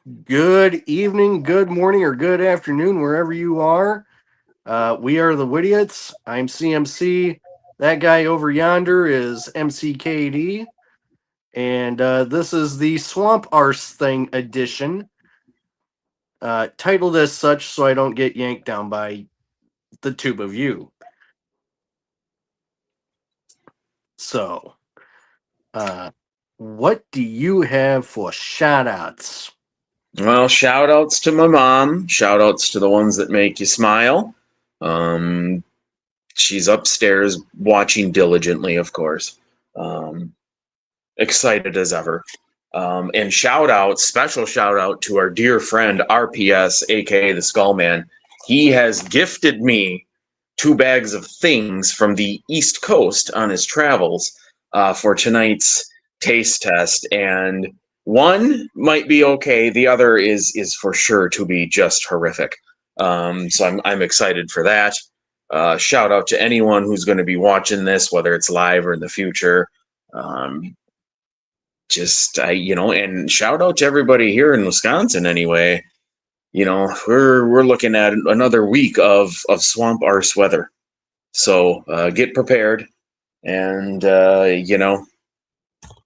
Good evening, good morning, or good afternoon, wherever you are. We are the Widiots. I'm CMC. That guy over yonder is MCKD. And this is the Swamp Arse Thing edition, titled as such so I don't get yanked down by the tube of you. So, uh, what do you have for shout outs? Well, shout outs to my mom. Shout outs to the ones that make you smile. Um, she's upstairs watching diligently, of course. Um, Excited as ever. And special shout out to our dear friend RPS, aka the Skullman. He has gifted me 2 bags of things from the East Coast on his travels for tonight's taste test, and one might be okay. The other is for sure to be just horrific. So I'm excited for that. Shout out to anyone who's going to be watching this, whether it's live or in the future. Um, and shout out to everybody here in Wisconsin. Anyway, we're looking at another week of swamp arse weather. So get prepared, and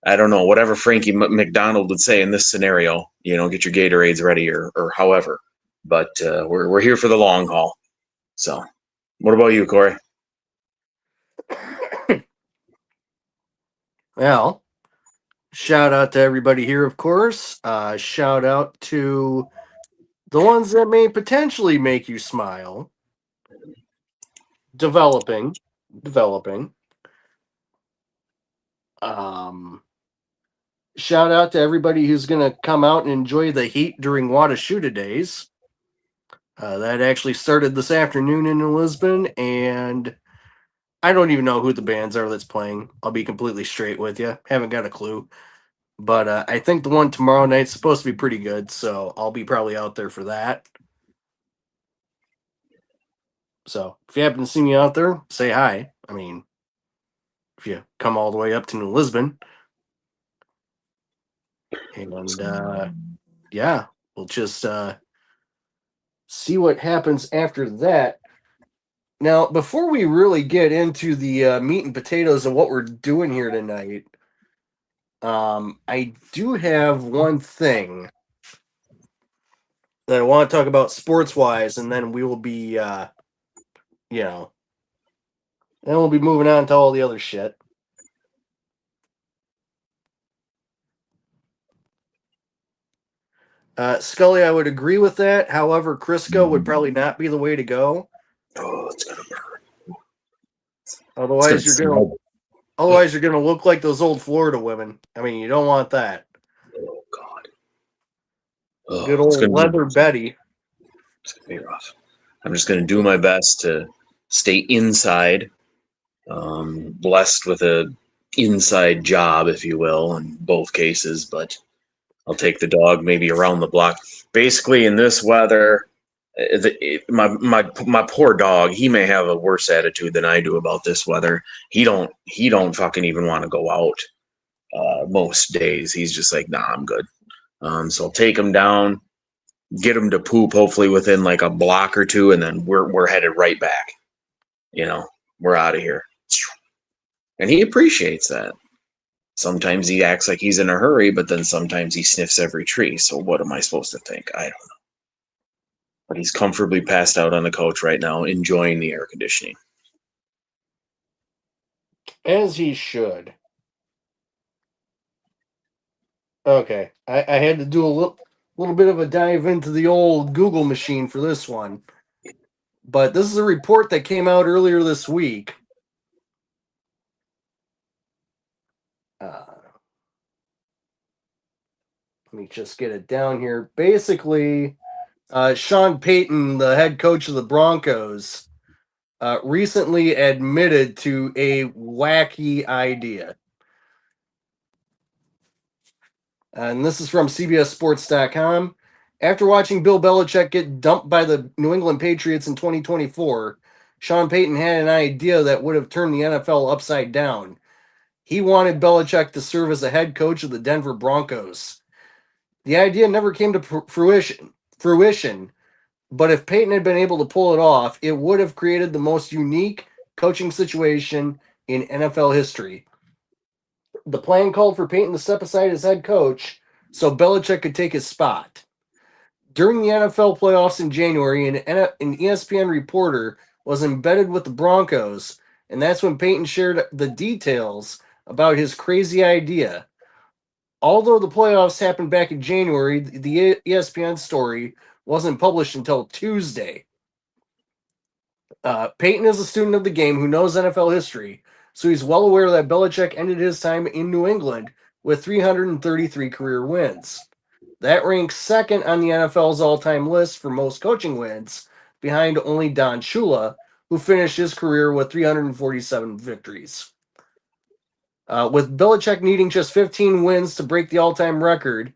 I don't know, whatever Frankie McDonald would say in this scenario. Get your Gatorades ready, or however. But we're here for the long haul. So, what about you, Corey? Well, shout out to everybody here, of course. Shout out to the ones that may potentially make you smile. Developing, developing. Um, Shout out to everybody who's going to come out and enjoy the heat during Watashuta days. That actually started this afternoon in Lisbon, and I don't even know who the bands are that's playing. I'll be completely straight with you. Haven't got a clue. But I think the one tomorrow night's supposed to be pretty good, so I'll be probably out there for that. So if you happen to see me out there, say hi. I mean, if you come all the way up to New Lisbon, and yeah, we'll just see what happens after that. Now, before we really get into the meat and potatoes of what we're doing here tonight, I do have one thing that I want to talk about sports wise, and then we will be, you know, then we'll be moving on to all the other shit. Scully, I would agree with that. However, Crisco would probably not be the way to go. Oh, it's gonna burn. It's gonna Otherwise, smell. otherwise you're gonna look like those old Florida women. I mean, you don't want that. Oh God. Good Oh, old leather Betty. it's gonna be rough. I'm just gonna do my best to stay inside. Blessed with a inside job, if you will, in both cases, but I'll take the dog maybe around the block. Basically, in this weather, my poor dog, he may have a worse attitude than I do about this weather. He don't fucking even want to go out most days. He's just like, nah, I'm good. So I'll take him down, get him to poop, hopefully within like a block or two, and then we're headed right back. You know, we're out of here, and he appreciates that. Sometimes he acts like he's in a hurry, but then sometimes he sniffs every tree. So what am I supposed to think? I don't know. But he's comfortably passed out on the couch right now, enjoying the air conditioning. As he should. Okay. I had to do a little bit of a dive into the old Google machine for this one. But this is a report that came out earlier this week. Let me just get it down here. Basically, Sean Payton, the head coach of the Broncos, recently admitted to a wacky idea. And this is from CBSSports.com. After watching Bill Belichick get dumped by the New England Patriots in 2024, Sean Payton had an idea that would have turned the NFL upside down. He wanted Belichick to serve as the head coach of the Denver Broncos. The idea never came to fruition, but if Peyton had been able to pull it off, it would have created the most unique coaching situation in NFL history. The plan called for Peyton to step aside as head coach so Belichick could take his spot. During the NFL playoffs in January, an ESPN reporter was embedded with the Broncos, and that's when Peyton shared the details about his crazy idea. Although the playoffs happened back in January, the ESPN story wasn't published until Tuesday. Peyton is a student of the game who knows NFL history, so he's well aware that Belichick ended his time in New England with 333 career wins. That ranks second on the NFL's all-time list for most coaching wins, behind only Don Shula, who finished his career with 347 victories. With Belichick needing just 15 wins to break the all-time record,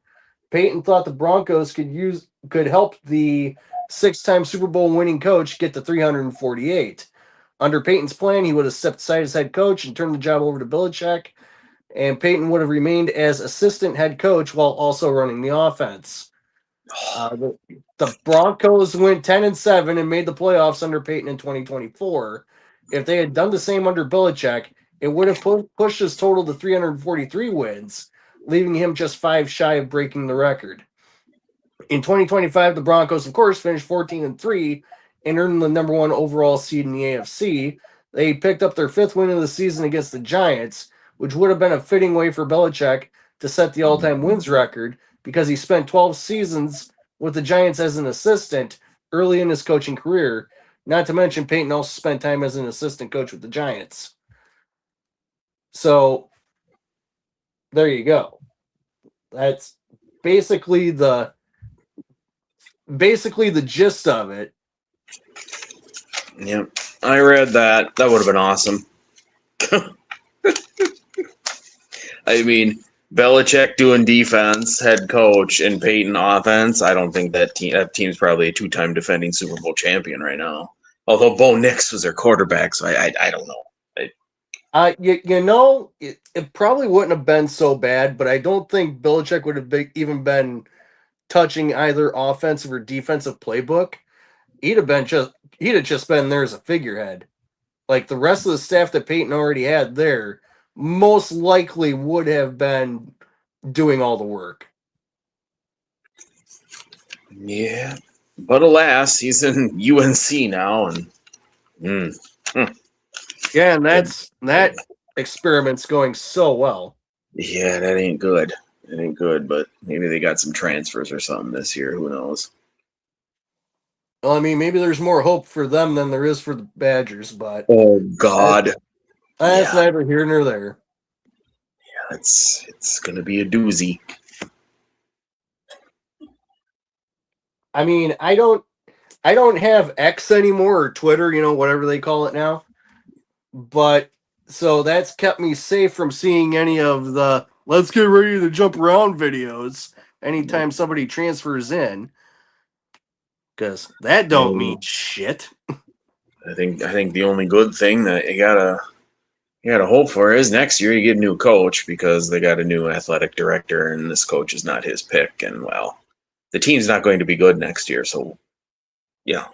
Peyton thought the Broncos could help the six-time Super Bowl winning coach get to 348. Under Peyton's plan, he would have stepped aside as head coach and turned the job over to Belichick, and Peyton would have remained as assistant head coach while also running the offense. The Broncos went 10-7 and made the playoffs under Peyton in 2024. If they had done the same under Belichick, it would have pushed his total to 343 wins, leaving him just 5 shy of breaking the record. In 2025, the Broncos, of course, finished 14-3 and earned the number 1 overall seed in the AFC. They picked up their 5th win of the season against the Giants, which would have been a fitting way for Belichick to set the all-time wins record because he spent 12 seasons with the Giants as an assistant early in his coaching career. Not to mention, Peyton also spent time as an assistant coach with the Giants. So, there you go. That's basically the gist of it. Yep, I read that. That would have been awesome. I mean, Belichick doing defense, head coach, and Peyton offense. I don't think that team's probably a 2-time defending Super Bowl champion right now. Although Bo Nix was their quarterback, so I don't know. It probably wouldn't have been so bad, but I don't think Belichick would have even been touching either offensive or defensive playbook. He'd have just been there as a figurehead. Like the rest of the staff that Peyton already had there, most likely would have been doing all the work. Yeah, but alas, he's in UNC now, and Yeah, and that experiment's going so well. yeah, that ain't good. It ain't good, but maybe they got some transfers or something this year. Who knows? Well, I mean, maybe there's more hope for them than there is for the Badgers, but Oh God, that's yeah, neither here nor there. it's gonna be a doozy. I mean, I don't have X anymore or Twitter, whatever they call it now. But so that's kept me safe from seeing any of the let's get ready to jump around videos anytime somebody transfers in. Because that don't mean shit. I think the only good thing that you gotta hope for is next year you get a new coach because they got a new athletic director and this coach is not his pick, and well, the team's not going to be good next year, so yeah.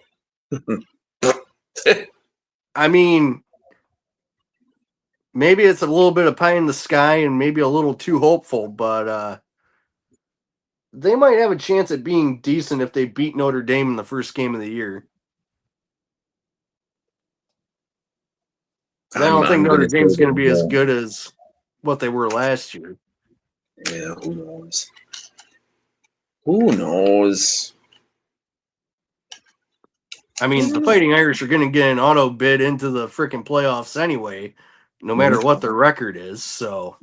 I mean, maybe it's a little bit of pie in the sky and maybe a little too hopeful, but they might have a chance at being decent if they beat Notre Dame in the first game of the year. I don't think Notre Dame's going to be as good as what they were last year. Yeah, who knows? Who knows? I mean, the Fighting Irish are going to get an auto bid into the freaking playoffs anyway, no matter what their record is. So,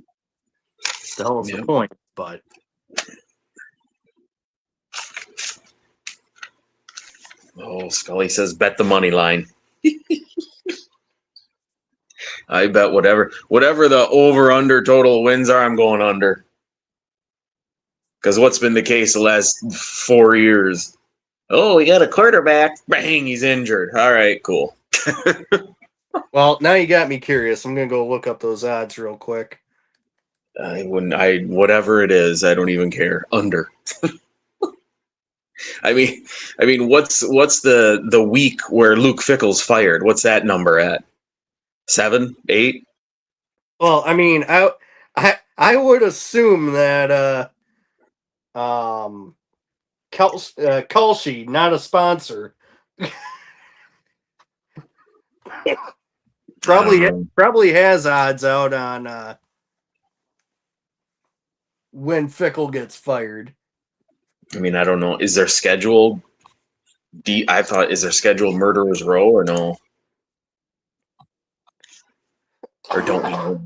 the hell is the point? But Scully says bet the money line. I bet whatever the over under total wins are, I'm going under. Because what's been the case the last 4 years? Oh, we got a quarterback. Bang, he's injured. All right, cool. Well, now you got me curious. I'm going to go look up those odds real quick. I wouldn't. Whatever it is, I don't even care. Under. I mean, what's the week where Luke Fickle's fired? What's that number at? 7, 8? Well, I mean, I would assume that Kalshi, not a sponsor, probably has odds out on when Fickle gets fired. I mean, I don't know. Is there scheduled? I thought, is there scheduled Murderers Row or no? Or don't we know?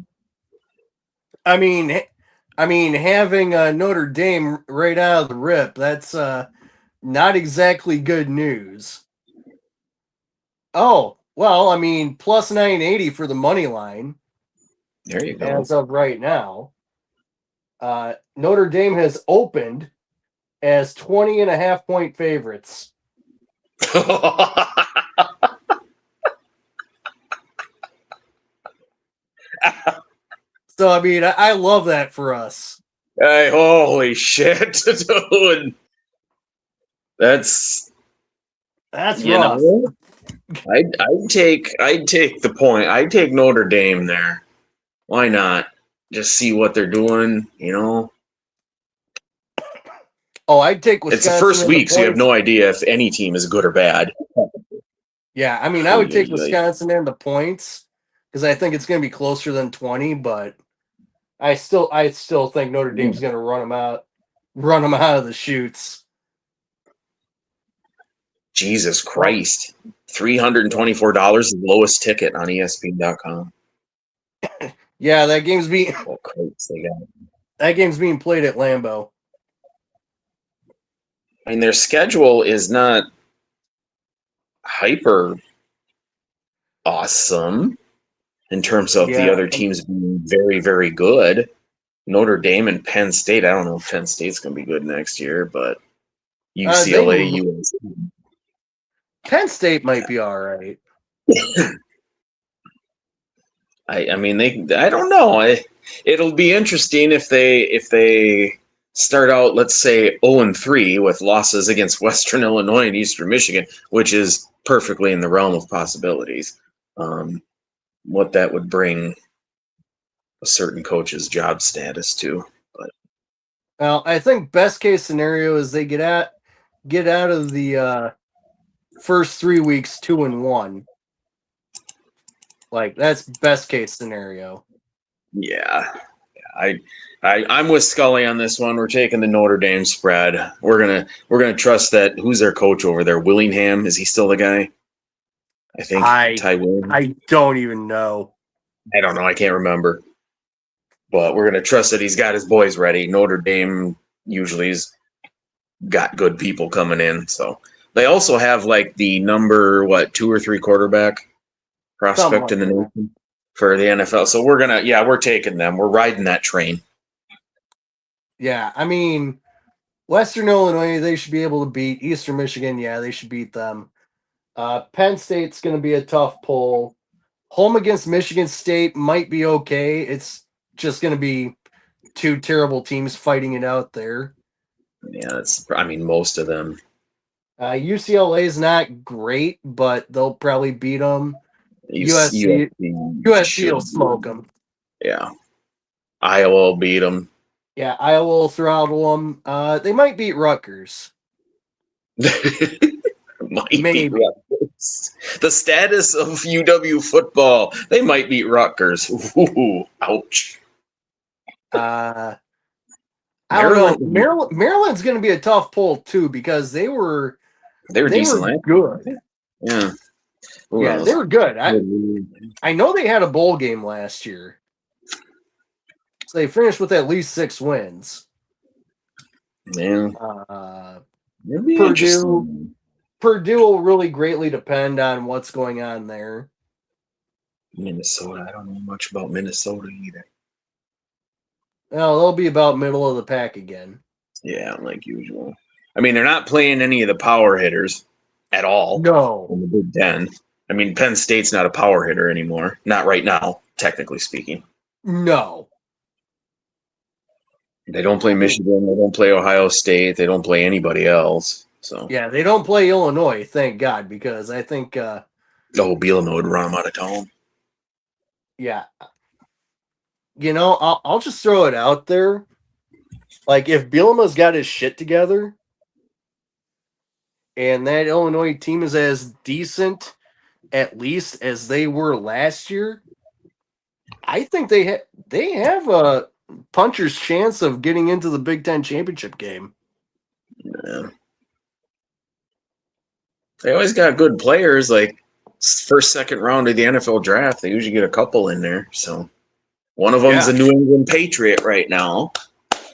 I mean, having Notre Dame right out of the rip, that's not exactly good news. Oh, well, I mean, plus 980 for the money line. There you go. As of right now. Notre Dame has opened as 20.5-point favorites. So, I mean, I love that for us. Hey, holy shit, dude. That's rough. Know, I'd take the point. I'd take Notre Dame there. Why not? Just see what they're doing, you know. Oh, I'd take Wisconsin. It's the first week, so you have no idea if any team is good or bad. Yeah, I mean, I would take Wisconsin and the points because I think it's going to be closer than 20, but I still think Notre Dame's going to run them out of the chutes. Jesus Christ. $324 is the lowest ticket on ESPN.com. Yeah, that game's being played at Lambeau. I mean, their schedule is not hyper awesome in terms of the other teams being very, very good. Notre Dame and Penn State. I don't know if Penn State's going to be good next year, but UCLA, USC. Penn State might be all right. I mean, I don't know. It'll be interesting if they start out, let's say, 0-3 with losses against Western Illinois and Eastern Michigan, which is perfectly in the realm of possibilities. What that would bring a certain coach's job status to. But well, I think best case scenario is they get out of the first 3 weeks 2-1. Like, that's best case scenario. Yeah. I'm with Scully on this one. We're taking the Notre Dame spread. We're gonna trust that. Who's their coach over there? Willingham? Is he still the guy? I think Ty Williams. I don't even know. I don't know. I can't remember. But we're gonna trust that he's got his boys ready. Notre Dame usually's got good people coming in. So they also have like the number 2 or 3 quarterback prospect in the nation for the NFL. So we're taking them. We're riding that train. Yeah, I mean, Western Illinois, they should be able to beat. Eastern Michigan, yeah, they should beat them. Penn State's going to be a tough pull. Home against Michigan State might be okay. It's just going to be 2 terrible teams fighting it out there. Yeah, most of them. UCLA is not great, but they'll probably beat them. USC will smoke them. Yeah. Iowa will beat them. Yeah, Iowa will throttle them. They might beat Rutgers. Maybe. Rutgers. The status of UW football. They might beat Rutgers. Ooh, ouch. I don't know. Maryland's going to be a tough pull too because they were decent. Good. Yeah. They were good. I know they had a bowl game last year. So they finished with at least 6 wins. Yeah. Purdue will really greatly depend on what's going on there. Minnesota. I don't know much about Minnesota either. Well, they'll be about middle of the pack again. Yeah, like usual. I mean, they're not playing any of the power hitters at all. No. In the Big Ten. I mean, Penn State's not a power hitter anymore. Not right now, technically speaking. No. They don't play Michigan. They don't play Ohio State. They don't play anybody else. So Yeah, they don't play Illinois, thank God, because I think, Bielema would run them out of town. yeah, I'll just throw it out there. Like, if Bielema's got his shit together, and that Illinois team is as decent, at least as they were last year, I think they have a puncher's chance of getting into the Big Ten championship game. Yeah. They always got good players. Like first, second round of the NFL draft, they usually get a couple in there. So one of them's a New England Patriot right now.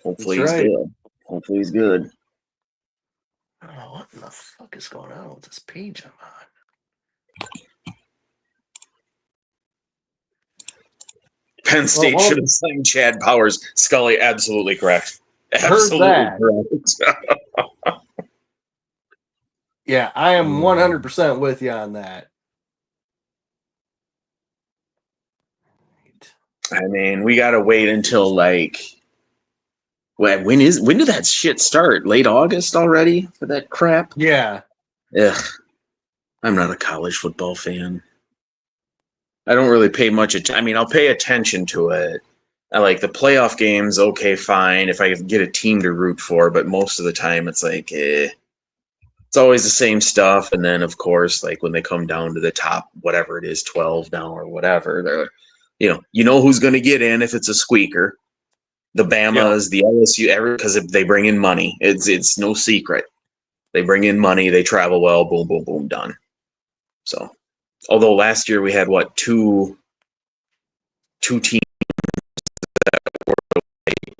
Hopefully he's good. Hopefully he's good. Oh, what the fuck is going on with this page I'm on? Penn State should have signed Chad Powers. Scully, absolutely correct. Absolutely correct. Yeah, I am 100% with you on that. I mean, we gotta wait until like when did that shit start? Late August already for that crap? Yeah. Ugh. I'm not a college football fan. I don't really pay much attention. I mean, I'll pay attention to it. I like the playoff games, okay, fine, if I get a team to root for, but most of the time it's like, it's always the same stuff. And then, of course, like when they come down to the top, whatever it is, 12 now or whatever, they're, you know who's going to get in if it's a squeaker. The Bamas, the LSU, because they bring in money. It's no secret. They bring in money, they travel well, boom, boom, boom, done. So, although last year we had two teams that were like,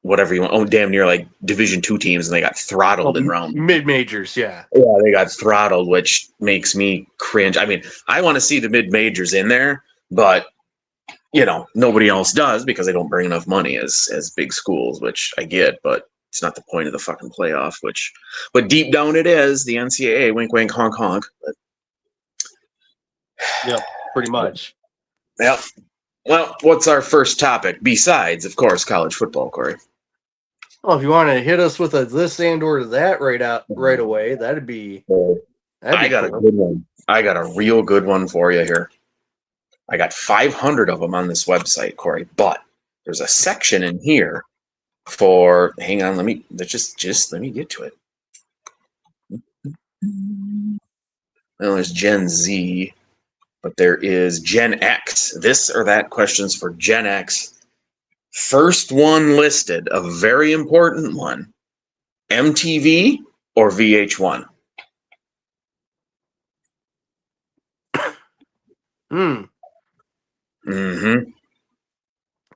whatever you want, damn near like Division II teams, and they got throttled in round mid majors. Yeah, they got throttled, which makes me cringe. I mean, I want to see the mid majors in there, but nobody else does because they don't bring enough money as big schools, which I get, but it's not the point of the fucking playoff. But deep down it is the NCAA. Wink, wink, honk, honk. But, yep, pretty much. Yep. Well, what's our first topic besides, of course, college football, Corey? Well, if you want to hit us with a this and or that right away, that'd be. I got cool. A good one. I got a real good one for you here. I got 500 of them on this website, Corey, but there's a section in here for, hang on, let me let me get to it. Well, there's Gen Z, but there is Gen X. This or that questions for Gen X. First one listed, a very important one, MTV or VH1? Mm-hmm.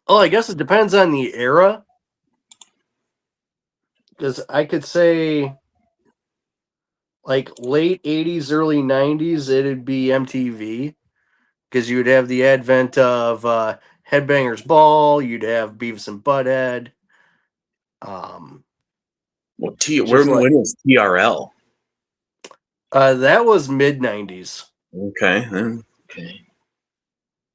Oh, I guess it depends on the era. Because I could say, like, late 80s, early 90s, it'd be MTV. Because you would have the advent of Headbangers Ball. You'd have Beavis and Butthead. When was TRL? That was mid-90s. Okay.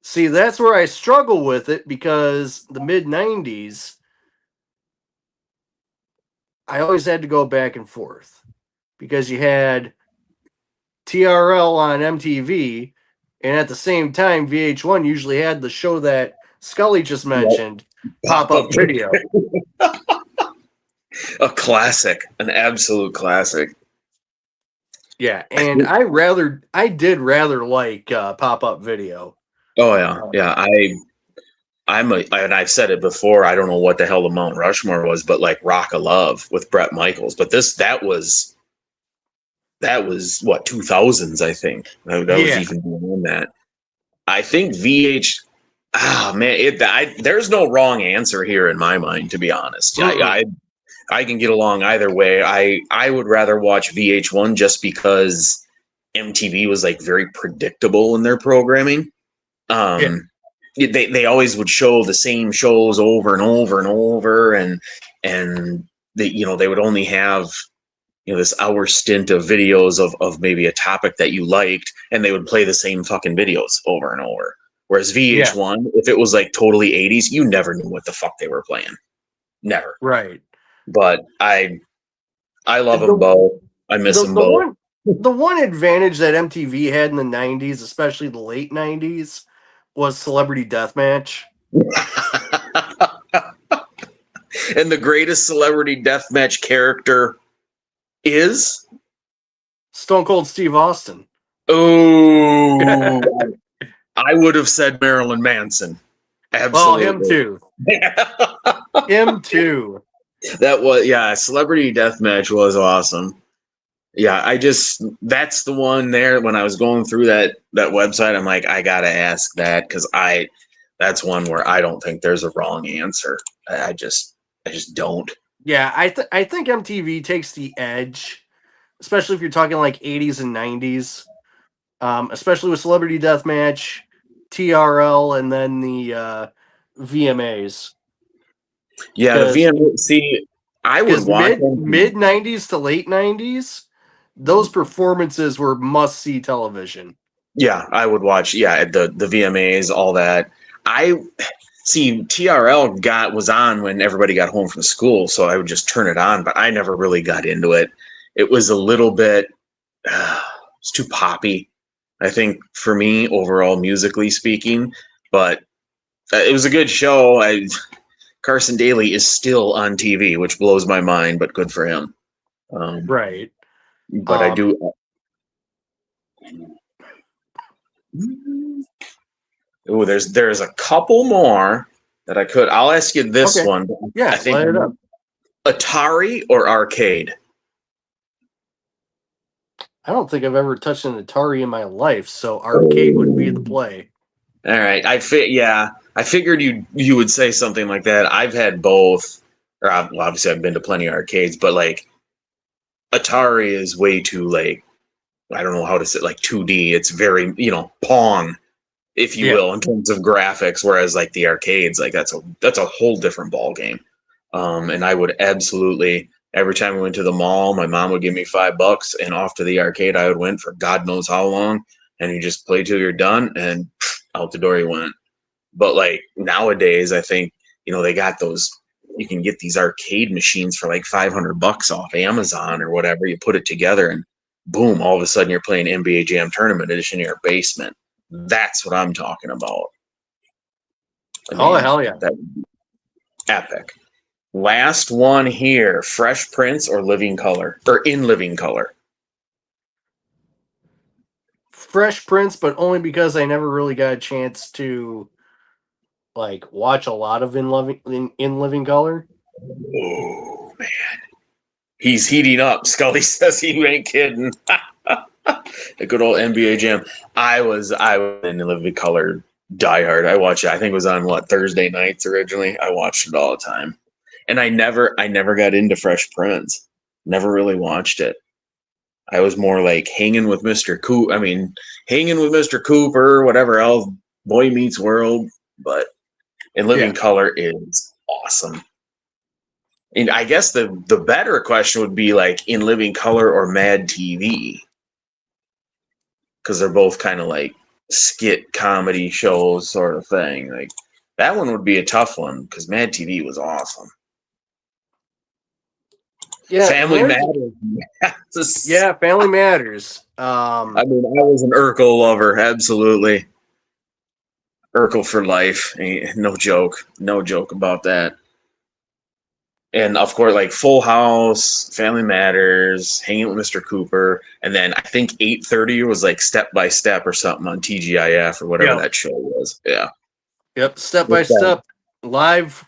See, that's where I struggle with it, because the mid-90s, I always had to go back and forth. Because you had TRL on MTV, and at the same time, VH1 usually had the show that Scully just mentioned, Pop-Up Video. A classic, an absolute classic. Yeah, and I did rather like Pop-Up Video. Oh yeah. And I've said it before. I don't know what the hell the Mount Rushmore was, but like Rock of Love with Bret Michaels. But that was what 2000s, I think. That was even beyond that. I think VH. Ah man, there's no wrong answer here in my mind, to be honest. I can get along either way. I would rather watch VH1 just because MTV was like very predictable in their programming. They always would show the same shows over and over and over, and they would only have this hour stint of videos of maybe a topic that you liked, and they would play the same fucking videos over and over. Whereas VH1, if it was like totally 80s, you never knew what the fuck they were playing. Never. Right. But I love them The both. I miss them the both. one advantage that MTV had in the 90s, especially the late 90s, was Celebrity Deathmatch. And the greatest celebrity deathmatch character is Stone Cold Steve Austin. oh, I would have said Marilyn Manson. Well, him Absolutely. too. Him too. That was celebrity deathmatch was awesome. Yeah, that's the one there when I was going through that website, I'm like, I gotta ask that because that's one where I don't think there's a wrong answer. I just don't. Yeah, I think MTV takes the edge, especially if you're talking like 80s and 90s. Especially with Celebrity Deathmatch, TRL, and then the VMAs. Yeah, the Because VM. See, I would watch mid them. 90s to late 90s, those performances were must see television. Yeah, I would watch. Yeah, the VMAs, all that. I see TRL was on when everybody got home from school, so I would just turn it on. But I never really got into it. It was a little bit. It's too poppy, I think, for me overall, musically speaking. But it was a good show. Carson Daly is still on TV, which blows my mind, but good for him. Right. But I do. Oh, there's a couple more that I could. I'll ask you this Okay. one. I Yeah, think light it up. Atari or arcade. I don't think I've ever touched an Atari in my life, so arcade would be the Oh. play. All right, I figured you would say something like that. I've had both, or well, obviously I've been to plenty of arcades, but like Atari is way too like I don't know how to say like 2D. It's very Pong, if you Yeah. will, in terms of graphics. Whereas like the arcades, like that's a whole different ball game. And I would absolutely every time we went to the mall, my mom would give me $5, and off to the arcade I would went for God knows how long, and you just play till you're done, and out the door you went. But like nowadays, I think they got those. You can get these arcade machines for like $500 off Amazon or whatever. You put it together, and boom! All of a sudden, you're playing NBA Jam Tournament Edition in your basement. That's what I'm talking about. I Oh, mean, hell yeah. that would be epic. Last one here: Fresh Prince or Living Color, or In Living Color. Fresh Prince, but only because I never really got a chance to like watch a lot of in living color. Oh man, he's heating up. Scully says he ain't kidding. A good old NBA Jam. I was in Living Color diehard. I watched it. I think it was on Thursday nights originally. I watched it all the time, and I never got into Fresh Prince. Never really watched it. I was more like hanging with Mr. Cooper. I mean, hanging with Mr. Cooper, whatever else. Boy Meets World, but In Living Yeah. Color is awesome. And I guess the better question would be like In Living Color or Mad TV, because they're both kind of like skit comedy shows sort of thing. Like that one would be a tough one because Mad TV was awesome. Yeah, Family Matters. Yes. yeah, Family Matters. I mean, I was an Urkel lover, absolutely. Urkel for life. No joke. No joke about that. And of course, like Full House, Family Matters, Hanging with Mr. Cooper, and then I think 8:30 was like Step by Step or something on TGIF or whatever Yep. that show was. Yeah. Yep, step by With that. step, live,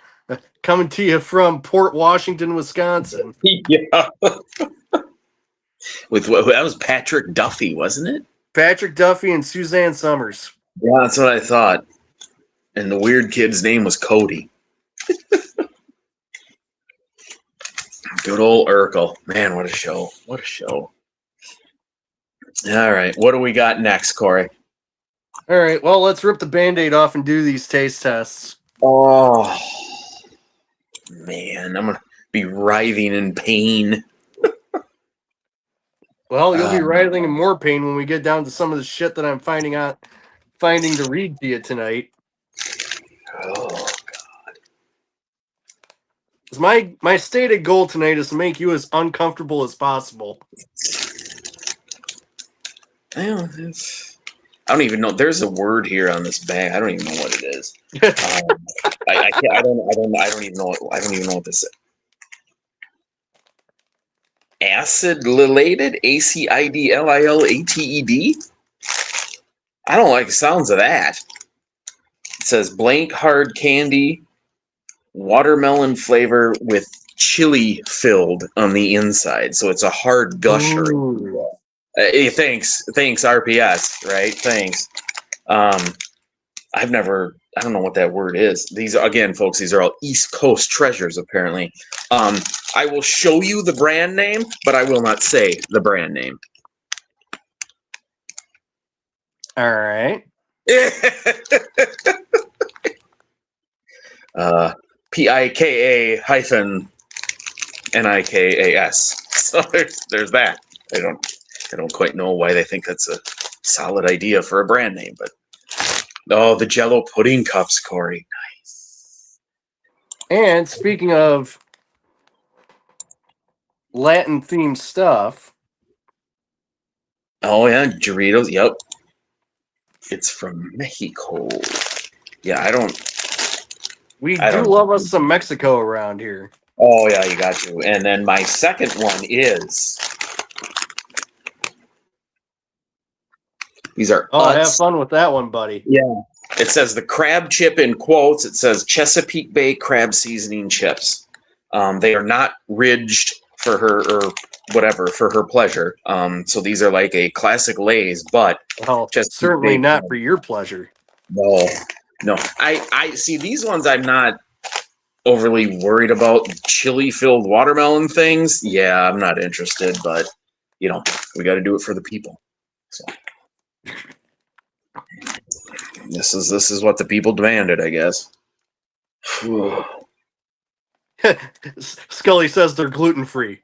coming to you from Port Washington, Wisconsin. Yeah. With that was Patrick Duffy, wasn't it? Patrick Duffy and Suzanne Summers. Yeah, that's what I thought. And the weird kid's name was Cody. Good old Urkel. Man, what a show. What a show. All right. What do we got next, Corey? All right, well, let's rip the Band-Aid off and do these taste tests. Oh, man. I'm going to be writhing in pain. Well, you'll be Um, writhing in more pain when we get down to some of the shit that I'm finding to read to you tonight. oh, My stated goal tonight is to make you as uncomfortable as possible. Well, I don't even know. There's a word here on this bag. I don't even know what it is. I can't, I don't even know what this is. Acid-related? ACIDLILATED? I don't like the sounds of that. It says blank hard candy, watermelon flavor with chili filled on the inside. So it's a hard gusher. Thanks, RPS, right? Thanks. I don't know what that word is. These are, again, folks, these are all East Coast treasures, apparently. I will show you the brand name, but I will not say the brand name. All right. PIKA hyphen NIKAS. So there's that. I don't quite know why they think that's a solid idea for a brand name, but the Jello pudding cups, Corey. Nice. And speaking of Latin themed stuff. Oh yeah, Doritos. Yep. It's from Mexico. Yeah, We I do don't love know. us some Mexico around here. Oh yeah, you got to. And then my second one is these are have fun with that one, buddy. Yeah. It says the crab chip in quotes. It says Chesapeake Bay crab seasoning chips. They are not ridged for her or whatever for her pleasure. So these are like a classic Lay's, but Well, certainly not for your pleasure. No. I see these ones. I'm not overly worried about chili filled watermelon things. Yeah, I'm not interested, but we got to do it for the people. So this is what the people demanded, I guess. Scully says they're gluten free.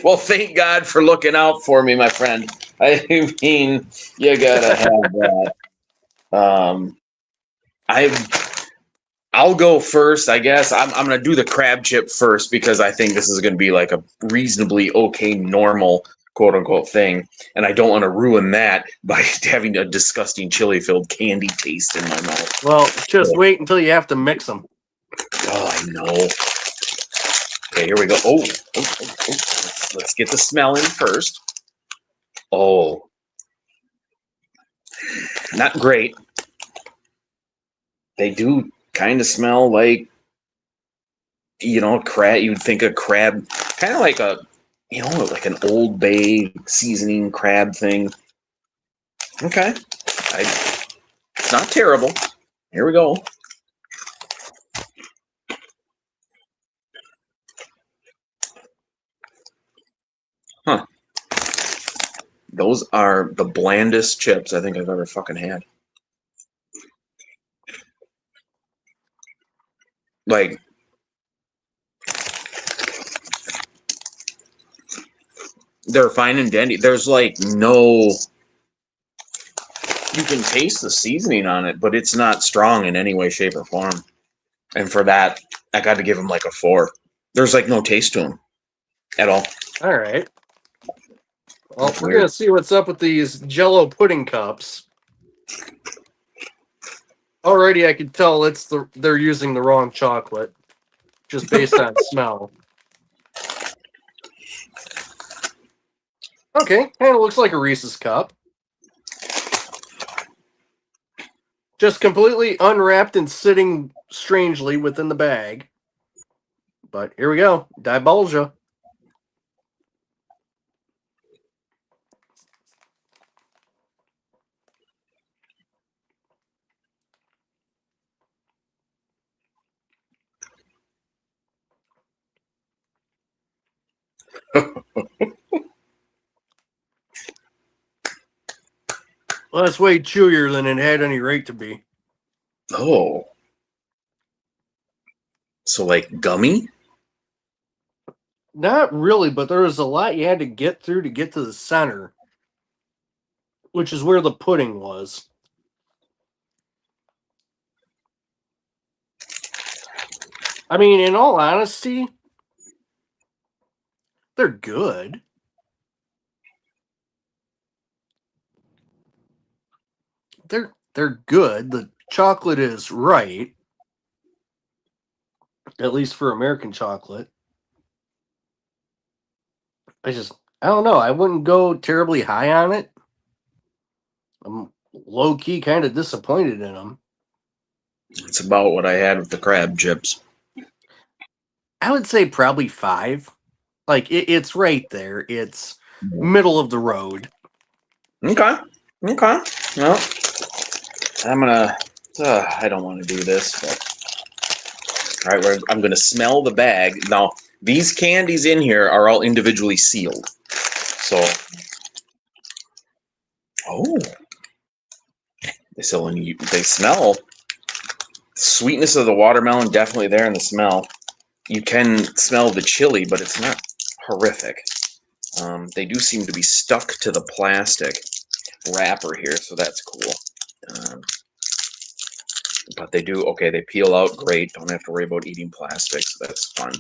Well, thank God for looking out for me, my friend. I mean, you gotta have that. I'll go first, I guess. I'm gonna do the crab chip first because I think this is gonna be like a reasonably okay, normal quote unquote thing, and I don't want to ruin that by having a disgusting chili-filled candy taste in my mouth. Well, just wait until you have to mix them. Oh, I know. Okay, here we go. Oh. Let's get the smell in first. Oh, not great. They do kind of smell like, crab. You'd think a crab, kind of like like an Old Bay seasoning crab thing. Okay, it's not terrible. Here we go. Huh. Those are the blandest chips I think I've ever fucking had. Like, they're fine and dandy. There's like no. You can taste the seasoning on it, but it's not strong in any way, shape, or form. And for that, I got to give them like a 4. There's like no taste to them at all. All right. Well, we're going to see what's up with these Jello pudding cups. Already, I can tell they're using the wrong chocolate, just based on smell. Okay, kind of looks like a Reese's cup. Just completely unwrapped and sitting strangely within the bag. But here we go. Divulge. Well, that's way chewier than it had any right to be. Oh. So like gummy? Not really, but there was a lot you had to get through to get to the center, which is where the pudding was. I mean, in all honesty, they're good. They're good. The chocolate is right, at least for American chocolate. I don't know. I wouldn't go terribly high on it. I'm low key kind of disappointed in them. It's about what I had with the crab chips. I would say probably 5. Like it's right there. It's middle of the road. Okay. Okay. Well, I'm gonna. I don't want to do this, but all right. I'm gonna smell the bag now. These candies in here are all individually sealed, so. Oh, they smell. Sweetness of the watermelon definitely there in the smell. You can smell the chili, but it's not horrific. They do seem to be stuck to the plastic wrapper here, so that's cool. But they do, okay, they peel out great. Don't have to worry about eating plastic, so that's fun.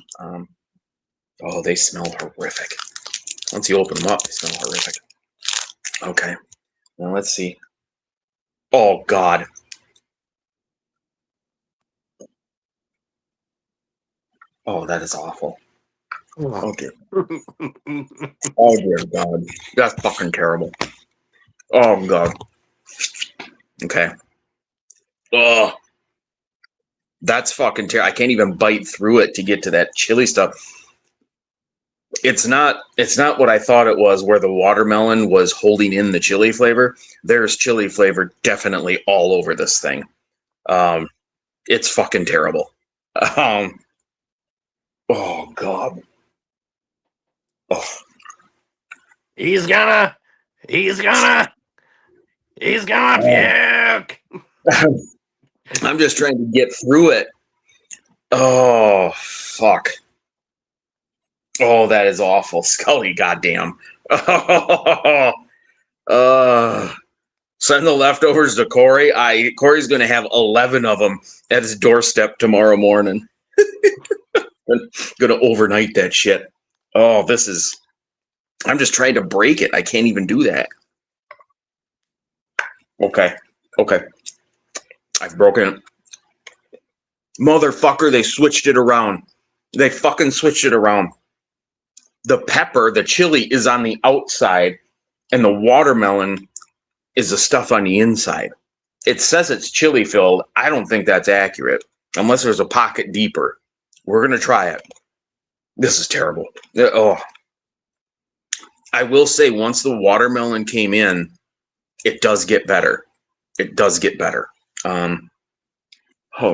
Oh, they smell horrific. Once you open them up, they smell horrific. Okay, now let's see. Oh, God. Oh, that is awful. Okay. Oh, dear God. That's fucking terrible. Oh, God. Okay. Oh, that's fucking terrible. I can't even bite through it to get to that chili stuff. It's not what I thought it was, where the watermelon was holding in the chili flavor. There's chili flavor definitely all over this thing. It's fucking terrible. Um, oh, God. Oh. He's gonna he's gonna puke. I'm just trying to get through it. Oh, fuck. Oh, that is awful. Scully, goddamn. Send the leftovers to Corey. Corey's going to have 11 of them at his doorstep tomorrow morning. Going to overnight that shit. Oh, I'm just trying to break it. I can't even do that. Okay. I've broken it. Motherfucker, they switched it around. They fucking switched it around. The pepper, the chili is on the outside, and the watermelon is the stuff on the inside. It says it's chili filled. I don't think that's accurate, unless there's a pocket deeper. We're going to try it. This is terrible. Oh. I will say, once the watermelon came in, it does get better. It does get better. Oh,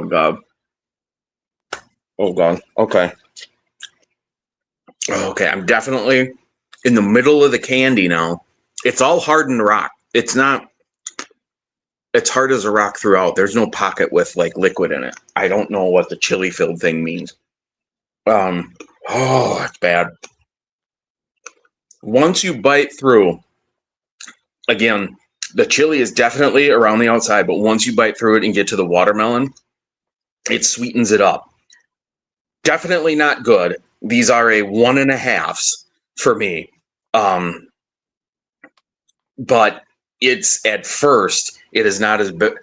God. Oh, God. Okay. Okay, I'm definitely in the middle of the candy now. It's all hardened rock. It's hard as a rock throughout. There's no pocket with like liquid in it. I don't know what the chili filled thing means. Oh, it's bad. Once you bite through, again, the chili is definitely around the outside, but once you bite through it and get to the watermelon, it sweetens it up. Definitely not good. These are a 1.5s for me. But it's at first, it is not as bad.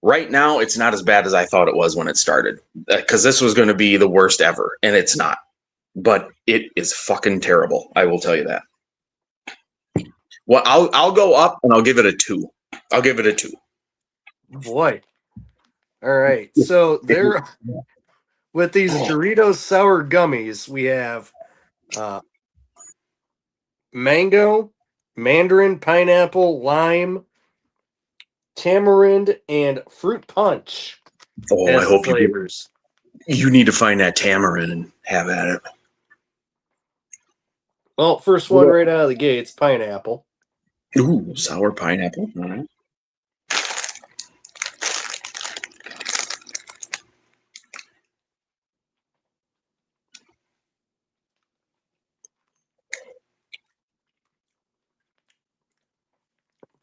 Right now, it's not as bad as I thought it was when it started, because this was going to be the worst ever, and it's not. But it is fucking terrible. I will tell you that. Well, I'll go up and I'll give it a 2. I'll give it a 2. Boy. All right. So there, with these Doritos sour gummies, we have mango, mandarin, pineapple, lime, tamarind, and fruit punch Oh, I as the hope flavors. you need to find that tamarind and have at it. Well, first one right out of the gate, it's pineapple. Ooh, sour pineapple. All right.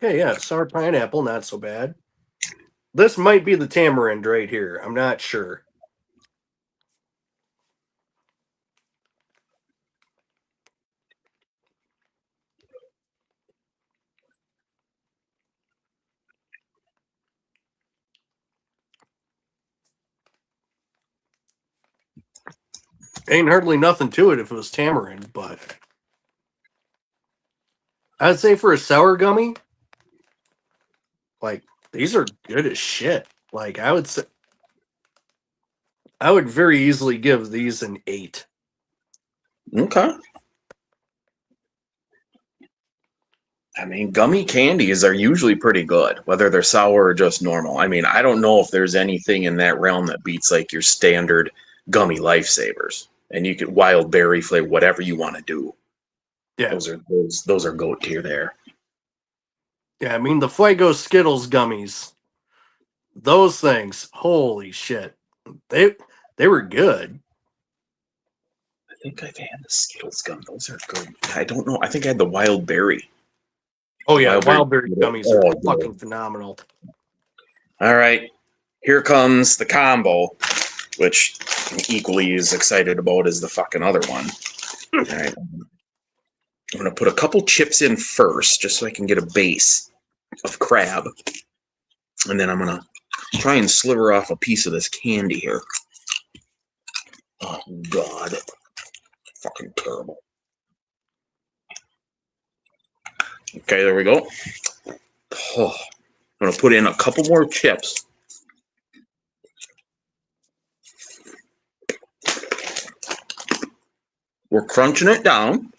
Okay, yeah, sour pineapple, not so bad. This might be the tamarind right here. I'm not sure. Ain't hardly nothing to it if it was tamarind, but I'd say for a sour gummy, like these are good as shit. Like I would say, I would very easily give these an 8. Okay. I mean, gummy candies are usually pretty good, whether they're sour or just normal. I mean, I don't know if there's anything in that realm that beats like your standard gummy lifesavers. And you could wild berry flavor, whatever you want to do. Yeah, Those are goat tier there. yeah. I mean the Fuego Skittles gummies, those things, holy shit, they they were good. I think I've had the Skittles gum. Those are good. I don't know. I think I had the wild berry. Oh The yeah, wild berry. wild berry gummies are Oh, fucking good. phenomenal. All right. Here comes the combo, which I'm equally as excited about as the fucking other one. All right. I'm going to put a couple chips in first, just so I can get a base of crab. And then I'm going to try and sliver off a piece of this candy here. Oh, God. Fucking terrible. Okay, there we go. Oh, I'm going to put in a couple more chips. We're crunching it down.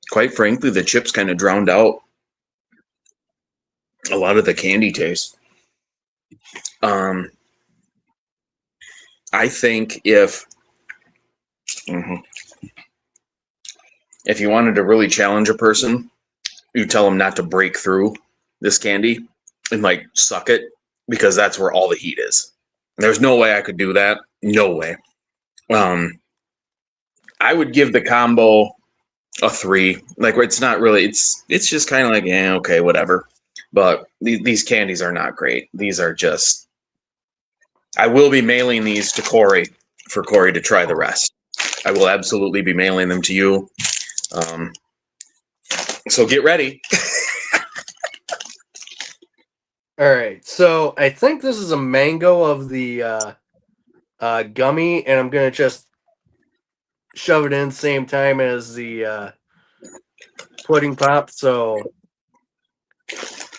Quite frankly, the chips kind of drowned out a lot of the candy taste. I think if you wanted to really challenge a person, you tell them not to break through this candy and like suck it, because that's where all the heat is. There's no way I could do that. No way. I would give the combo a 3. Like, it's not really. It's just kind of like, yeah, okay, whatever. But these candies are not great. These are just. I will be mailing these to Corey for Corey to try the rest. I will absolutely be mailing them to you. So get ready. All right, so I think this is a mango of the gummy, and I'm gonna just shove it in same time as the pudding pop. So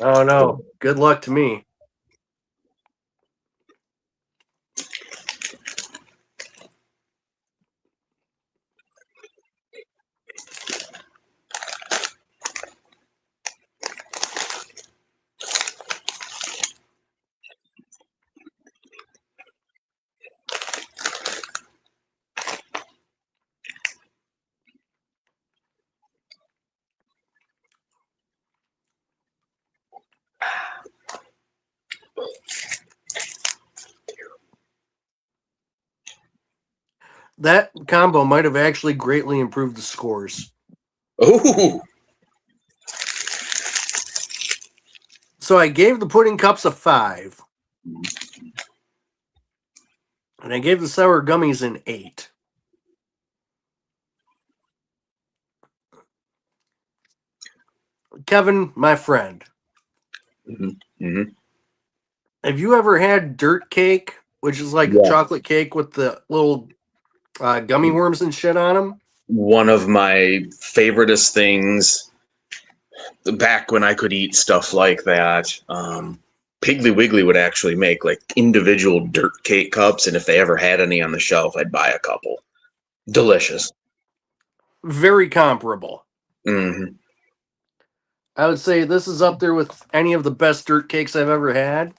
I don't know. Good luck to me. That combo might have actually greatly improved the scores. Ooh. So I gave the pudding cups a 5. And I gave the sour gummies an 8. Kevin, my friend, have you ever had dirt cake, which is like a Yeah. chocolate cake with the little gummy worms and shit on them? One of my favoriteest things back when I could eat stuff like that. Piggly Wiggly would actually make like individual dirt cake cups, and if they ever had any on the shelf, I'd buy a couple. Delicious. Very comparable. Mm-hmm. I would say this is up there with any of the best dirt cakes I've ever had.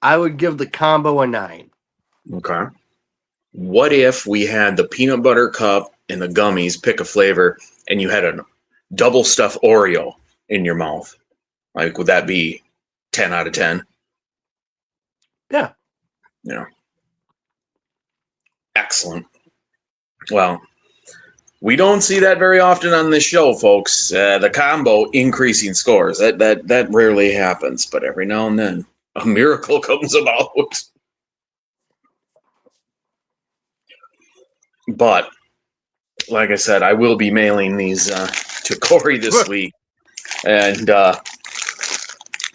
I would give the combo a 9. Okay. What if we had the peanut butter cup and the gummies, pick a flavor, and you had a double stuffed Oreo in your mouth? Like, would that be 10 out of 10? Yeah. Yeah. Excellent. Well, we don't see that very often on this show, folks. The combo increasing scores. That rarely happens, but every now and then a miracle comes about. But like I said, I will be mailing these to Corey this week. And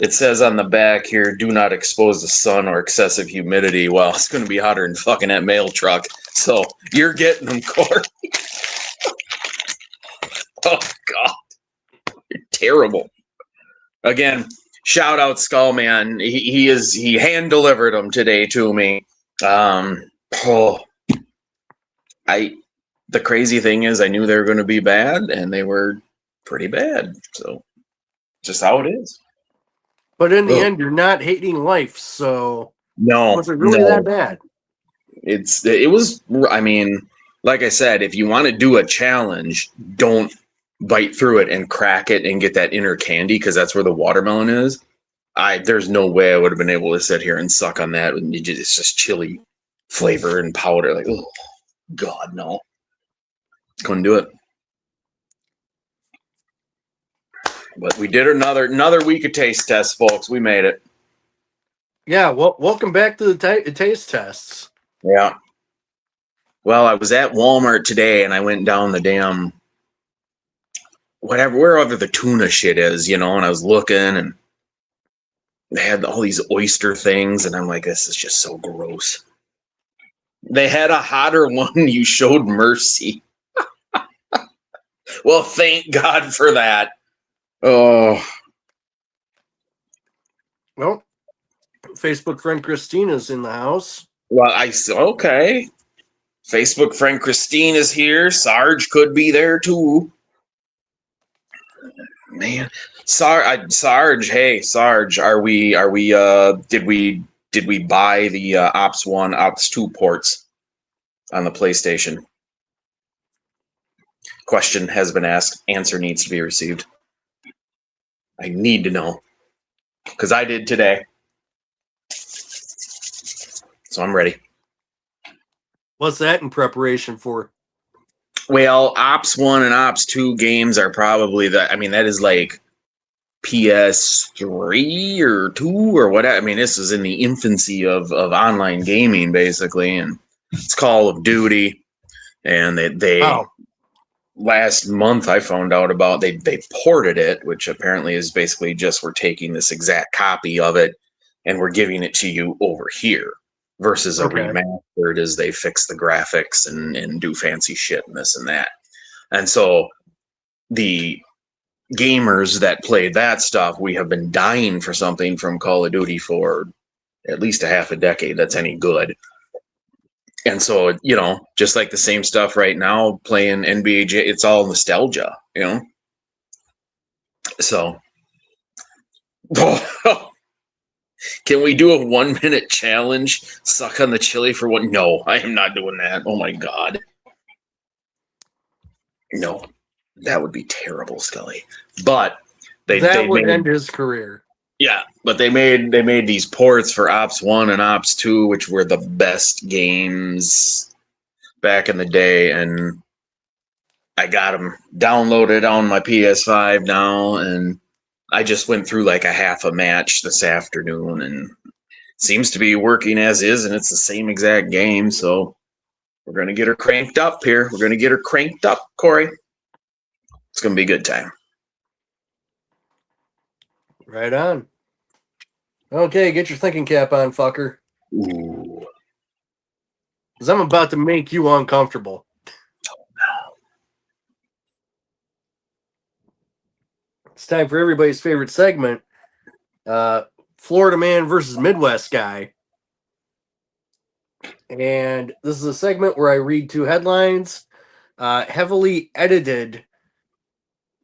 it says on the back here, do not expose the sun or excessive humidity. Well, it's going to be hotter than fucking that mail truck. So you're getting them, Corey. Oh, God. You're terrible. Again, shout out Skullman. He hand delivered them today to me. The crazy thing is I knew they were going to be bad, and they were pretty bad. So just how it is. But in the end, you're not hating life, so was it really that bad? It was. I mean, like I said, if you want to do a challenge, don't bite through it and crack it and get that inner candy, because that's where the watermelon is. There's no way I would have been able to sit here and suck on that. And it's just chili flavor and powder. Like, oh God, no. Couldn't do it. But we did another week of taste tests, folks. We made it. Yeah, well, welcome back to the taste tests. Yeah. Well, I was at Walmart today, and I went down the damn wherever the tuna shit is, and I was looking, and they had all these oyster things, and I'm like, this is just so gross. They had a hotter one. You showed mercy. Well, thank God for that. Oh. Well, Facebook friend Christina's in the house. Well, okay. Facebook friend Christine is here. Sarge could be there too. Man, Sarge. Hey, Sarge. Did we buy the Ops 1, Ops 2 ports on the PlayStation? Question has been asked. Answer needs to be received. I need to know, because I did today. So I'm ready. What's that in preparation for? Well, Ops 1 and Ops 2 games are probably that is like PS3 or 2 or whatever. I mean, this is in the infancy of online gaming, basically, and it's Call of Duty. And they last month I found out about they ported it, which apparently is basically just we're taking this exact copy of it and we're giving it to you over here, versus a remastered as they fix the graphics and do fancy shit and this and that. And so the gamers that played that stuff, we have been dying for something from Call of Duty for at least a half a decade that's any good. And so, just like the same stuff right now, playing NBA, it's all nostalgia, So, can we do a 1 minute challenge? Suck on the chili for one? No, I am not doing that. Oh my God. No, that would be terrible, Scully. But that would end his career. Yeah, but they made these ports for Ops 1 and Ops 2, which were the best games back in the day, and I got them downloaded on my PS5 now, and I just went through like a half a match this afternoon, and it seems to be working as is, and it's the same exact game, so we're going to get her cranked up here. We're going to get her cranked up, Corey. It's going to be a good time. Right on. Okay, get your thinking cap on, fucker. Ooh. Because I'm about to make you uncomfortable. Oh, no. It's time for everybody's favorite segment, Florida Man versus Midwest Guy. And this is a segment where I read two headlines, heavily edited,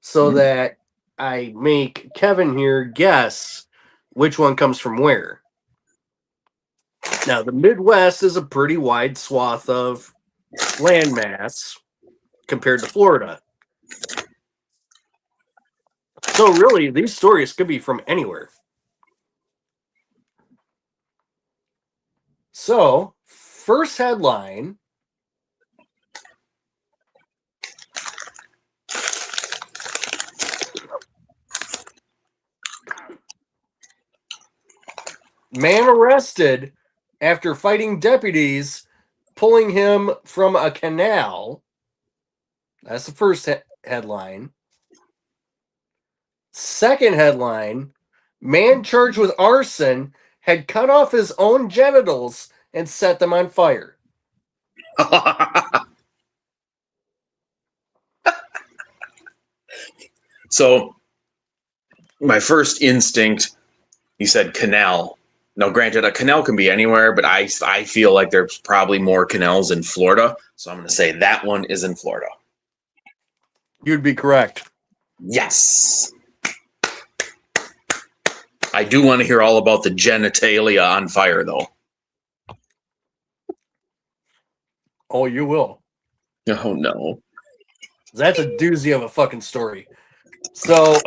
so that I make Kevin here guess which one comes from where. Now, the Midwest is a pretty wide swath of landmass compared to Florida. So really, these stories could be from anywhere. So, first headline. Man arrested after fighting deputies pulling him from a canal. That's the first headline. Second headline: man charged with arson had cut off his own genitals and set them on fire. So, my first instinct, you said canal. Now, granted, a canal can be anywhere, but I feel like there's probably more canals in Florida. So I'm going to say that one is in Florida. You'd be correct. Yes. I do want to hear all about the genitalia on fire, though. Oh, you will. Oh, no. That's a doozy of a fucking story. So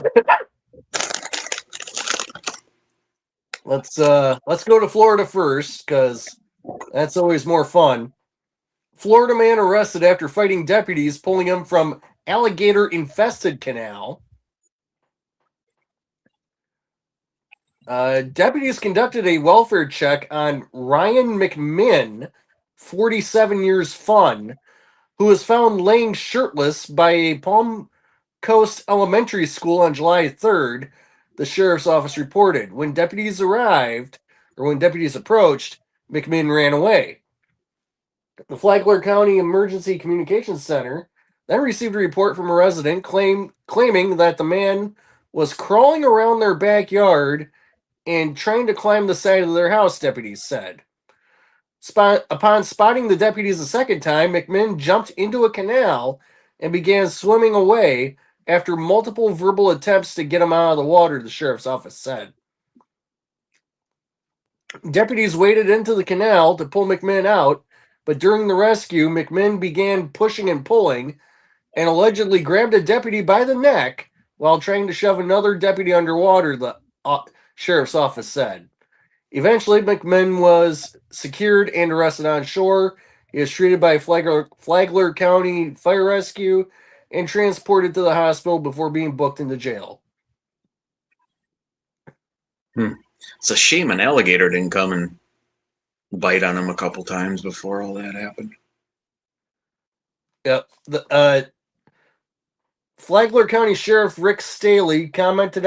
let's go to Florida first, because that's always more fun. Florida man arrested after fighting deputies pulling him from alligator-infested canal. Deputies conducted a welfare check on Ryan McMinn, 47 years fun, who was found laying shirtless by a Palm Coast Elementary School on July 3rd, the sheriff's office reported. When deputies approached, McMinn ran away. The Flagler County Emergency Communications Center then received a report from a resident claiming that the man was crawling around their backyard and trying to climb the side of their house, deputies said. Upon spotting the deputies a second time, McMinn jumped into a canal and began swimming away after multiple verbal attempts to get him out of the water, the sheriff's office said. Deputies waded into the canal to pull McMinn out, but during the rescue, McMinn began pushing and pulling and allegedly grabbed a deputy by the neck while trying to shove another deputy underwater, the sheriff's office said. Eventually, McMinn was secured and arrested on shore. He was treated by Flagler County Fire Rescue and transported to the hospital before being booked into jail. It's a shame an alligator didn't come and bite on him a couple times before all that happened. Yep. Flagler County Sheriff Rick Staley commented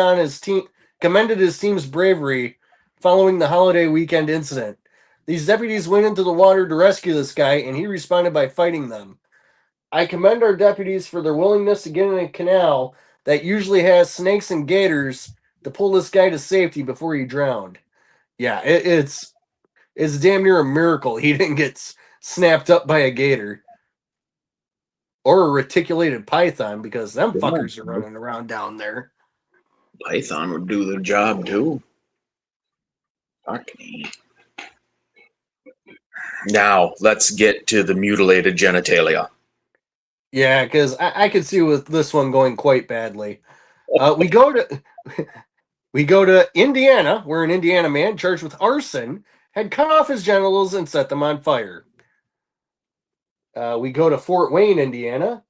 commended his team's bravery following the holiday weekend incident. These deputies went into the water to rescue this guy, and he responded by fighting them. I commend our deputies for their willingness to get in a canal that usually has snakes and gators to pull this guy to safety before he drowned. Yeah, it's damn near a miracle he didn't get snapped up by a gator or a reticulated python, because them fuckers are running around down there. Python would do the job too. Fuck me. Now let's get to the mutilated genitalia. Yeah, because I could see with this one going quite badly. We go to Indiana, where an Indiana man charged with arson had cut off his genitals and set them on fire. We go to Fort Wayne, Indiana,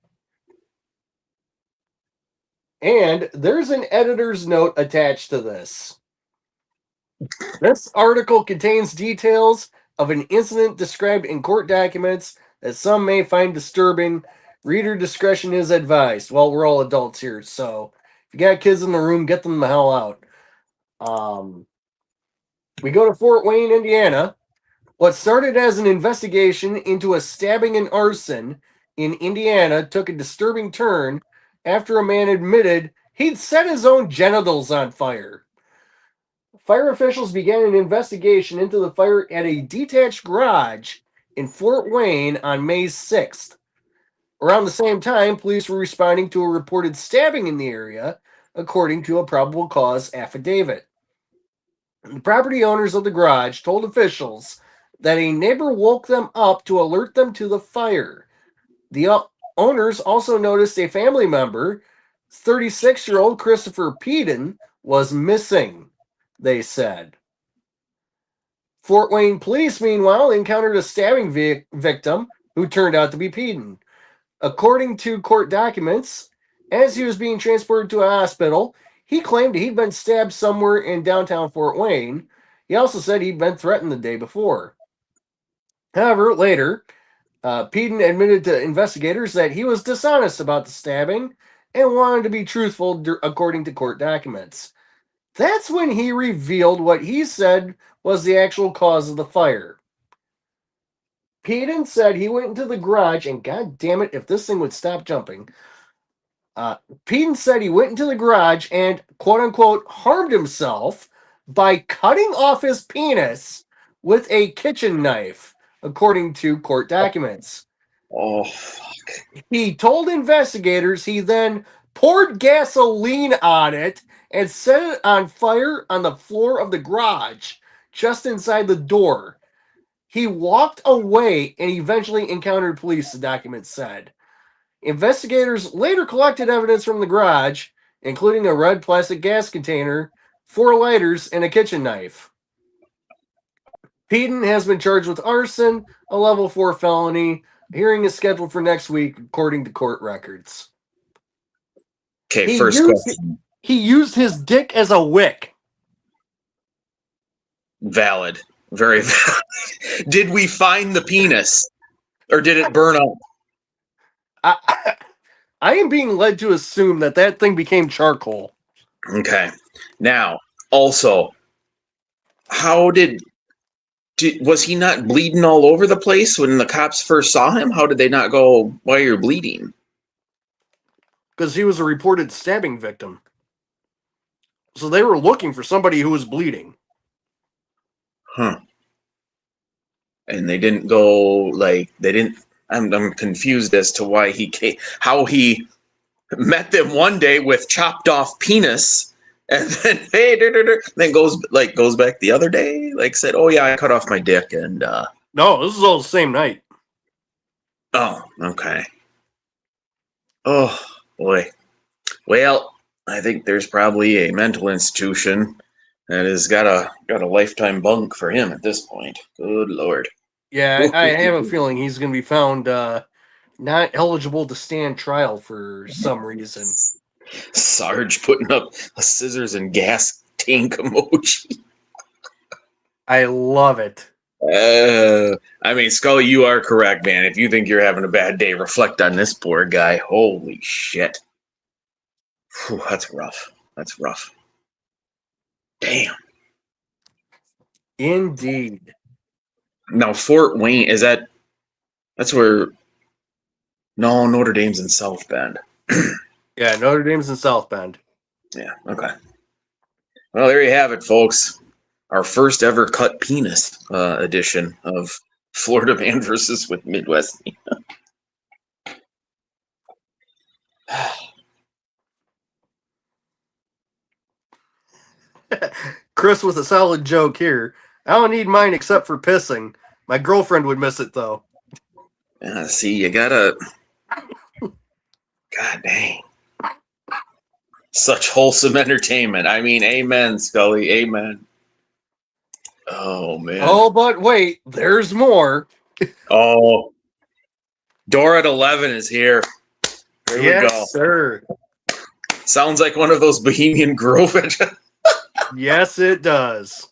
and there's an editor's note attached to this. This article contains details of an incident described in court documents that some may find disturbing. Reader discretion is advised. Well, we're all adults here, so if you got kids in the room, get them the hell out. We go to Fort Wayne, Indiana. What started as an investigation into a stabbing and arson in Indiana took a disturbing turn after a man admitted he'd set his own genitals on fire. Fire officials began an investigation into the fire at a detached garage in Fort Wayne on May 6th. Around the same time, police were responding to a reported stabbing in the area, according to a probable cause affidavit. The property owners of the garage told officials that a neighbor woke them up to alert them to the fire. The owners also noticed a family member, 36-year-old Christopher Peden, was missing, they said. Fort Wayne police, meanwhile, encountered a stabbing victim who turned out to be Peden. According to court documents, as he was being transported to a hospital, he claimed he'd been stabbed somewhere in downtown Fort Wayne. He also said he'd been threatened the day before. However, later, Peden admitted to investigators that he was dishonest about the stabbing and wanted to be truthful according to court documents. That's when he revealed what he said was the actual cause of the fire. Peden said he went into the garage, and god damn it, if this thing would stop jumping. Peden said he went into the garage and, quote unquote, harmed himself by cutting off his penis with a kitchen knife, according to court documents. Oh, fuck. He told investigators he then poured gasoline on it and set it on fire on the floor of the garage just inside the door. He walked away and eventually encountered police, the document said. Investigators later collected evidence from the garage, including a red plastic gas container, 4 lighters, and a kitchen knife. Peden has been charged with arson, a level 4 felony. A hearing is scheduled for next week, according to court records. Okay, first question. He used his dick as a wick. Valid. Very valid. Did we find the penis? Or did it burn up? I am being led to assume that thing became charcoal. Okay. Now, also, how was he not bleeding all over the place when the cops first saw him? How did they not go, why you're bleeding? Because he was a reported stabbing victim. So they were looking for somebody who was bleeding. Huh. And they didn't go, I'm confused as to why how he met them one day with chopped off penis, and then then goes back the other day, said, oh yeah, I cut off my dick, and no, this is all the same night. Oh, okay. Oh boy. Well, I think there's probably a mental institution that has got a lifetime bunk for him at this point. Good Lord. Yeah, I have a feeling he's going to be found not eligible to stand trial for some reason. Sarge putting up a scissors and gas tank emoji. I love it. I mean, Scully, you are correct, man. If you think you're having a bad day, reflect on this poor guy. Holy shit. Whew, that's rough. That's rough. Damn. Indeed. Now, Fort Wayne, that's where, no, Notre Dame's in South Bend. Yeah, Notre Dame's in South Bend. Yeah, okay. Well, there you have it, folks. Our first ever cut penis edition of Florida Man versus with Midwest. Chris with a solid joke here. I don't need mine except for pissing. My girlfriend would miss it, though. Yeah, see, you gotta... God dang. Such wholesome entertainment. I mean, amen, Scully, amen. Oh, man. Oh, but wait, there's more. Oh. Dora at 11 is here. Here we go. Yes, sir. Sounds like one of those Bohemian Grove. Yes, it does.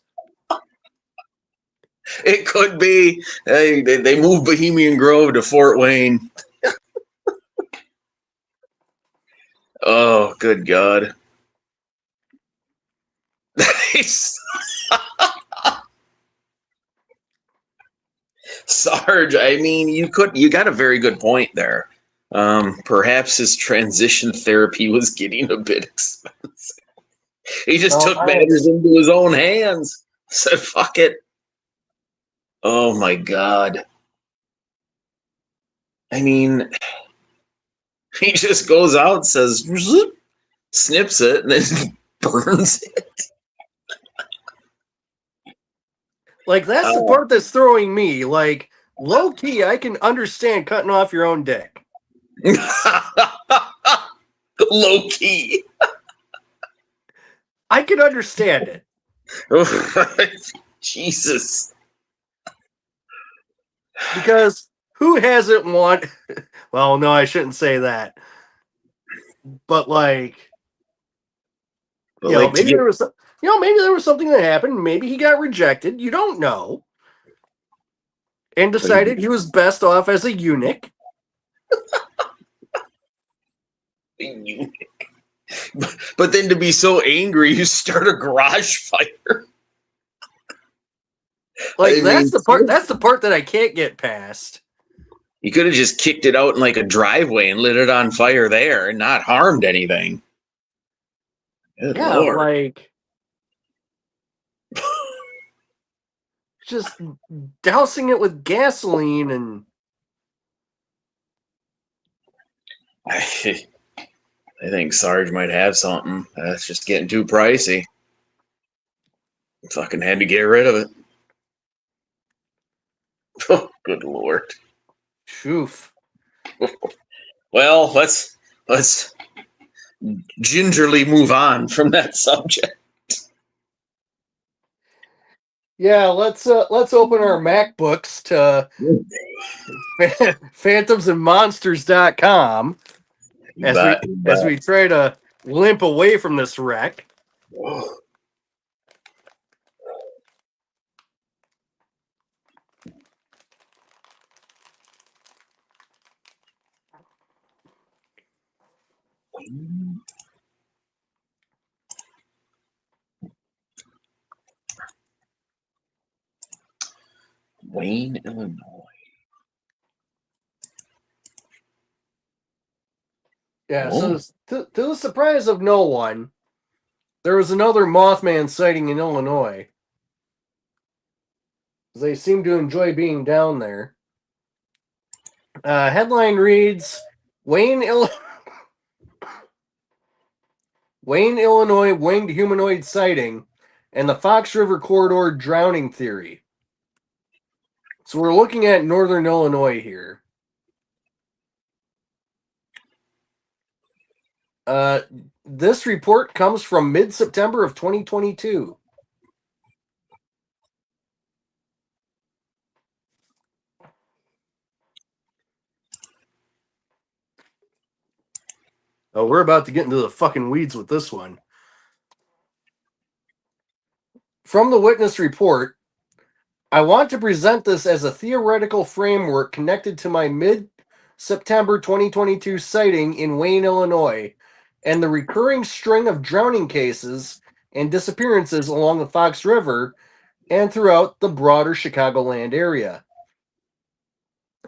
It could be. They moved Bohemian Grove to Fort Wayne. Oh, good God. Sarge, I mean, you got a very good point there. Perhaps his transition therapy was getting a bit expensive. He just took matters into his own hands. Said, fuck it. Oh my God. I mean, he just goes out, says, snips it, and then burns it. Like, that's the part that's throwing me. Like, low key, I can understand cutting off your own dick. Low key. I can understand it. Jesus. Because who hasn't want? Well, no, I shouldn't say that. But like, maybe there was, maybe there was something that happened. Maybe he got rejected. You don't know, and decided he was best off as a eunuch. But then to be so angry, you start a garage fire. Like I mean, that's the part that I can't get past. you could have just kicked it out in like a driveway and lit it on fire there and not harmed anything. Good Yeah, Lord. like just dousing it with gasoline and I think Sarge might have something. That's just getting too pricey. Fucking had to get rid of it. Oh, good Lord. shoof. Well, let's gingerly move on from that subject. Yeah, let's open our MacBooks to phantomsandmonsters.com You bet. as we try to limp away from this wreck. Wayne, Illinois. Yeah, Oh, so to the surprise of no one, there was another Mothman sighting in Illinois. They seem to enjoy being down there. Headline reads: Wayne, Wayne, Illinois winged humanoid sighting, and the Fox River corridor drowning theory. So we're looking at northern Illinois here. This report comes from mid-September of 2022. Oh, we're about to get into the fucking weeds with this one. From the witness report, I want to present this as a theoretical framework connected to my mid-September 2022 sighting in Wayne, Illinois, and the recurring string of drowning cases and disappearances along the Fox River and throughout the broader Chicagoland area.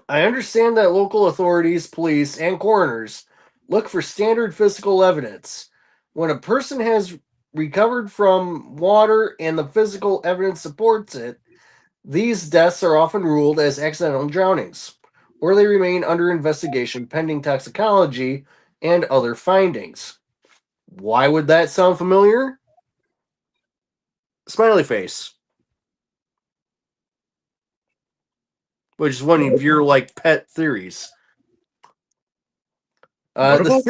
I understand that local authorities, police, and coroners look for standard physical evidence. When a person has recovered from water and the physical evidence supports it, these deaths are often ruled as accidental drownings, or they remain under investigation pending toxicology and other findings. Why would that sound familiar? Smiley face, which is one of your like pet theories. what about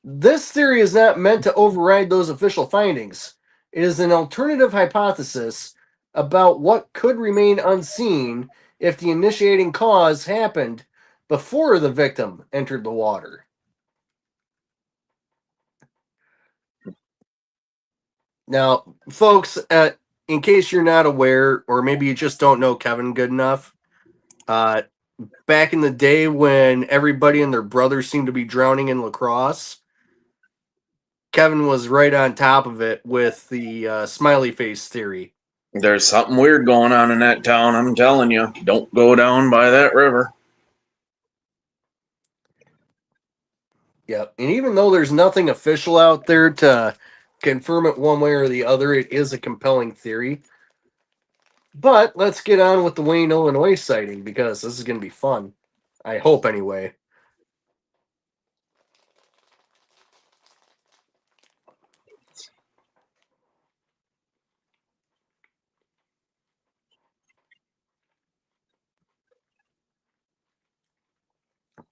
This theory is not meant to override those official findings. It is an alternative hypothesis about what could remain unseen if the initiating cause happened before the victim entered the water. Now, folks, in case you're not aware, or maybe you just don't know Kevin good enough, back in the day when everybody and their brother seemed to be drowning in lacrosse, Kevin was right on top of it with the smiley face theory. There's something weird going on in that town, I'm telling you. Don't go down by that river. Yep. And even though there's nothing official out there to confirm it one way or the other, it is a compelling theory. But let's get on with the Wayne, Illinois sighting because this is going to be fun. I hope, anyway.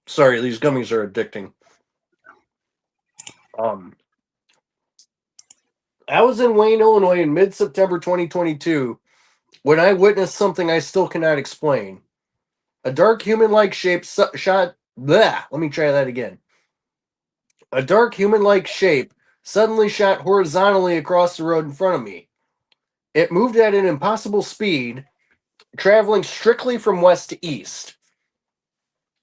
Sorry, these gummies are addicting. I was in Wayne, Illinois in mid-September 2022 when I witnessed something I still cannot explain. A dark human-like shape shot... Blah, let me try that again. A dark human-like shape suddenly shot horizontally across the road in front of me. It moved at an impossible speed, traveling strictly from west to east.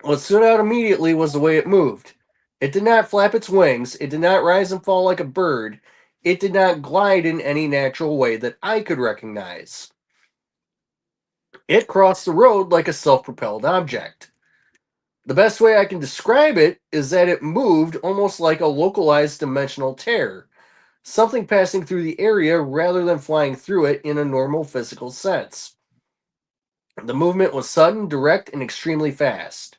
What stood out immediately was the way it moved. It did not flap its wings. It did not rise and fall like a bird. It did not glide in any natural way that I could recognize. It crossed the road like a self propelled object. The best way I can describe it is that it moved almost like a localized dimensional tear, something passing through the area rather than flying through it in a normal physical sense. The movement was sudden, direct, and extremely fast.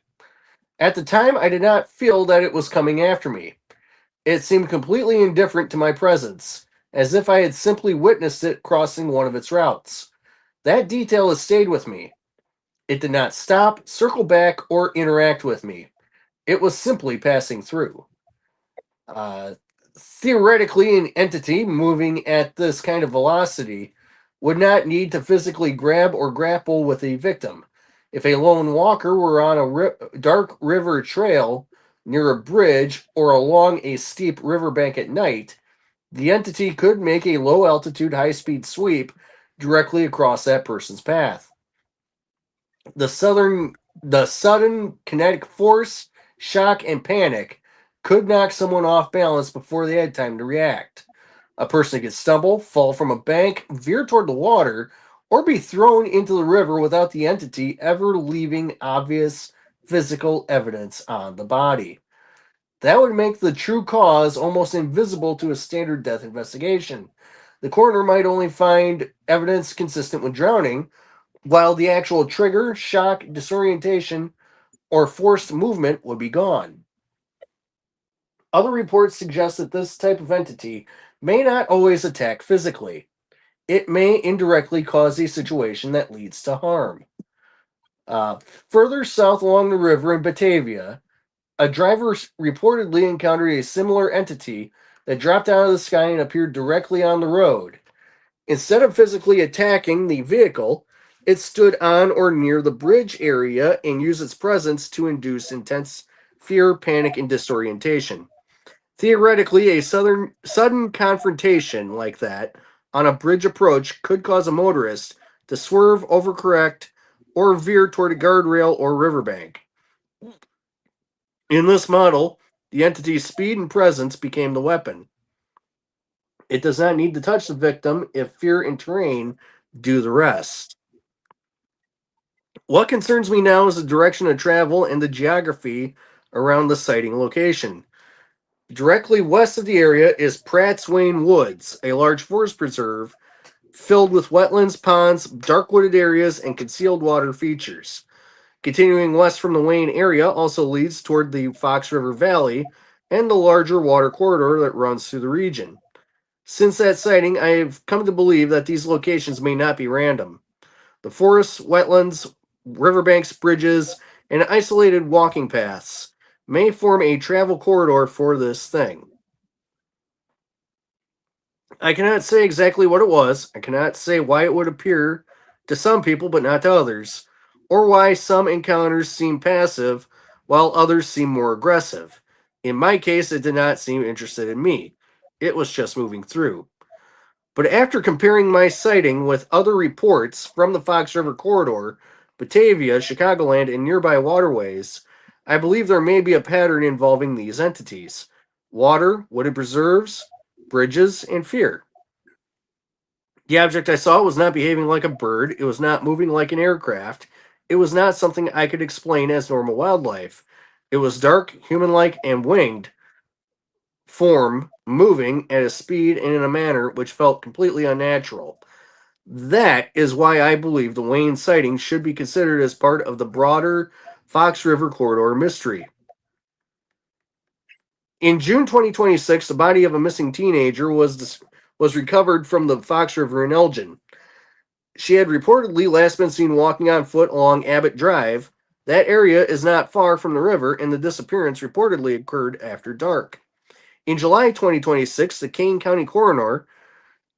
At the time, I did not feel that it was coming after me. It seemed completely indifferent to my presence, as if I had simply witnessed it crossing one of its routes. That detail has stayed with me. It did not stop, circle back, or interact with me. It was simply passing through. Uh, Theoretically, an entity moving at this kind of velocity would not need to physically grab or grapple with a victim. If a lone walker were on a dark river trail near a bridge or along a steep riverbank at night, the entity could make a low altitude, high speed sweep directly across that person's path. The southern the sudden kinetic force, shock, and panic could knock someone off balance before they had time to react. A person could stumble, fall from a bank, veer toward the water, or be thrown into the river without the entity ever leaving obvious physical evidence on the body. That would make the true cause almost invisible to a standard death investigation. The coroner might only find evidence consistent with drowning, while the actual trigger, shock, disorientation, or forced movement would be gone. Other reports suggest that this type of entity may not always attack physically. It may indirectly cause a situation that leads to harm. Uh, Further south along the river in Batavia, a driver reportedly encountered a similar entity that dropped out of the sky and appeared directly on the road. Instead of physically attacking the vehicle, it stood on or near the bridge area and used its presence to induce intense fear, panic, and disorientation. Theoretically, a sudden confrontation like that on a bridge approach could cause a motorist to swerve, overcorrect, or veer toward a guardrail or riverbank. In this model, the entity's speed and presence became the weapon. It does not need to touch the victim if fear and terrain do the rest. What concerns me now is the direction of travel and the geography around the sighting location. Directly west of the area is Pratt's Wayne Woods, a large forest preserve filled with wetlands, ponds, dark wooded areas, and concealed water features. Continuing west from the Wayne area also leads toward the Fox River Valley and the larger water corridor that runs through the region. Since that sighting, I have come to believe that these locations may not be random. The forests, wetlands, riverbanks, bridges, and isolated walking paths may form a travel corridor for this thing. I cannot say exactly what it was. I cannot say why it would appear to some people but not to others, or why some encounters seem passive while others seem more aggressive. In my case, it did not seem interested in me. It was just moving through. But after comparing my sighting with other reports from the Fox River corridor, Batavia, Chicagoland, and nearby waterways, I believe there may be a pattern involving these entities: water, wooded preserves, bridges, and fear. The object I saw was not behaving like a bird, it was not moving like an aircraft, it was not something I could explain as normal wildlife. It was dark, human like, and winged form, moving at a speed and in a manner which felt completely unnatural. That is why I believe the Wayne sighting should be considered as part of the broader Fox River corridor mystery. In June 2026, the body of a missing teenager was recovered from the Fox River in Elgin. She had reportedly last been seen walking on foot along Abbott Drive. That area is not far from the river, and the disappearance reportedly occurred after dark. In July 2026, the Kane County coroner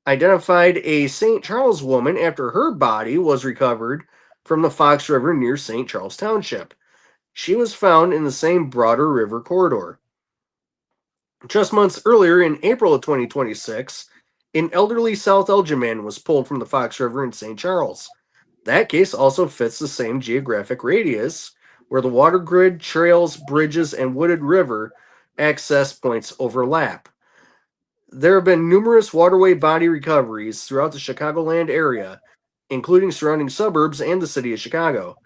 identified a St. Charles woman after her body was recovered from the Fox River near St. Charles Township. She was found in the same broader river corridor. Just months earlier, in April of 2026, an elderly South Elgin man was pulled from the Fox River in St. Charles. That case also fits the same geographic radius, where the water grid, trails, bridges, and wooded river access points overlap. There have been numerous waterway body recoveries throughout the Chicagoland area, including surrounding suburbs and the city of Chicago.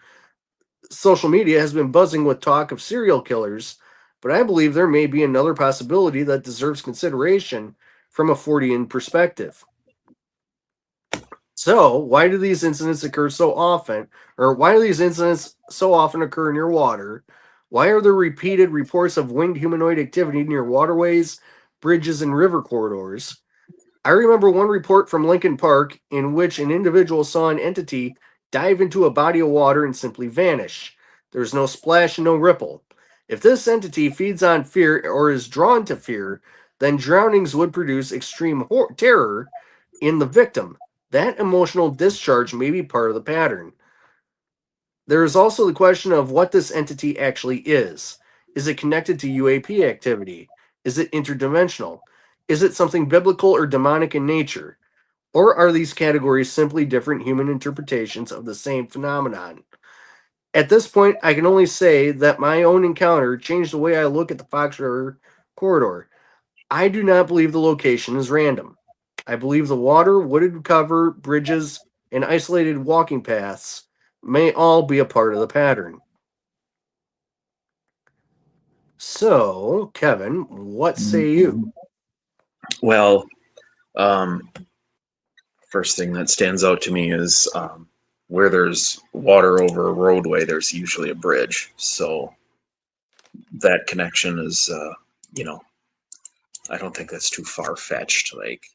Social media has been buzzing with talk of serial killers, but I believe there may be another possibility that deserves consideration from a Fortean perspective. So, why do these incidents occur so often? Or why do these incidents so often occur near water? Why are there repeated reports of winged humanoid activity near waterways, bridges, and river corridors? I remember one report from Lincoln Park in which an individual saw an entity dive into a body of water and simply vanish. There's no splash and no ripple. If this entity feeds on fear or is drawn to fear, then drownings would produce extreme terror in the victim. That emotional discharge may be part of the pattern. There is also the question of what this entity actually is. Is it connected to UAP activity? Is it interdimensional? Is it something biblical or demonic in nature? Or are these categories simply different human interpretations of the same phenomenon? At this point, I can only say that my own encounter changed the way I look at the Fox River corridor. I do not believe the location is random. I believe the water, wooded cover, bridges, and isolated walking paths may all be a part of the pattern. So, Kevin, what say you? Well, um, first thing that stands out to me is where there's water over a roadway, there's usually a bridge. So that connection is, you know, I don't think that's too far fetched. Like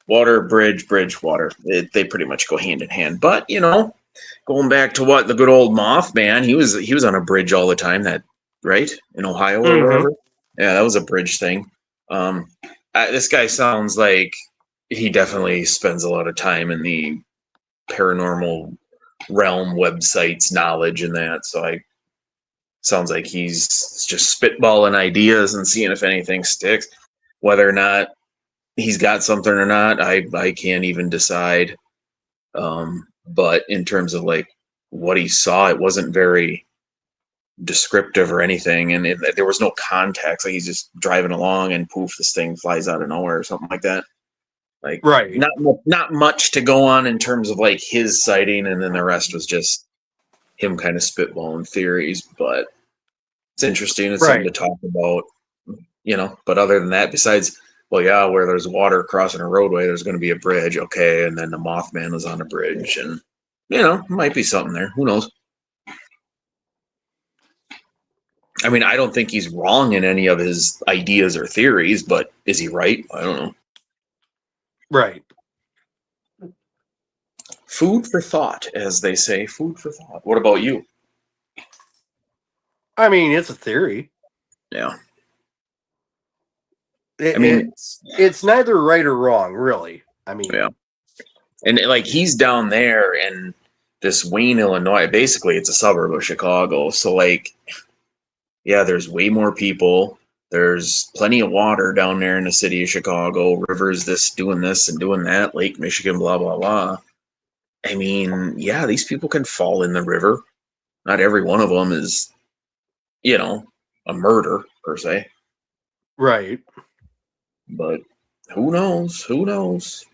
water, bridge, bridge, water. They pretty much go hand in hand. But you know, going back to what the good old Mothman, he was on a bridge all the time. That right in Ohio or Mm-hmm. wherever. Yeah, that was a bridge thing. Um, this guy sounds like he definitely spends a lot of time in the paranormal realm, websites, knowledge, and that. So I sounds like he's just spitballing ideas and seeing if anything sticks. Whether or not he's got something or not, I can't even decide. But in terms of like what he saw, it wasn't very descriptive or anything, and there was no context. Like he's just driving along, and poof, this thing flies out of nowhere or something like that. Like Right, not much to go on in terms of like his sighting, and then the rest was just him kind of spitballing theories. But it's interesting. It's something right, to talk about, you know. But other than that, besides, well, yeah, where there's water crossing a roadway, there's going to be a bridge, okay, and then the Mothman was on a bridge, and you know, might be something there. Who knows? I mean, I don't think he's wrong in any of his ideas or theories, but is he right? I don't know. right. Food for thought, as they say. Food for thought. What about you? I mean, it's a theory. Yeah. I It, mean, it's neither right or wrong, really. I mean, yeah. And like he's down there in this Wayne, Illinois. Basically, it's a suburb of Chicago. So like, yeah, there's way more people. There's plenty of water down there in the city of Chicago. Rivers, this and doing that. Lake Michigan, blah blah blah. I mean, yeah, these people can fall in the river. Not every one of them is, you know, a murder per se. right. But who knows? Who knows?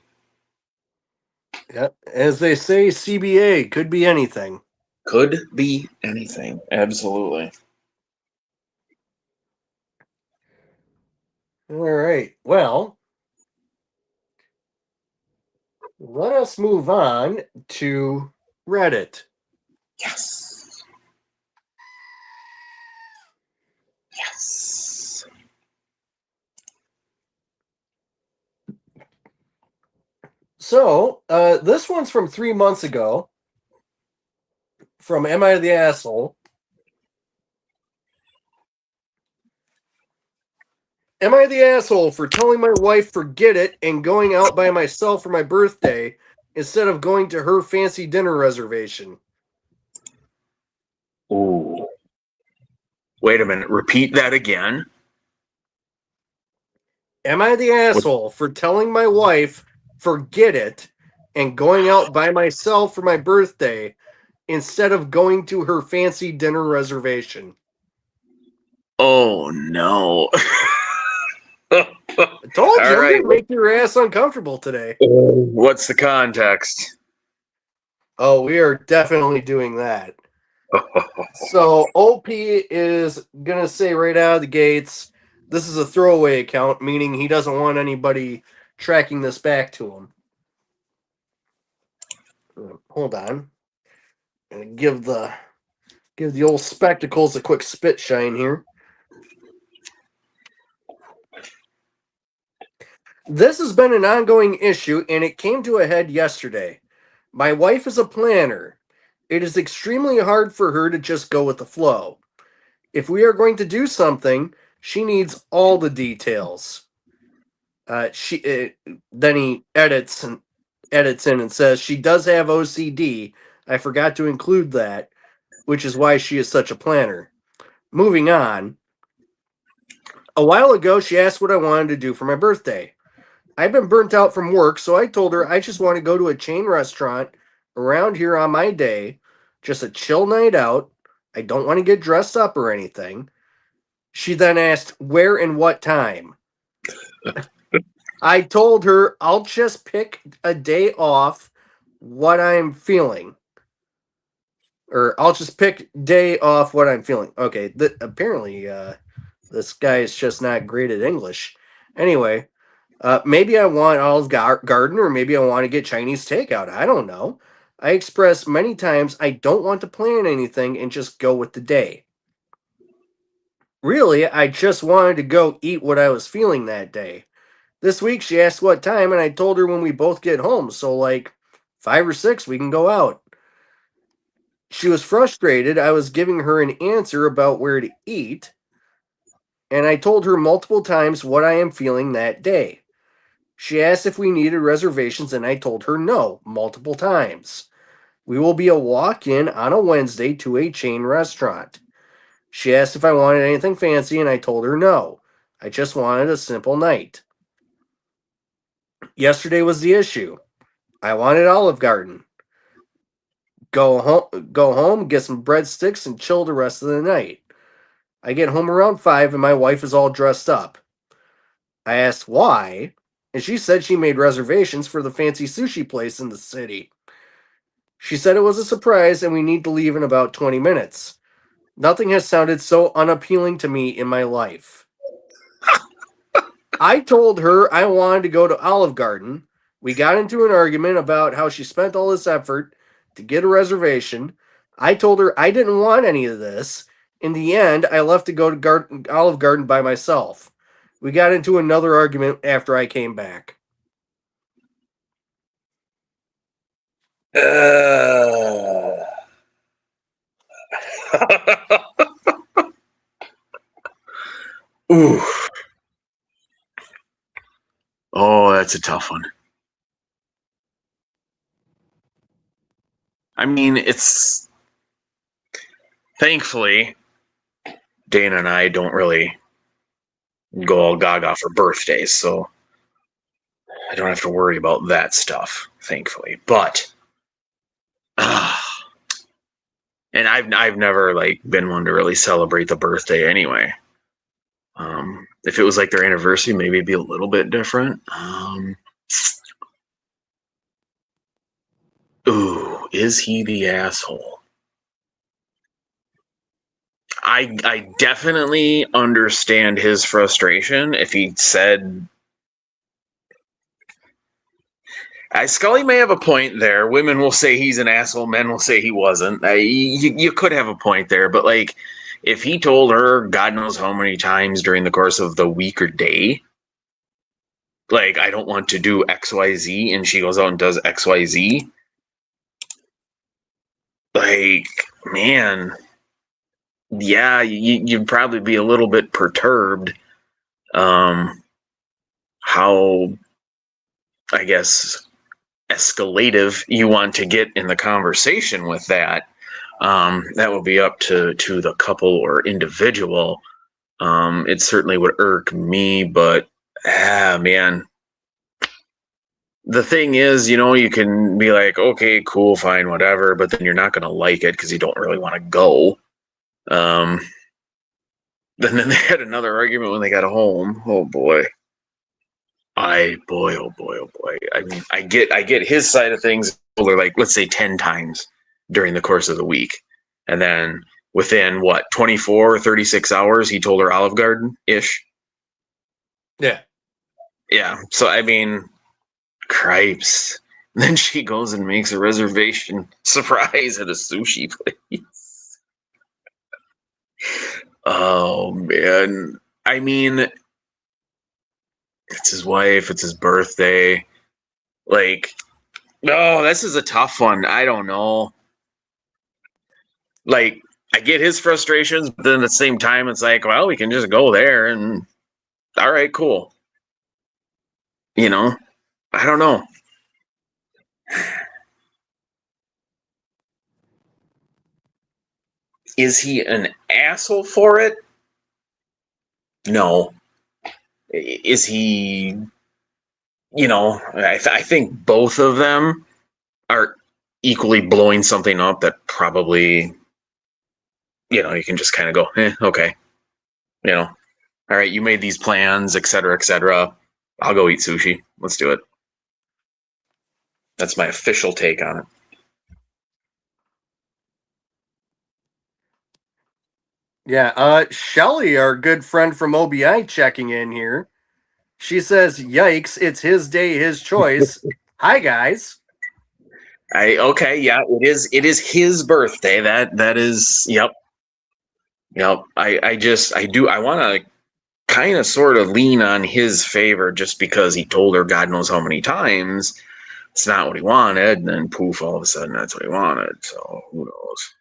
Yeah. As they say, CBA could be anything. Could be anything. Absolutely. All right. Well, let us move on to Reddit. Yes. Yes. So, this one's from 3 months ago from Am I the Asshole? Am I the asshole for telling my wife forget it and going out by myself for my birthday instead of going to her fancy dinner reservation? Ooh. Wait a minute. Repeat that again. Am I the What? asshole for telling my wife forget it and going out by myself for my birthday instead of going to her fancy dinner reservation? Oh no. I told All you I'm right. gonna make your ass uncomfortable today. What's the context? Oh, we are definitely doing that. So OP is gonna say right out of the gates, this is a throwaway account, meaning he doesn't want anybody tracking this back to him. Hold on. And give the old spectacles a quick spit shine here. This has been an ongoing issue, and it came to a head yesterday. My wife is a planner. It is extremely hard for her to just go with the flow. If we are going to do something, she needs all the details. Then he edits in and says she does have OCD. I forgot to include that, which is why she is such a planner. Moving on. A while ago, she asked what I wanted to do for my birthday. I've been burnt out from work, so I told her I just want to go to a chain restaurant around here on my day, just a chill night out. I don't want to get dressed up or anything. She then asked where and what time. I told her I'll just pick a day off what I'm feeling. Or I'll just pick day off what I'm feeling. Okay, apparently this guy is just not great at English. Anyway, maybe I want Olive Garden, or maybe I want to get Chinese takeout. I don't know. I expressed many times I don't want to plan anything and just go with the day. Really, I just wanted to go eat what I was feeling that day. This week she asked what time, and I told her when we both get home, so like 5 or 6 we can go out. She was frustrated. I was giving her an answer about where to eat, and I told her multiple times what I am feeling that day. She asked if we needed reservations, and I told her no, multiple times. We will be a walk in on a Wednesday to a chain restaurant. She asked if I wanted anything fancy, and I told her no. I just wanted a simple night. Yesterday was the issue. I wanted Olive Garden. Go home, get some breadsticks, and chill the rest of the night. I get home around 5, and my wife is all dressed up. I asked why, and she said she made reservations for the fancy sushi place in the city. She said it was a surprise and we need to leave in about 20 minutes. Nothing has sounded so unappealing to me in my life. I told her I wanted to go to Olive Garden. We got into an argument about how she spent all this effort to get a reservation. I told her I didn't want any of this. In the end, I left to go to Olive Garden by myself. We got into another argument after I came back. Ooh. Oh, that's a tough one. I mean, it's thankfully Dana and I don't really go all gaga for birthdays, so I don't have to worry about that stuff, thankfully. But and I've never like been one to really celebrate the birthday anyway. If it was like their anniversary, maybe it'd be a little bit different. Ooh, is he the asshole? I definitely understand his frustration if he said. Scully may have a point there. Women will say he's an asshole. Men will say he wasn't. You could have a point there, but like, if he told her God knows how many times during the course of the week or day, like, I don't want to do XYZ, and she goes out and does XYZ, like, man, yeah, you'd probably be a little bit perturbed. How, I guess, escalative you want to get in the conversation with that. That will be up to the couple or individual. It certainly would irk me, but man, the thing is, you can be like, okay, cool, fine, whatever, but then you're not going to like it because you don't really want to go. Um, And then they had another argument when they got home. Oh boy. Oh boy, oh boy. I mean, I get his side of things. Or like, let's say 10 times during the course of the week. And then within what, 24 or 36 hours, he told her Olive Garden ish. Yeah. Yeah. So, I mean, cripes. Then she goes and makes a reservation surprise at a sushi place. Oh, man. I mean, it's his wife, it's his birthday. Like, no, this is a tough one. I don't know. Like, I get his frustrations, but then at the same time, it's like, well, we can just go there and all right, cool. You know, I don't know. Is he an asshole for it? No. Is he, I think both of them are equally blowing something up that probably, you can just kind of go, okay. All right, you made these plans, et cetera, et cetera. I'll go eat sushi. Let's do it. That's my official take on it. Yeah. Shelly, our good friend from OBI, checking in here. She says, "Yikes! It's his day, his choice." Hi, guys. Okay, yeah, it is. It is his birthday. That is. Yep. Yep. I want to kind of sort of lean on his favor just because he told her God knows how many times it's not what he wanted, and then poof, all of a sudden that's what he wanted. So who knows?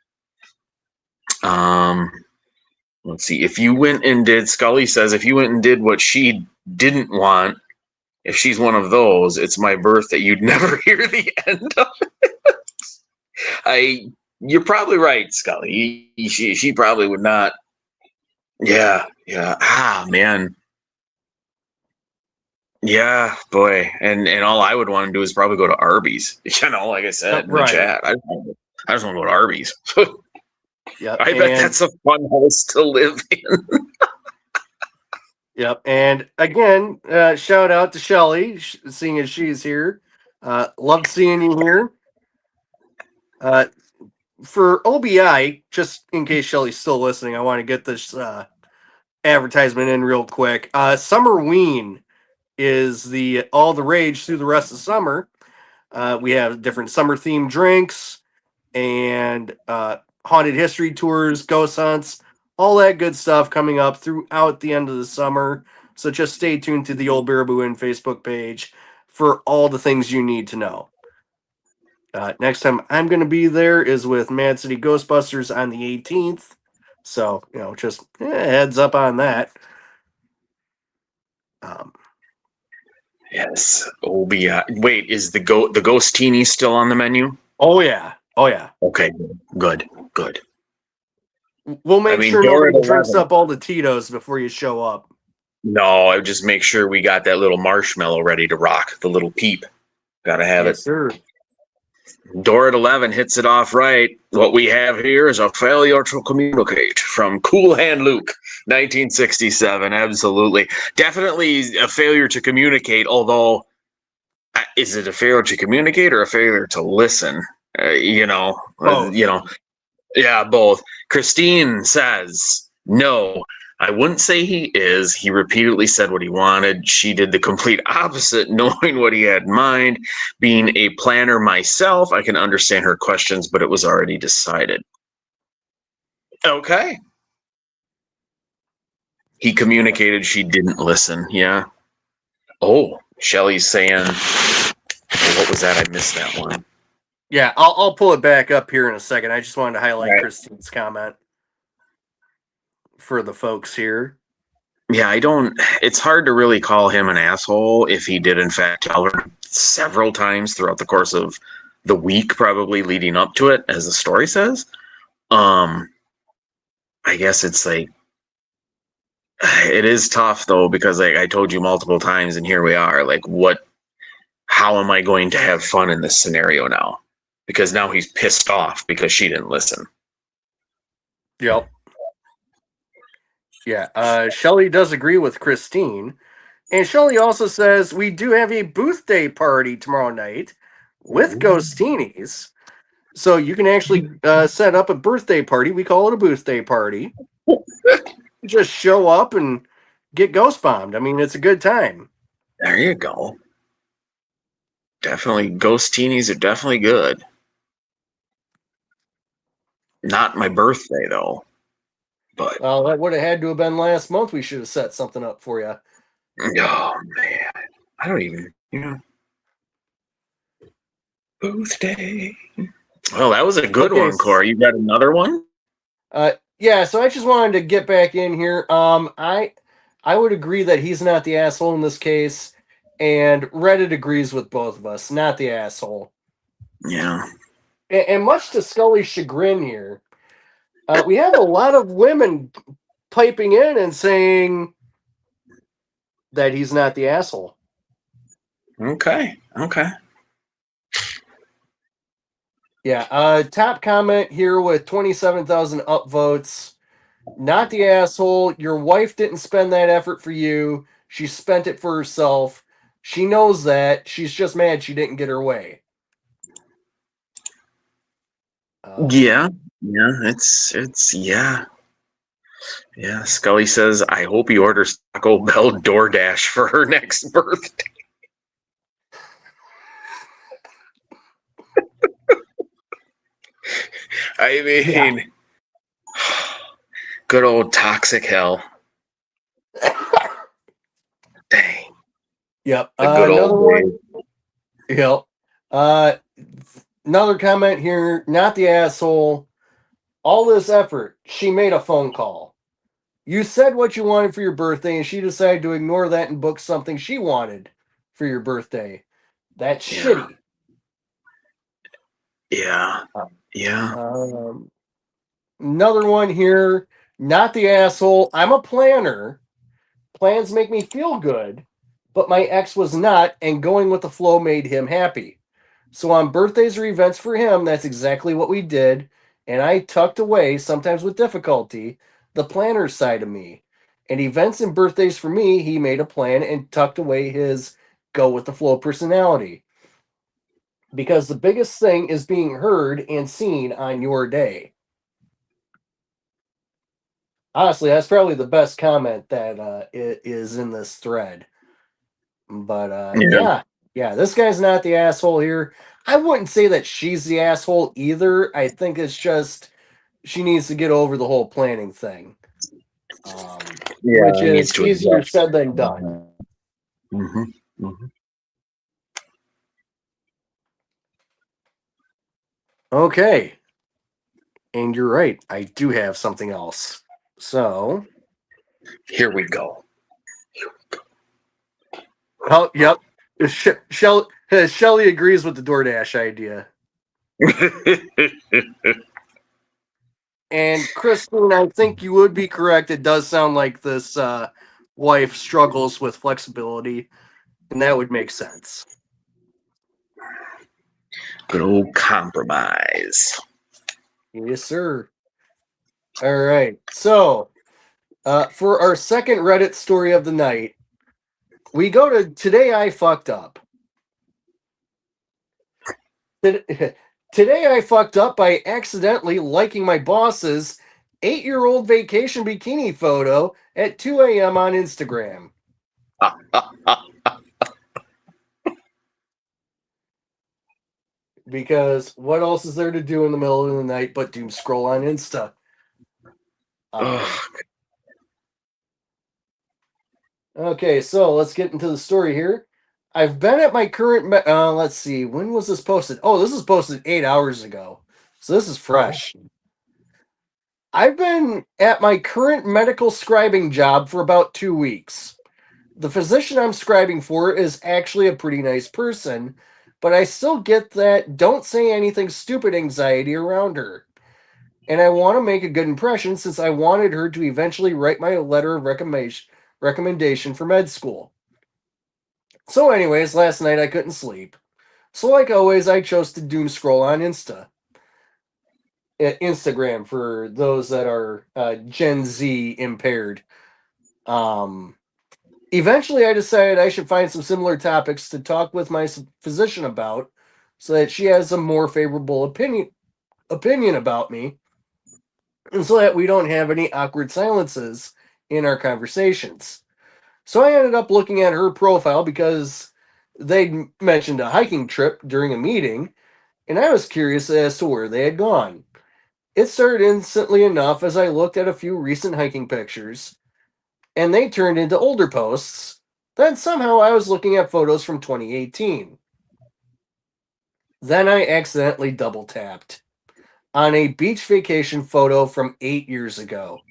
Let's see. If you went and did, Scully says, if you went and did what she didn't want, if she's one of those, it's my birthday. You'd never hear the end of it. You're probably right, Scully. She probably would not. Yeah, yeah. Ah, man. Yeah, boy. And all I would want to do is probably go to Arby's. Like I said in the Right. chat. I just want to go to Arby's. Yep. I bet that's a fun house to live in. Yep. And again, shout out to Shelly, seeing as she's here. Love seeing you here. For OBI, just in case Shelly's still listening, I want to get this advertisement in real quick. Summerween is the all the rage through the rest of summer. We have different summer themed drinks and haunted history tours, ghost hunts, all that good stuff coming up throughout the end of the summer. So just stay tuned to the Old Baraboo Inn Facebook page for all the things you need to know. Next time I'm going to be there is with Mad City Ghostbusters on the 18th. So, just heads up on that. Yes. OBI. Wait, is the Ghostini still on the menu? Oh, yeah. Oh, yeah. Okay. Good. Good. We'll make sure Dora nobody drinks 11. up all the Tito's before you show up. No, I would just make sure we got that little marshmallow ready to rock. The little peep. Gotta have Yes, it. sir. Dora 11 hits it off right. What we have here is a failure to communicate from Cool Hand Luke, 1967. Absolutely. Definitely a failure to communicate, although is it a failure to communicate or a failure to listen? Both. Yeah, both. Christine says, no, I wouldn't say he is. He repeatedly said what he wanted. She did the complete opposite, knowing what he had in mind. Being a planner myself, I can understand her questions, but it was already decided. Okay. He communicated, she didn't listen. Yeah. Oh, Shelly's saying, what was that? I missed that one. Yeah, I'll pull it back up here in a second. I just wanted to highlight Right. Christine's comment for the folks here. Yeah, it's hard to really call him an asshole if he did in fact tell her several times throughout the course of the week, probably leading up to it, as the story says. I guess it's like, it is tough though, because like I told you multiple times and here we are, like how am I going to have fun in this scenario now? Because now he's pissed off because she didn't listen. Yep. Yeah, Shelly does agree with Christine. And Shelly also says we do have a birthday party tomorrow night with Ooh. Ghostinis. So you can actually set up a birthday party. We call it a birthday party. Just show up and get ghost bombed. I mean, it's a good time. There you go. Definitely, ghostinis are definitely good. Not my birthday though, but Well, that would have had to have been last month. We should have set something up for you. oh man, I don't even. Birthday. Well, that was a good Okay. one, Corey. You got another one? Yeah. So I just wanted to get back in here. I would agree that he's not the asshole in this case, and Reddit agrees with both of us. Not the asshole. Yeah. And much to Scully's chagrin here, we have a lot of women piping in and saying that he's not the asshole. Okay. Okay. Yeah. Top comment here with 27,000 upvotes. Not the asshole. Your wife didn't spend that effort for you. She spent it for herself. She knows that. She's just mad she didn't get her way. Um, Yeah. Yeah. It's yeah. Yeah. Scully says, I hope he orders Taco Bell DoorDash for her next birthday. I yeah. mean, good old toxic hell. Dang. Yep. The good Another old one. days. Yep. Uh, Another comment here. Not the asshole. All this effort. She made a phone call. You said what you wanted for your birthday, and she decided to ignore that and book something she wanted for your birthday. That's Yeah. shitty. Yeah. Yeah. Um, Another one here. Not the asshole. I'm a planner. Plans make me feel good, but my ex was not, and going with the flow made him happy. So on birthdays or events for him, that's exactly what we did. And I tucked away, sometimes with difficulty, the planner side of me. And events and birthdays for me, he made a plan and tucked away his go with the flow personality. Because the biggest thing is being heard and seen on your day. Honestly, that's probably the best comment that is in this thread. But Yeah. yeah, this guy's not the asshole here. I wouldn't say that she's the asshole either. I think it's just she needs to get over the whole planning thing, which Yeah. He needs is to easier adjust. said than done. Mm-hmm. Mm-hmm. Okay, and you're right. I do have something else. So, Here we go. oh, yep. Shelly agrees with the DoorDash idea. And Christine, I think you would be correct. It does sound like this wife struggles with flexibility, and that would make sense. Good old compromise. Yes, sir. All right. So, for our second Reddit story of the night, we go to Today I Fucked Up. Today I fucked up by accidentally liking my boss's 8-year-old vacation bikini photo at 2 a.m. on Instagram. Because what else is there to do in the middle of the night but doom scroll on Insta? Um, Ugh. okay, so let's get into the story here. I've been at my current. Let's see, when was this posted? Oh, this was posted 8 hours ago, so this is fresh. I've been at my current medical scribing job for about 2 weeks. The physician I'm scribing for is actually a pretty nice person, but I still get that don't say anything stupid anxiety around her. And I want to make a good impression since I wanted her to eventually write my letter of recommendation for med school. So, anyways, last night I couldn't sleep. So, like always, I chose to doom scroll on Insta. Instagram for those that are Gen Z impaired. Um, Eventually, I decided I should find some similar topics to talk with my physician about, so that she has a more favorable opinion about me, and so that we don't have any awkward silences in our conversations. So I ended up looking at her profile because they'd mentioned a hiking trip during a meeting, and I was curious as to where they had gone. It started instantly enough as I looked at a few recent hiking pictures, and they turned into older posts. Then somehow I was looking at photos from 2018. Then I accidentally double tapped on a beach vacation photo from 8 years ago.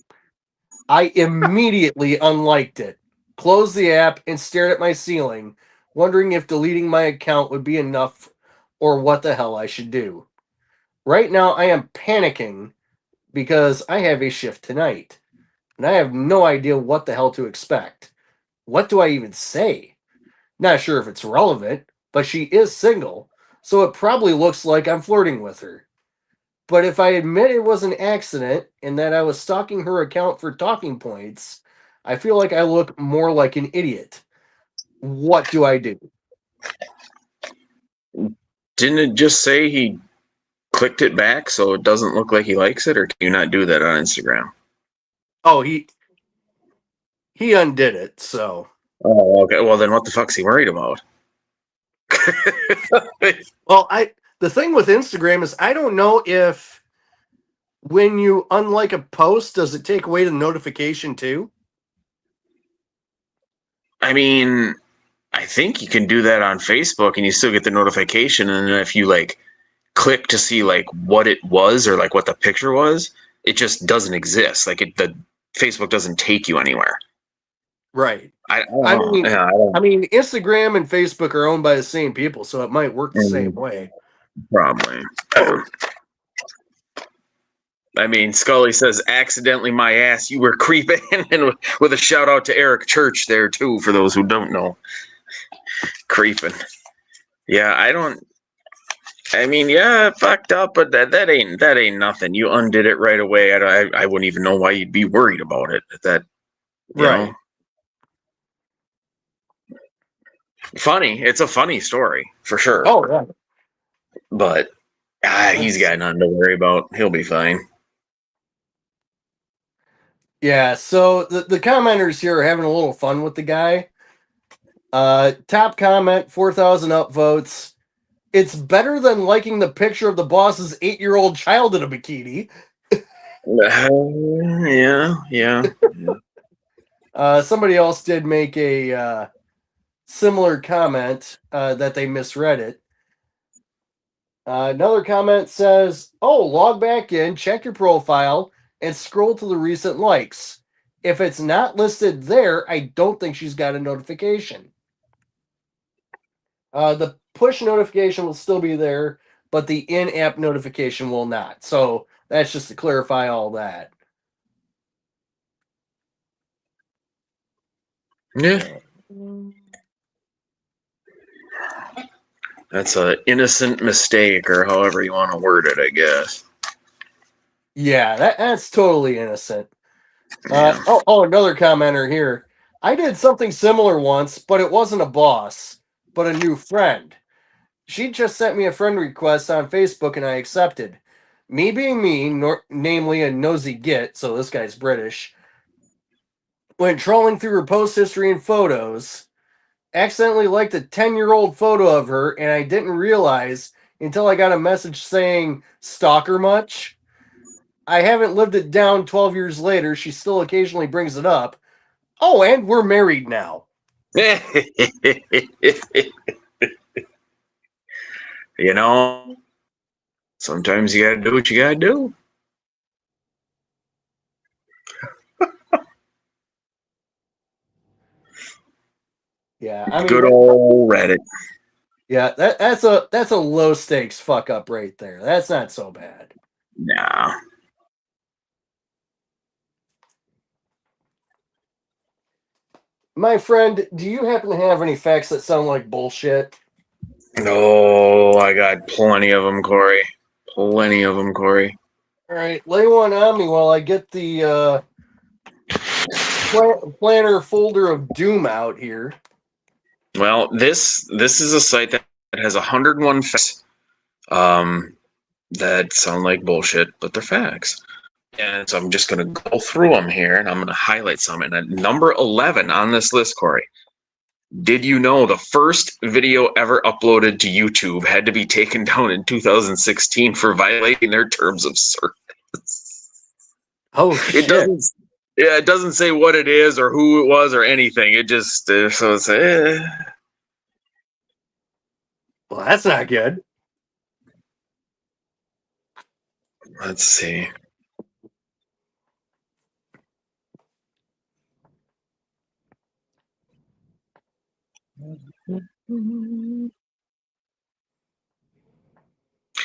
I immediately unliked it, closed the app, and stared at my ceiling, wondering if deleting my account would be enough or what the hell I should do. Right now, I am panicking because I have a shift tonight, and I have no idea what the hell to expect. What do I even say? Not sure if it's relevant, but she is single, so it probably looks like I'm flirting with her. But if I admit it was an accident and that I was stalking her account for talking points, I feel like I look more like an idiot. What do I do? Didn't it just say he clicked it back so it doesn't look like he likes it, or can you not do that on Instagram? Oh, he undid it, so Oh, okay. Well, then what the fuck's he worried about? well, I the thing with Instagram is I don't know if when you unlike a post, does it take away the notification too? I mean, I think you can do that on Facebook and you still get the notification. And then if you like click to see like what it was or like what the picture was, it just doesn't exist. Like the Facebook doesn't take you anywhere. Right. I don't I know. mean, Yeah, I don't. Instagram and Facebook are owned by the same people, so it might work the same way. Probably. Yeah. I mean, Scully says, accidentally my ass, you were creeping. And with a shout out to Eric Church there, too, for those who don't know. Creeping. Yeah, I don't. I mean, yeah, fucked up, but that ain't nothing. You undid it right away. I wouldn't even know why you'd be worried about it. That you know, Right. funny. It's a funny story for sure. Oh, yeah. But he's That's got nothing to worry about. He'll be fine. yeah. So the commenters here are having a little fun with the guy. Top comment, 4,000 upvotes. It's better than liking the picture of the boss's 8-year-old child in a bikini. Yeah, yeah. Somebody else did make a similar comment that they misread it. Another comment says, "Oh, log back in, check your profile, and scroll to the recent likes. If it's not listed there, I don't think she's got a notification. The push notification will still be there, but the in-app notification will not. So that's just to clarify all that." Yeah. That's an innocent mistake, or however you want to word it, I guess. Yeah, that's totally innocent. Yeah. Another commenter here. I did something similar once, but it wasn't a boss, but a new friend. She just sent me a friend request on Facebook and I accepted. Me being me, namely a nosy git, so this guy's British, went trolling through her post history and photos, accidentally liked a 10-year-old photo of her, and I didn't realize until I got a message saying, "Stalker much?" I haven't lived it down 12 years later. She still occasionally brings it up. Oh, and we're married now. You know, sometimes you gotta do what you gotta do. Yeah, I mean, Good old Reddit. yeah, that's a low stakes fuck up right there. That's not so bad. Nah. My friend, do you happen to have any facts that sound like bullshit? No, I got plenty of them, Corey. Plenty of them, Corey. All right, lay one on me while I get the planner folder of doom out here. Well, this is a site that has 101 facts that sound like bullshit, but they're facts. And so I'm just going to go through them here, and I'm going to highlight some. And at number 11 on this list, Corey, did you know the first video ever uploaded to YouTube had to be taken down in 2016 for violating their terms of service? Oh It shit! doesn't. Yeah, it doesn't say what it is or who it was or anything. It just so it's. Well, that's not good. Let's see.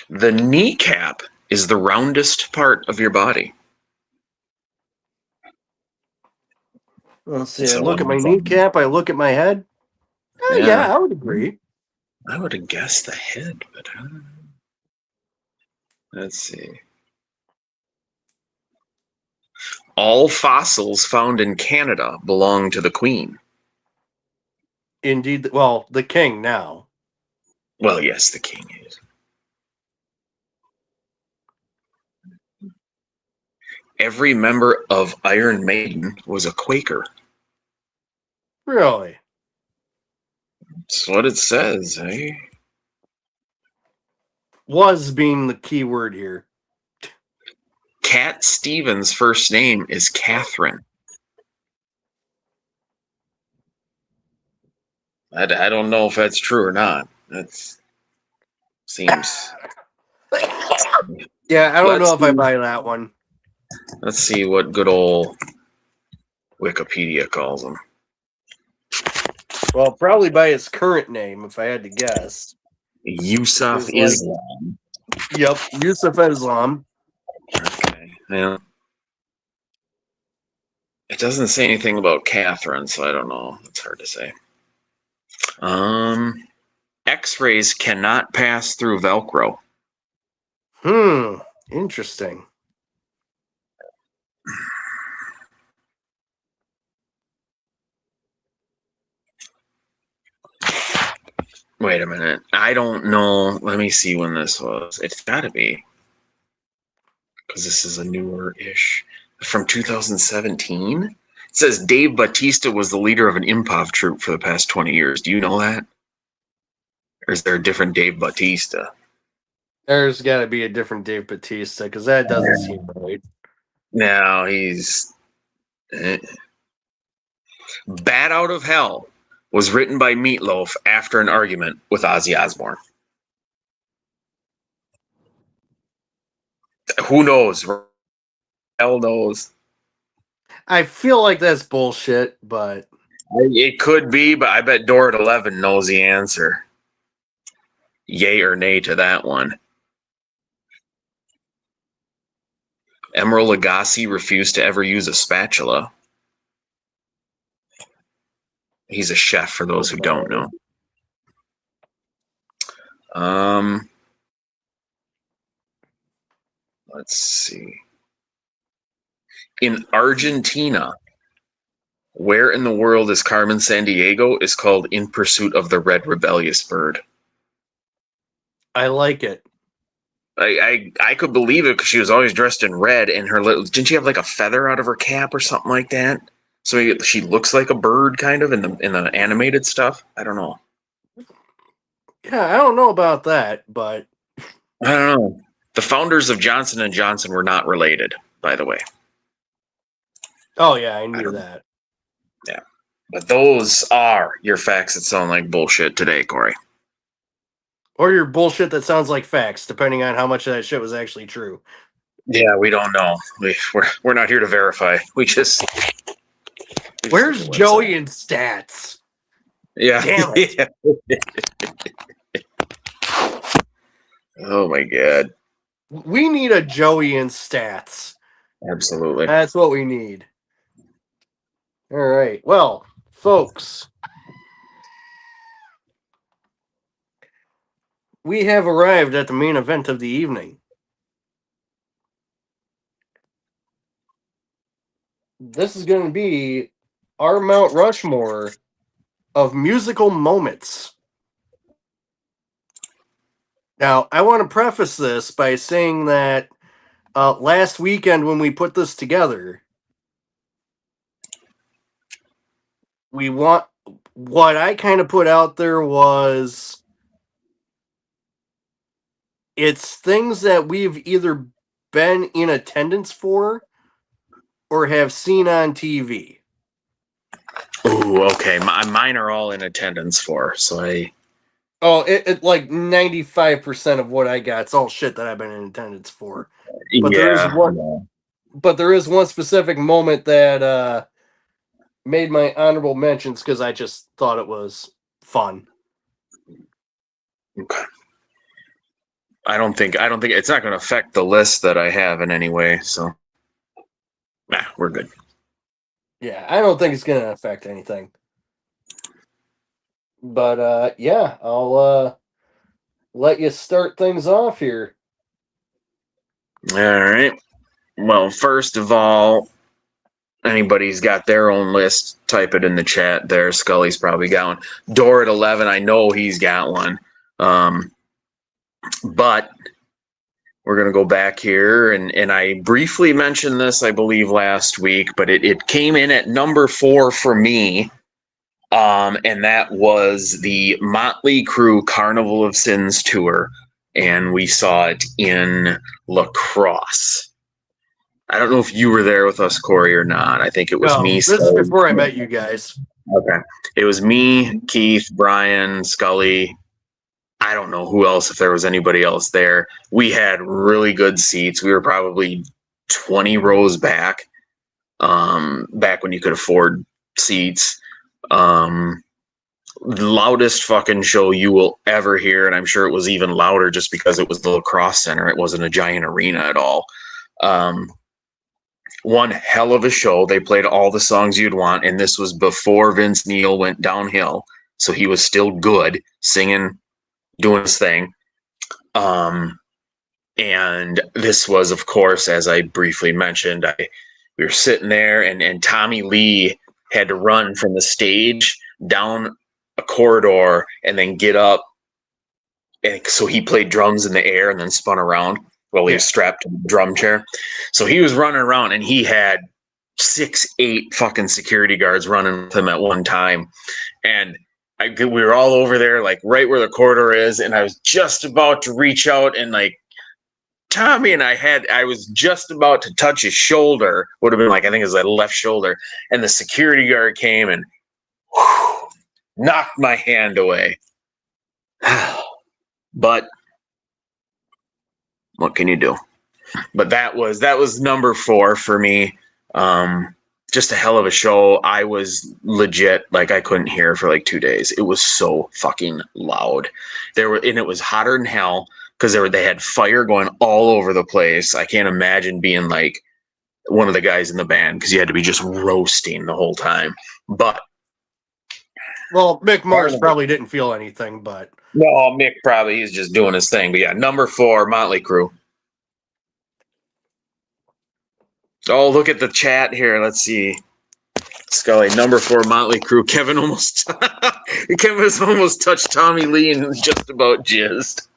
The kneecap is the roundest part of your body. Let's see. I So look at my kneecap. I look at my head. yeah, Yeah, I would agree. I would have guessed the head, but let's see. All fossils found in Canada belong to the Queen. Indeed. Well, the king now. Well, yes, the King is. Every member of Iron Maiden was a Quaker. Really? That's what it says, eh? Was being the key word here. Cat Stevens' first name is Catherine. I don't know if that's true or not. That seems. Yeah, I don't Let's know if I see. buy that one. Let's see what good old Wikipedia calls him. Well, probably by his current name, if I had to guess. Yusuf Is like, Islam. yep, Yusuf Islam. Okay. Yeah. It doesn't say anything about Catherine, so I don't know. It's hard to say. X-rays cannot pass through Velcro. Interesting. Wait a minute. I don't know. Let me see when this was. It's got to be. Because this is a newer-ish. From 2017? It says Dave Bautista was the leader of an improv troupe for the past 20 years. Do you know that? Or is there a different Dave Bautista? There's got to be a different Dave Bautista because that doesn't seem right. No, he's. Bat Out of Hell was written by Meatloaf after an argument with Ozzy Osbourne. Who knows? Hell knows. I feel like that's bullshit, but It could be, but I bet Door at 11 knows the answer. Yay or nay to that one. Emeril Lagasse refused to ever use a spatula. He's a chef, for those who don't know. Let's see. In Argentina, where in the world is Carmen Sandiego is called In Pursuit of the Red Rebellious Bird. I like it. I could believe it because she was always dressed in red, and her little didn't she have like a feather out of her cap or something like that? So she looks like a bird, kind of in the animated stuff. I don't know. Yeah, I don't know about that, but I don't know. The founders of Johnson and Johnson were not related, by the way. oh yeah, I knew that. Yeah, but those are your facts that sound like bullshit today, Corey. Or your bullshit that sounds like facts, depending on how much of that shit was actually true. Yeah, we don't know. We're not here to verify. We just Where's Joey in stats? Yeah. Damn it. Yeah. Oh my god. We need a Joey in stats. Absolutely. That's what we need. All right. Well, folks, we have arrived at the main event of the evening. this is going to be our Mount Rushmore of musical moments. Now, I want to preface this by saying that last weekend when we put this together, we want what I kind of put out there was it's things that we've either been in attendance for or have seen on TV. Ooh, okay. Mine are all in attendance for, so I. Oh, it like 95% of what I got, it's all shit that I've been in attendance for. But there is Yeah. one but there is one specific moment that made my honorable mentions because I just thought it was fun. Okay. I don't think it's not going to affect the list that I have in any way. So, we're good. Yeah, I don't think it's gonna affect anything. But yeah, I'll let you start things off here. All right. Well, first of all, anybody's got their own list, type it in the chat there. Scully's probably got one. Door at 11, I know he's got one. But we're going to go back here, and I briefly mentioned this, I believe, last week, but it came in at number 4 for me. And that was the Motley Crue Carnival of Sins tour, and we saw it in La Crosse. I don't know if you were there with us, Corey, or not. I think it was me. No, this is before I met you guys. Okay. It was me, Keith, Brian, Scully. I don't know who else, if there was anybody else there. We had really good seats. We were probably 20 rows back, back when you could afford seats. Loudest fucking show you will ever hear, and I'm sure it was even louder just because it was the La Crosse Center. It wasn't a giant arena at all. One hell of a show. They played all the songs you'd want, and this was before Vince Neil went downhill, so he was still good, singing, doing his thing. And this was, of course, as I briefly mentioned, we were sitting there, and Tommy Lee had to run from the stage down a corridor and then get up. And so he played drums in the air and then spun around while he was strapped to the drum chair. So he was running around, and he had 6, 8 fucking security guards running with him at one time. And we were all over there, like right where the corridor is. And I was just about to reach out and like Tommy, and I was just about to touch his shoulder, would have been like, I think it was that left shoulder. And the security guard came and knocked my hand away. But what can you do? But that was number 4 for me. Just a hell of a show. I was legit, like, I couldn't hear for like 2 days. It was so fucking loud. And it was hotter than hell because they had fire going all over the place. I can't imagine being like one of the guys in the band because you had to be just roasting the whole time. But well, Mick Mars probably didn't feel anything, but no, Mick probably, he's just doing his thing. But yeah, number 4, Motley Crue. Oh, look at the chat here. Let's see. Scully, number 4, Motley Crue. Kevin has almost touched Tommy Lee and just about jizzed.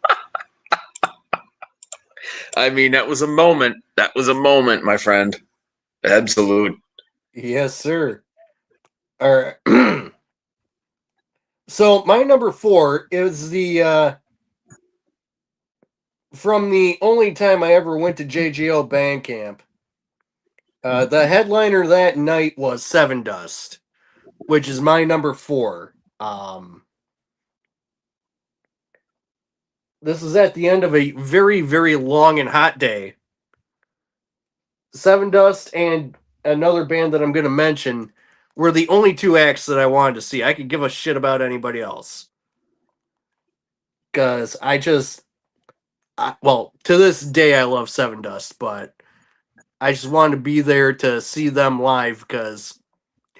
I mean, that was a moment. That was a moment, my friend. Absolute. Yes, sir. All right. So my number 4 is the from the only time I ever went to JGO Bandcamp. The headliner that night was Seven Dust, which is my number 4. This is at the end of a very, very long and hot day. Seven Dust and another band that I'm going to mention were the only 2 acts that I wanted to see. I could give a shit about anybody else. Because well, to this day, I love Seven Dust, but I just wanted to be there to see them live because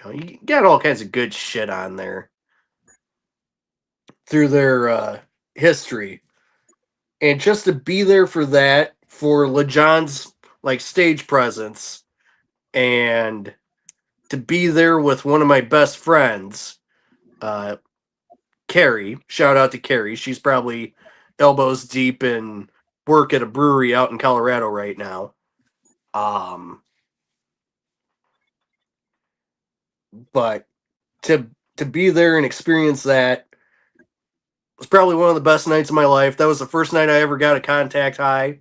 you got all kinds of good shit on there through their history, and just to be there for that, for LeJohn's like stage presence, and to be there with one of my best friends, Carrie. Shout out to Carrie. She's probably elbows deep in work at a brewery out in Colorado right now. But to be there and experience that was probably one of the best nights of my life. That was the first night I ever got a contact high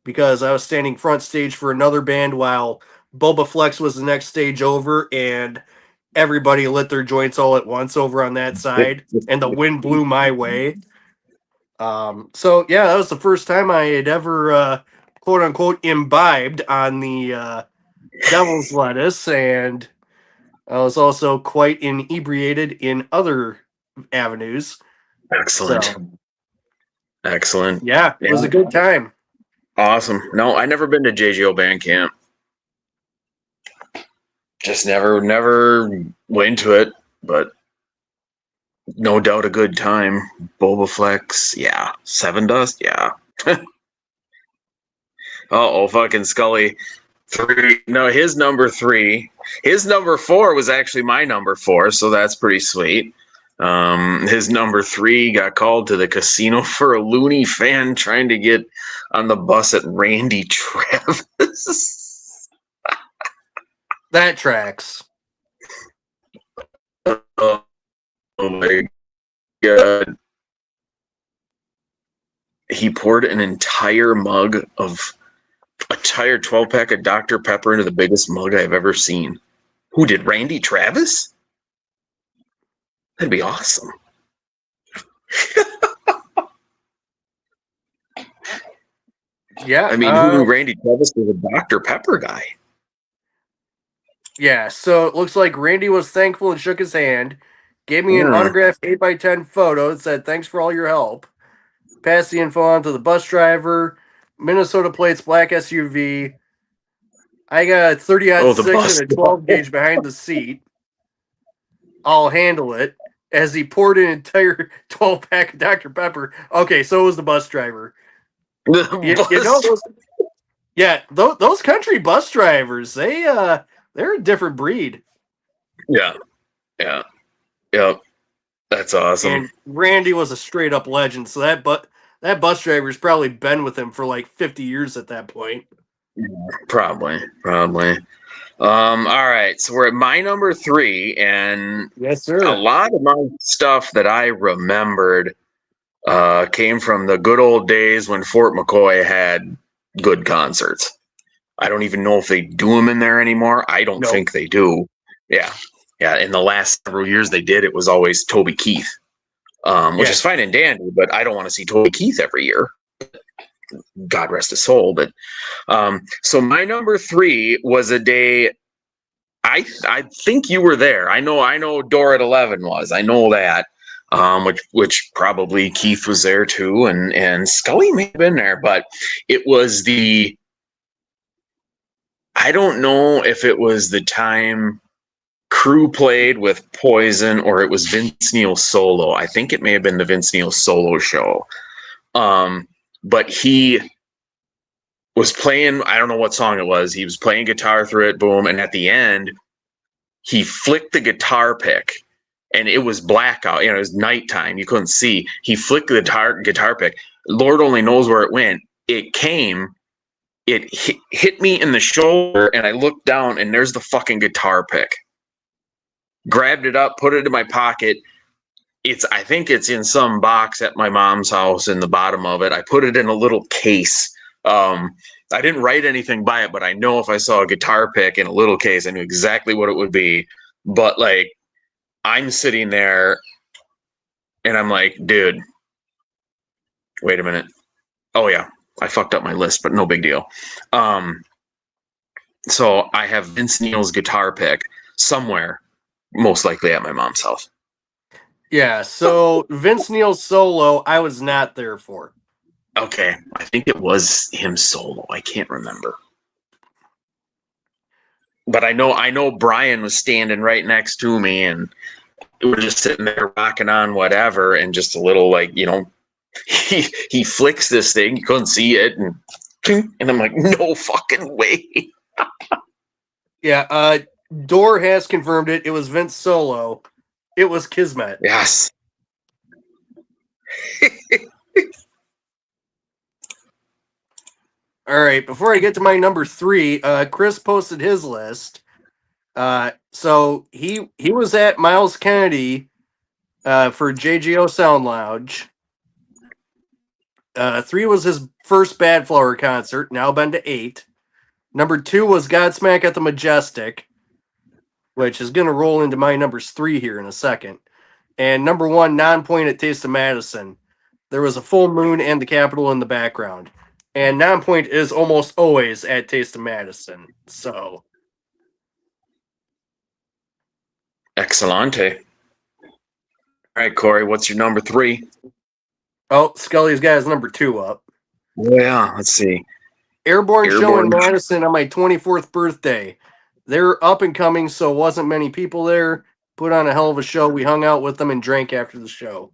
because I was standing front stage for another band while Boba Flex was the next stage over, and everybody lit their joints all at once over on that side, and the wind blew my way. So yeah, that was the first time I had ever quote unquote imbibed on the devil's lettuce, and I was also quite inebriated in other avenues. Excellent. So Excellent. yeah, it Yeah. was a good time. Awesome. No, I never been to JGO band camp. Just never went to it, but no doubt a good time. Boba Flex, yeah. Seven Dust, yeah. Oh, fucking Scully. 3. No, his number 3. His number 4 was actually my number 4, so that's pretty sweet. His number 3 got called to the casino for a loony fan trying to get on the bus at Randy Travis. That tracks. Oh my god. He poured an entire 12-pack of Dr. Pepper into the biggest mug I've ever seen. Who did? Randy Travis? That'd be awesome. Yeah. I mean, who knew Randy Travis was a Dr. Pepper guy? Yeah, so it looks like Randy was thankful and shook his hand, gave me an autographed 8x10 photo that said, "Thanks for all your help." Passed the info on to the bus driver, Minnesota plates, black SUV. I got a 30-06 and a 12 gauge behind the seat. I'll handle it. As he poured an entire 12-pack of Dr. Pepper. Okay, so was the bus driver. Those country bus drivers, they're a different breed. Yeah. That's awesome. And Randy was a straight up legend, so that bus driver's probably been with him for like 50 years at that point. Yeah, probably. All right, so we're at my number 3, and yes, sir. A lot of my stuff that I remembered came from the good old days when Fort McCoy had good concerts. I don't even know if they do them in there anymore. I don't think they do. Yeah. In the last several years they did. It was always Toby Keith, which is fine and dandy, but I don't want to see Toby Keith every year. God rest his soul. But so my number 3 was a day. I think you were there. I know Door at 11 was. I know that. Which probably Keith was there too, and Scully may have been there, but it was I don't know if it was the time Crew played with Poison or it was Vince Neil solo. I think it may have been the Vince Neil solo show. But he was playing, I don't know what song it was. He was playing guitar through it, boom, and at the end, he flicked the guitar pick. And it was blackout, it was nighttime. You couldn't see. He flicked the guitar pick. Lord only knows where it went. It hit me in the shoulder, and I looked down, and there's the fucking guitar pick. Grabbed it up, put it in my pocket. I think it's in some box at my mom's house in the bottom of it. I put it in a little case. I didn't write anything by it, but I know if I saw a guitar pick in a little case, I knew exactly what it would be. But like, I'm sitting there and I'm like, dude, wait a minute. Oh yeah, I fucked up my list, but no big deal. So I have Vince Neil's guitar pick somewhere, most likely at my mom's house. Yeah, so Vince Neil solo, I was not there for. Okay, I think it was him solo. I can't remember. But I know Brian was standing right next to me, and we were just sitting there rocking on whatever, and just a little like, he flicks this thing, you couldn't see it, and I'm like, no fucking way. Yeah, Door has confirmed it. It was Vince Solo. It was Kismet. Yes. All right, before I get to my number 3, Chris posted his list. So he was at Miles Kennedy for JGO Sound Lounge. 3 was his first Bad Flower concert, now been to 8. Number 2 was Godsmack at the Majestic, which is going to roll into my numbers 3 here in a second. And number 1, Non-Point at Taste of Madison. There was a full moon and the Capitol in the background. And Non-Point is almost always at Taste of Madison. So, Excellente. All right, Corey, what's your number 3? oh, Scully's got his number 2 up. Yeah, let's see. Airborne show in Airborne. Madison on my 24th birthday. They're up and coming, so wasn't many people there. Put on a hell of a show. We hung out with them and drank after the show.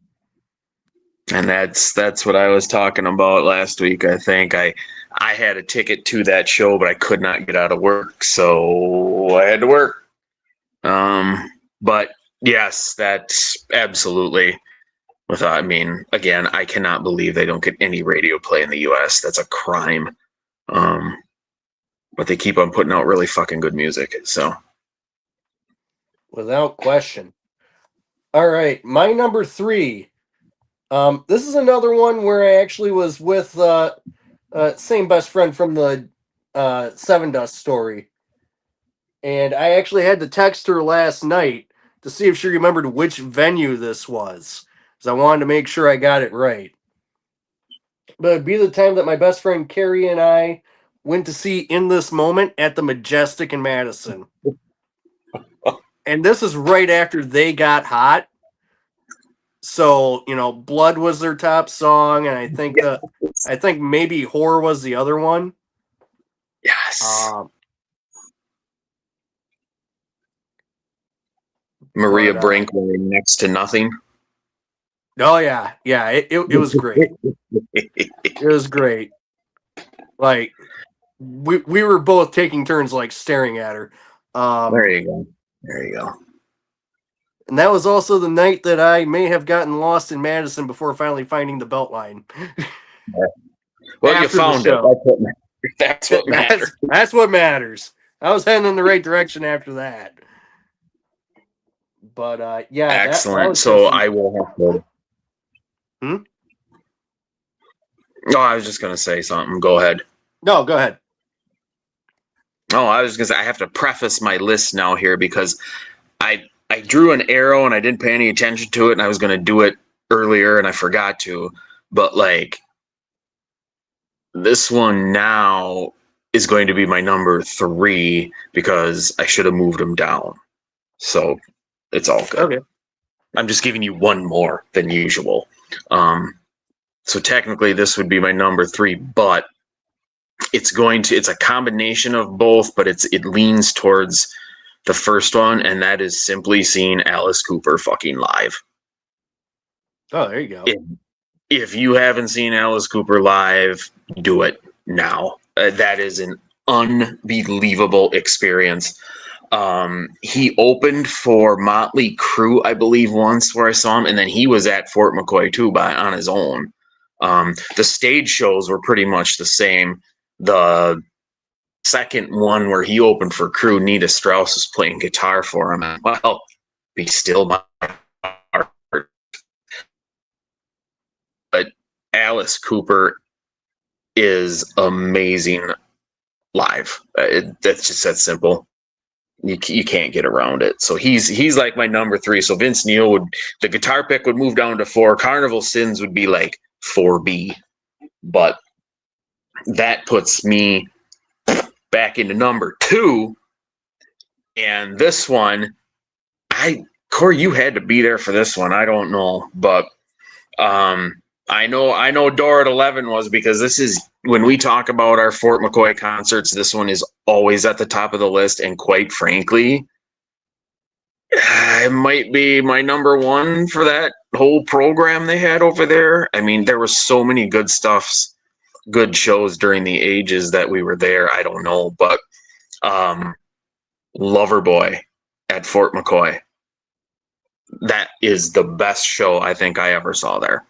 And that's what I was talking about last week. I think I had a ticket to that show, but I could not get out of work, so I had to work. But yes, that's absolutely. I mean, again, I cannot believe they don't get any radio play in the U.S. That's a crime. But they keep on putting out really fucking good music. So, without question. All right, my number 3. This is another one where I actually was with same best friend from the Seven Dust story, and I actually had to text her last night to see if she remembered which venue this was, because I wanted to make sure I got it right. But it'd be the time that my best friend Carrie and I went to see In This Moment at the Majestic in Madison. And this is right after They Got Hot. So, Blood was their top song, and I think maybe Whore was the other one. yes. Maria Brink wearing Next to Nothing. Oh yeah, it was great. It was great. Like we were both taking turns like staring at her. There you go. And that was also the night that I may have gotten lost in Madison before finally finding the Beltline. Well, you found it. That's what matters. That's what matters. I was heading in the right direction after that. But yeah, excellent. So I will have to. No, I was just gonna say something. Go ahead. No, go ahead. Oh, I was gonna say I have to preface my list now here because I drew an arrow and I didn't pay any attention to it, and I was gonna do it earlier and I forgot to. But like this one now is going to be my number 3 because I should have moved them down. So it's all good. Okay. I'm just giving you one more than usual. So technically this would be my number 3, but it's a combination of both, but it leans towards the first one, and that is simply seeing Alice Cooper fucking live. Oh, there you go. If you haven't seen Alice Cooper live, do it now. That is an unbelievable experience. He opened for Motley Crue, I believe, once where I saw him, and then he was at Fort McCoy too on his own. The stage shows were pretty much the same. The second one where he opened for Crue, Nita Strauss was playing guitar for him, and well, be still my heart. But Alice Cooper is amazing live. That's just that simple. You can't get around it. So he's like my number 3. So Vince Neil the guitar pick would move down to 4. Carnival Sins would be like 4B, but that puts me back into number 2. And this one, Corey, you had to be there for this one. I don't know, but I know Door at 11 was, because this is when we talk about our Fort McCoy concerts, this one is always at the top of the list, and quite frankly, it might be my number 1 for that whole program they had over there. I mean, there was so many good shows during the ages that we were there. I don't know, but Loverboy at Fort McCoy. That is the best show I think I ever saw there.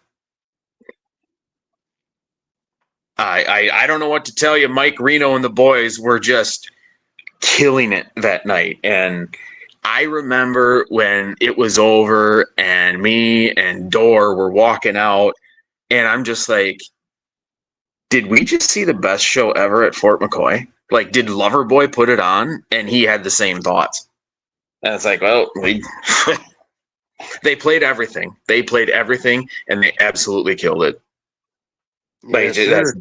I don't know what to tell you. Mike Reno and the boys were just killing it that night. And I remember when it was over and me and Dor were walking out, and I'm just like, did we just see the best show ever at Fort McCoy? Like, did Loverboy put it on? And he had the same thoughts. And it's like, well, they played everything. They played everything, and they absolutely killed it. Like, Yes,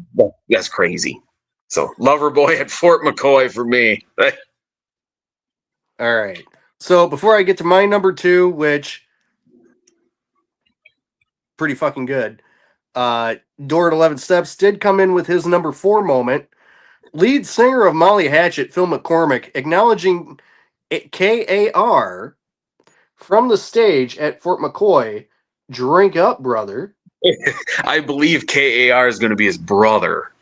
that's crazy. So, Loverboy at Fort McCoy for me. all right. So before I get to my number 2, which pretty fucking good, Door at 11 Steps did come in with his number 4 moment. Lead singer of Molly Hatchet, Phil McCormick, acknowledging KAR from the stage at Fort McCoy. Drink up, brother. I believe KAR is going to be his brother.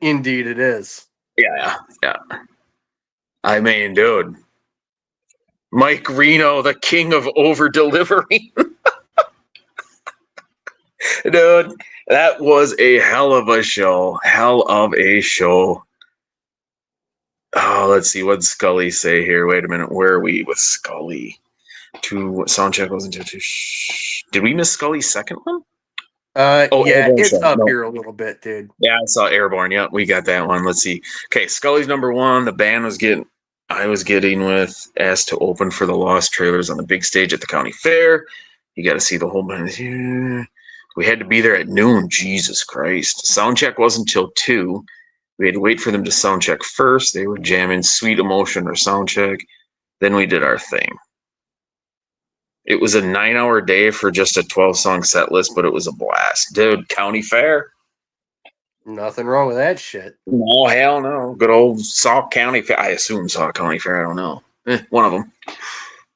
Indeed, it is. Yeah. I mean, dude, Mike Reno, the king of over delivering. Dude, that was a hell of a show. Hell of a show. Oh, let's see. What did Scully say here? Wait a minute. Where are we with Scully? Soundcheck wasn't too. Did we miss Scully's second one? Yeah, Airborne it's show. up No. here a little bit, dude. Yeah, I saw Airborne. Yeah, we got that one. Let's see. Okay, Scully's number 1. The band I was getting with, asked to open for the Lost Trailers on the big stage at the county fair. You got to see the whole band. Yeah. We had to be there at noon. Jesus Christ. Soundcheck wasn't until 2. We had to wait for them to soundcheck first. They were jamming Sweet Emotion or soundcheck. Then we did our thing. It was a 9-hour day for just a 12-song set list, but it was a blast. Dude, county fair. Nothing wrong with that shit. No, hell no. Good old Sauk County Fair. I assume Sauk County Fair. I don't know. One of them.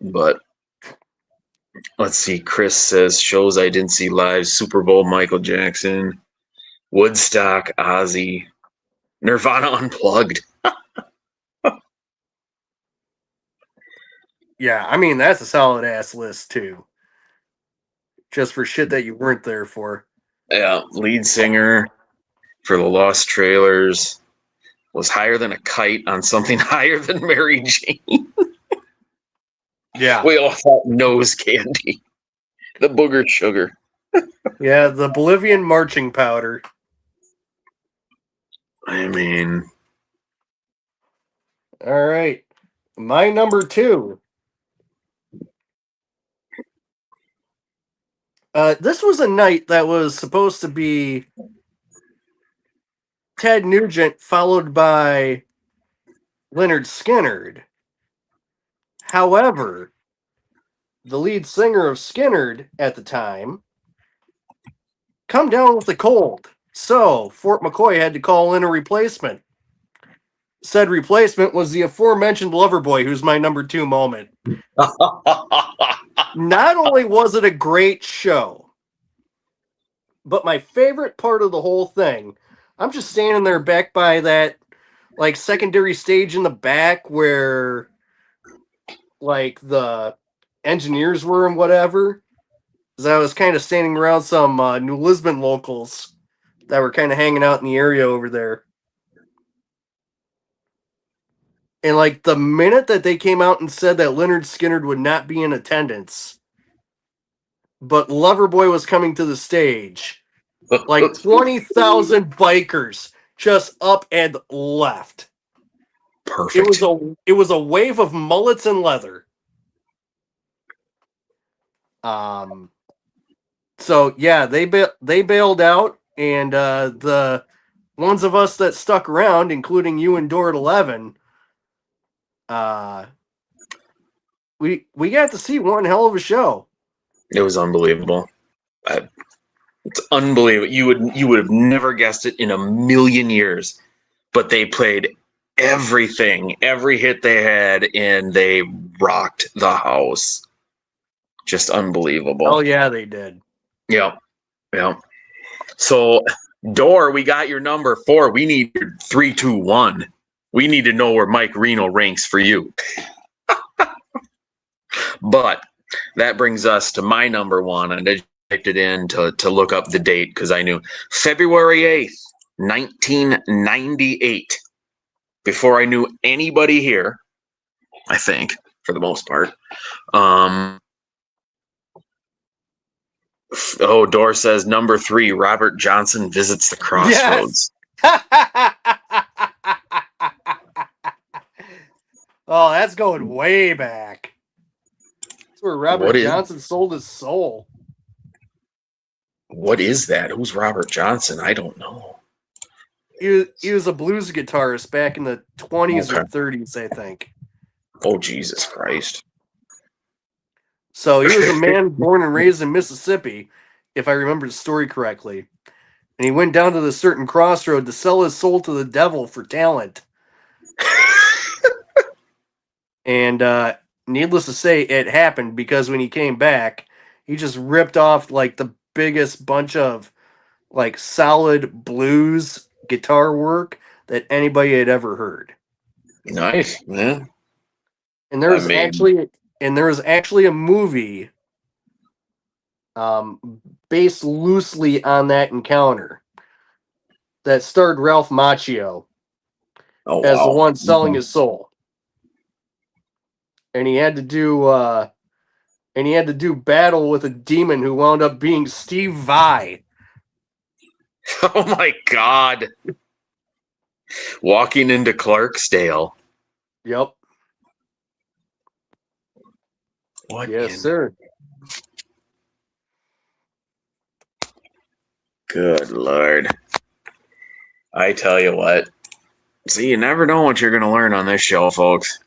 But let's see. Chris says shows I didn't see live: Super Bowl, Michael Jackson, Woodstock, Ozzy, Nirvana Unplugged. Yeah, I mean, that's a solid ass list, too. Just for shit that you weren't there for. Yeah, lead singer for the Lost Trailers was higher than a kite on something higher than Mary Jane. Yeah. We all thought nose candy. The booger sugar. Yeah, the Bolivian marching powder. I mean, all right. My number 2. This was a night that was supposed to be Ted Nugent followed by Leonard Skinnerd. However, the lead singer of Skinnerd at the time come down with a cold. So Fort McCoy had to call in a replacement. Said replacement was the aforementioned Loverboy, who's my number 2 moment. Not only was it a great show, but my favorite part of the whole thing, I'm just standing there back by that like secondary stage in the back where like the engineers were and whatever. Because I was kind of standing around some New Lisbon locals that were kind of hanging out in the area over there. And like the minute that they came out and said that Leonard Skinnerd would not be in attendance, but Loverboy was coming to the stage, like 20,000 bikers just up and left. Perfect. It was a wave of mullets and leather. So yeah, they bailed out, and the ones of us that stuck around, including you and Door at 11, we got to see one hell of a show. It was unbelievable. It's unbelievable. You would have never guessed it in a million years. But they played everything, every hit they had, and they rocked the house. Just unbelievable. Oh yeah, they did. Yeah. So, Door, we got your number 4. We need 3, 2, 1. We need to know where Mike Reno ranks for you. But that brings us to my number one. And I typed it in to look up the date because I knew February 8th, 1998. Before I knew anybody here, I think, for the most part. Dor says number 3, Robert Johnson visits the Yes. crossroads. Oh, that's going way back. That's where Robert Johnson sold his soul. What is that? Who's Robert Johnson? I don't know. He was a blues guitarist back in the 20s or 30s, I think. Oh, Jesus Christ. So he was a man born and raised in Mississippi, if I remember the story correctly. And he went down to the certain crossroad to sell his soul to the devil for talent. And needless to say, it happened because when he came back, he just ripped off like the biggest bunch of like solid blues guitar work that anybody had ever heard. Nice, man. And there was actually a movie based loosely on that encounter that starred Ralph Macchio as the one selling his soul. And he had to do battle with a demon who wound up being Steve Vai. Oh my God. Walking into Clarksdale. Yep. What? Yes, sir. Good Lord. I tell you what. See, you never know what you're going to learn on this show, folks.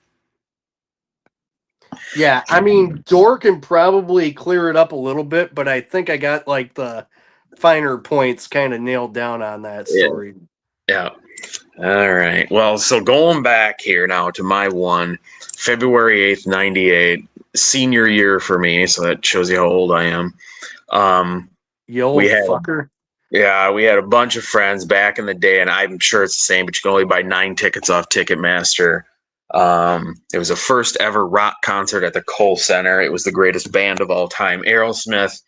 Yeah, I mean, Dor can probably clear it up a little bit, but I think I got like the finer points kind of nailed down on that story. Yeah. All right. Well, so going back here now to my one, February 8th, 98, senior year for me, so that shows you how old I am. You old fucker. Yeah, we had a bunch of friends back in the day, and I'm sure it's the same, but you can only buy 9 tickets off Ticketmaster. It was the first ever rock concert at the Kohl Center. It was the greatest band of all time, Aerosmith.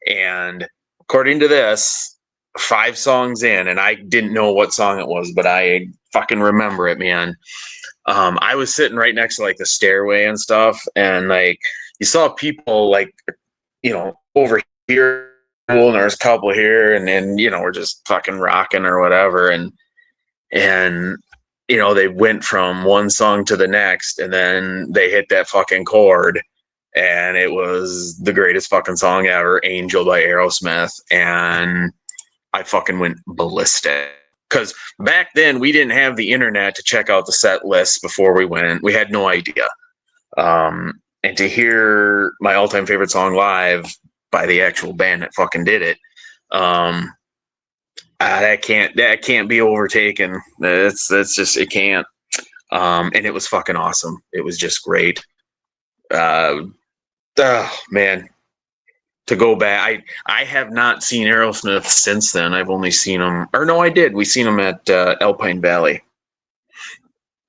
And according to this, 5 songs in, and I didn't know what song it was, but I fucking remember it, man. I was sitting right next to like the stairway and stuff, and like you saw people like, over here, and there's a couple here, and then we're just fucking rocking or whatever, and they went from one song to the next, and then they hit that fucking chord, and it was the greatest fucking song ever, Angel by Aerosmith, and I fucking went ballistic. Because back then we didn't have the internet to check out the set lists before we went. We had no idea. And to hear my all-time favorite song live by the actual band that fucking did it, that can't be overtaken. That's just, it can't. And it was fucking awesome. It was just great. Oh man, to go back, I have not seen Aerosmith since then. I've only seen them, or no, I did. We seen them at Alpine Valley.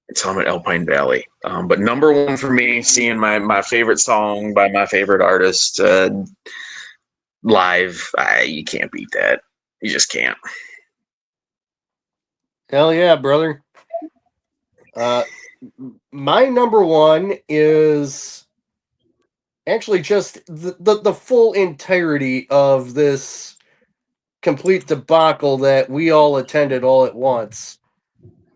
It's on at Alpine Valley. But number one for me, seeing my favorite song by my favorite artist live, you can't beat that. You just can't. Hell yeah, brother. My number one is actually just the full entirety of this complete debacle that we all attended all at once.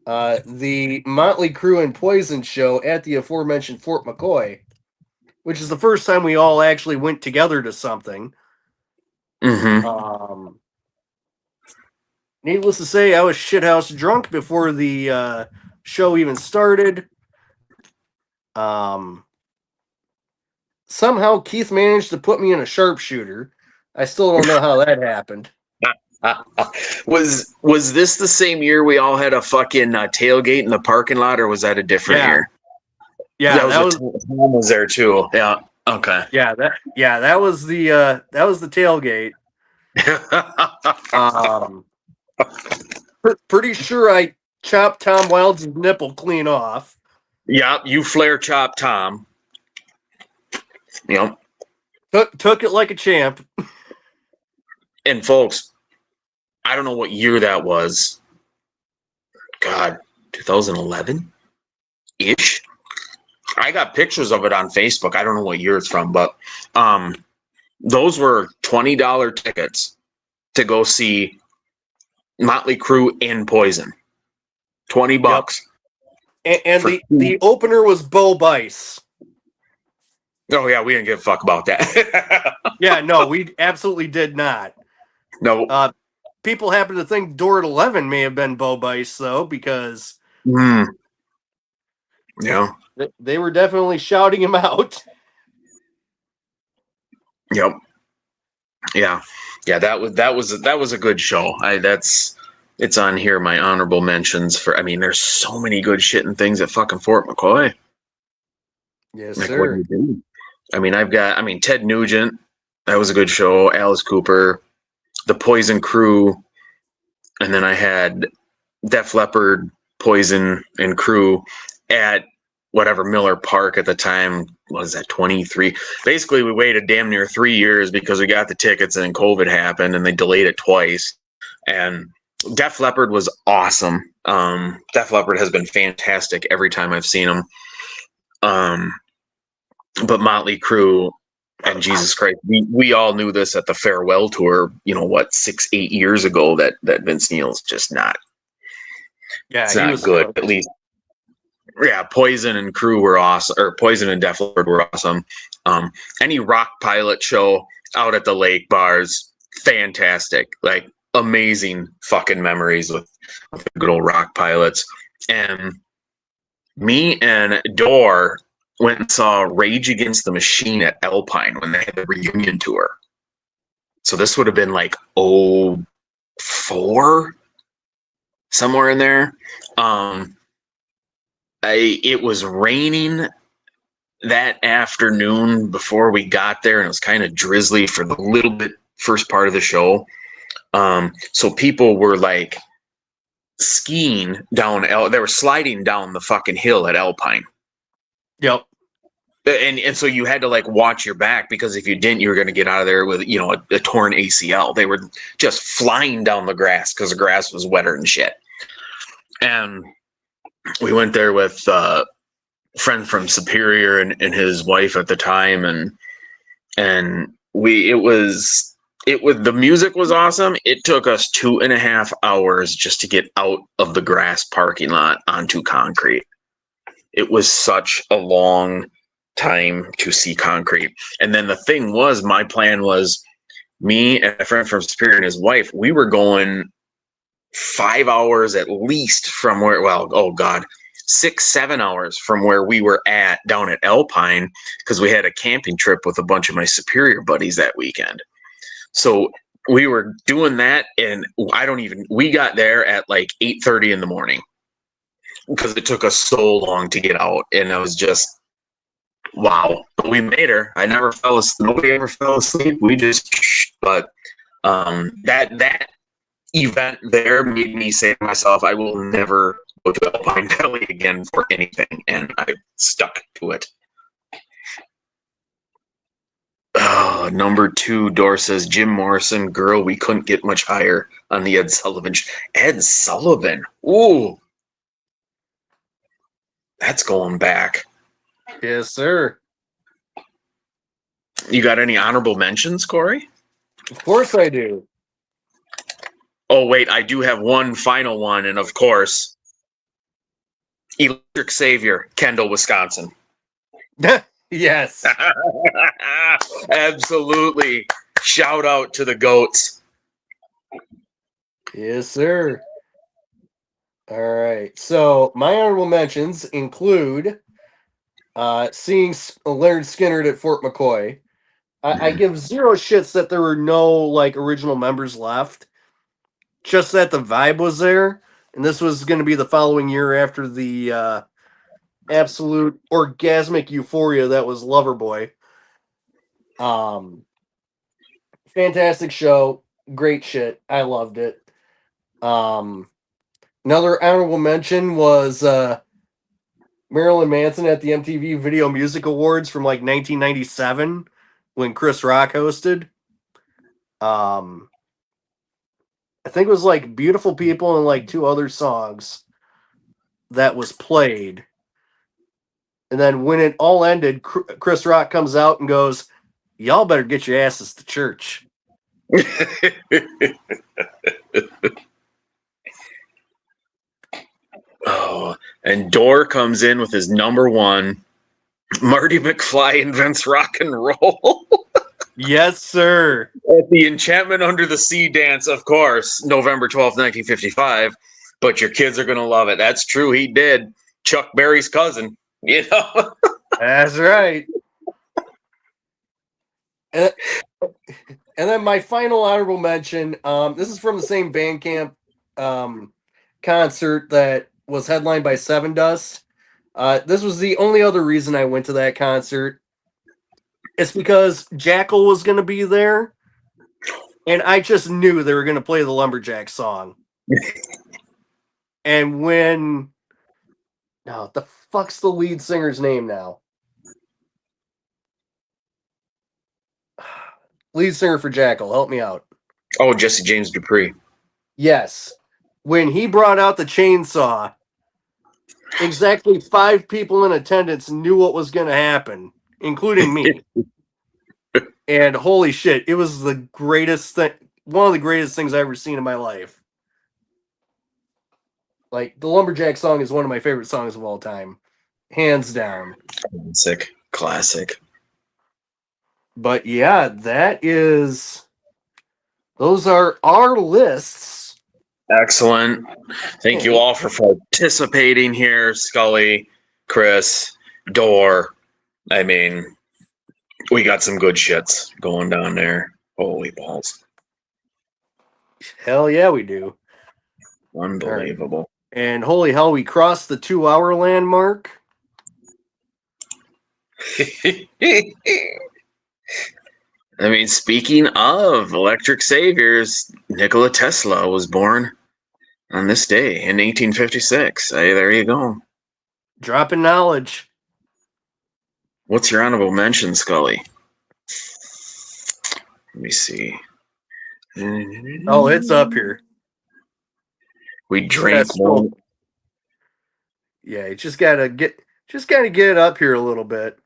The Motley Crue and Poison show at the aforementioned Fort McCoy, which is the first time we all actually went together to something. Mm-hmm. Needless to say, I was shithouse drunk before the show even started. Somehow Keith managed to put me in a sharpshooter. I still don't know how that happened. Was this the same year we all had a fucking tailgate in the parking lot, or was that a different year? Yeah, that was there too. Yeah. Okay. Yeah, that was the tailgate. Pretty sure I chopped Tom Wilde's nipple clean off. Yeah, you flare chop Tom. Yep. Took it like a champ. And folks, I don't know what year that was. God, 2011 ish. I got pictures of it on Facebook. I don't know what year it's from, but those were $20 tickets to go see Motley Crue and Poison. 20 Yep. bucks. And the opener was Bo Bice. Oh yeah, we didn't give a fuck about that. Yeah, no, we absolutely did not. No. People happen to think Door at 11 may have been Bo Bice, though, because Yeah. they were definitely shouting him out. Yep. Yeah. Yeah, that was a good show. It's on here, my honorable mentions for. I mean, there's so many good shit and things at fucking Fort McCoy. Yes, Like, sir. what do you do? I mean, Ted Nugent, that was a good show. Alice Cooper, the Poison Crew, and then I had Def Leppard, Poison, and Crew at whatever Miller Park at the time. What was that, 23? Basically, we waited damn near 3 years because we got the tickets and then COVID happened and they delayed it twice. And Def Leppard was awesome. Def Leppard has been fantastic every time I've seen them. But Motley Crue and Jesus Christ, we all knew this at the farewell tour, 6-8 years ago that Vince Neil's just not. Yeah, It's he not was good. cooked. At least, yeah. Poison and Crew were awesome, or Poison and Def Leppard were awesome. Any Rock Pilot show out at the lake bars, fantastic. Like amazing fucking memories with the good old Rock Pilots. And me and Dor went and saw Rage Against the Machine at Alpine when they had the reunion tour. So this would have been like 04, somewhere in there. It was raining that afternoon before we got there, and it was kind of drizzly for the little bit first part of the show. So people were like skiing down, they were sliding down the fucking hill at Alpine. Yep. And so you had to like watch your back, because if you didn't, you were going to get out of there with a torn ACL. They were just flying down the grass because the grass was wetter and shit. And we went there with a friend from Superior and his wife at the time, and the music was awesome. It took us 2.5 hours just to get out of the grass parking lot onto concrete. It was such a long time to see concrete. And then the thing was, my plan was, me and a friend from Superior and his wife, we were going 5 hours at least from where, 6-7 hours from where we were at down at Alpine, because we had a camping trip with a bunch of my Superior buddies that weekend. So we were doing that, and we got there at like 8:30 in the morning because it took us so long to get out. And I was just, wow. But we made her. Nobody ever fell asleep. But that event there made me say to myself, I will never go to Alpine Valley again for anything. And I stuck to it. Number 2, Dor says, Jim Morrison, girl, we couldn't get much higher on the Ed Sullivan. Ed Sullivan. Ooh. That's going back. Yes, sir. You got any honorable mentions, Corey? Of course I do. Oh, wait, I do have one final one. And of course, Electric Savior, Kendall, Wisconsin. Yes. Absolutely. Shout out to the GOATs. Yes, sir. All right. So my honorable mentions include seeing Leonard Skinner at Fort McCoy. I give zero shits that there were no like original members left. Just that the vibe was there. And this was going to be the following year after the absolute orgasmic euphoria that was Loverboy. Fantastic show. Great shit. I loved it. Another honorable mention was Marilyn Manson at the MTV Video Music Awards from like 1997 when Chris Rock hosted. I think it was like Beautiful People and like two other songs that was played. And then when it all ended, Chris Rock comes out and goes, "Y'all better get your asses to church." Oh, and Dorr comes in with his number one. Marty McFly invents rock and roll. Yes, sir. At the Enchantment Under the Sea dance, of course, November 12th, 1955. But your kids are going to love it. That's true. He did. Chuck Berry's cousin, you know? That's right. And then my final honorable mention, this is from the same Bandcamp concert that was headlined by Seven Dust. This was the only other reason I went to that concert. It's because Jackal was going to be there, and I just knew they were going to play the Lumberjack song. And when... Now, the fuck's the lead singer's name now? Lead singer for Jackal, help me out. Oh, Jesse James Dupree. Yes. When he brought out the chainsaw, exactly 5 people in attendance knew what was going to happen, including me. And holy shit, it was the greatest thing, one of the greatest things I've ever seen in my life. Like, the Lumberjack song is one of my favorite songs of all time. Hands down. Classic. But yeah, those are our lists. Excellent. Thank you all for participating here, Scully, Chris, Dorr. I mean, we got some good shits going down there. Holy balls. Hell yeah, we do. Unbelievable. Right. And holy hell, we crossed the 2-hour landmark. I mean, speaking of electric saviors, Nikola Tesla was born on this day in 1856. Hey, there you go. Dropping knowledge. What's your honorable mention, Scully? Let me see. Oh, it's up here. We drank one. Yeah, you just gotta get it up here a little bit.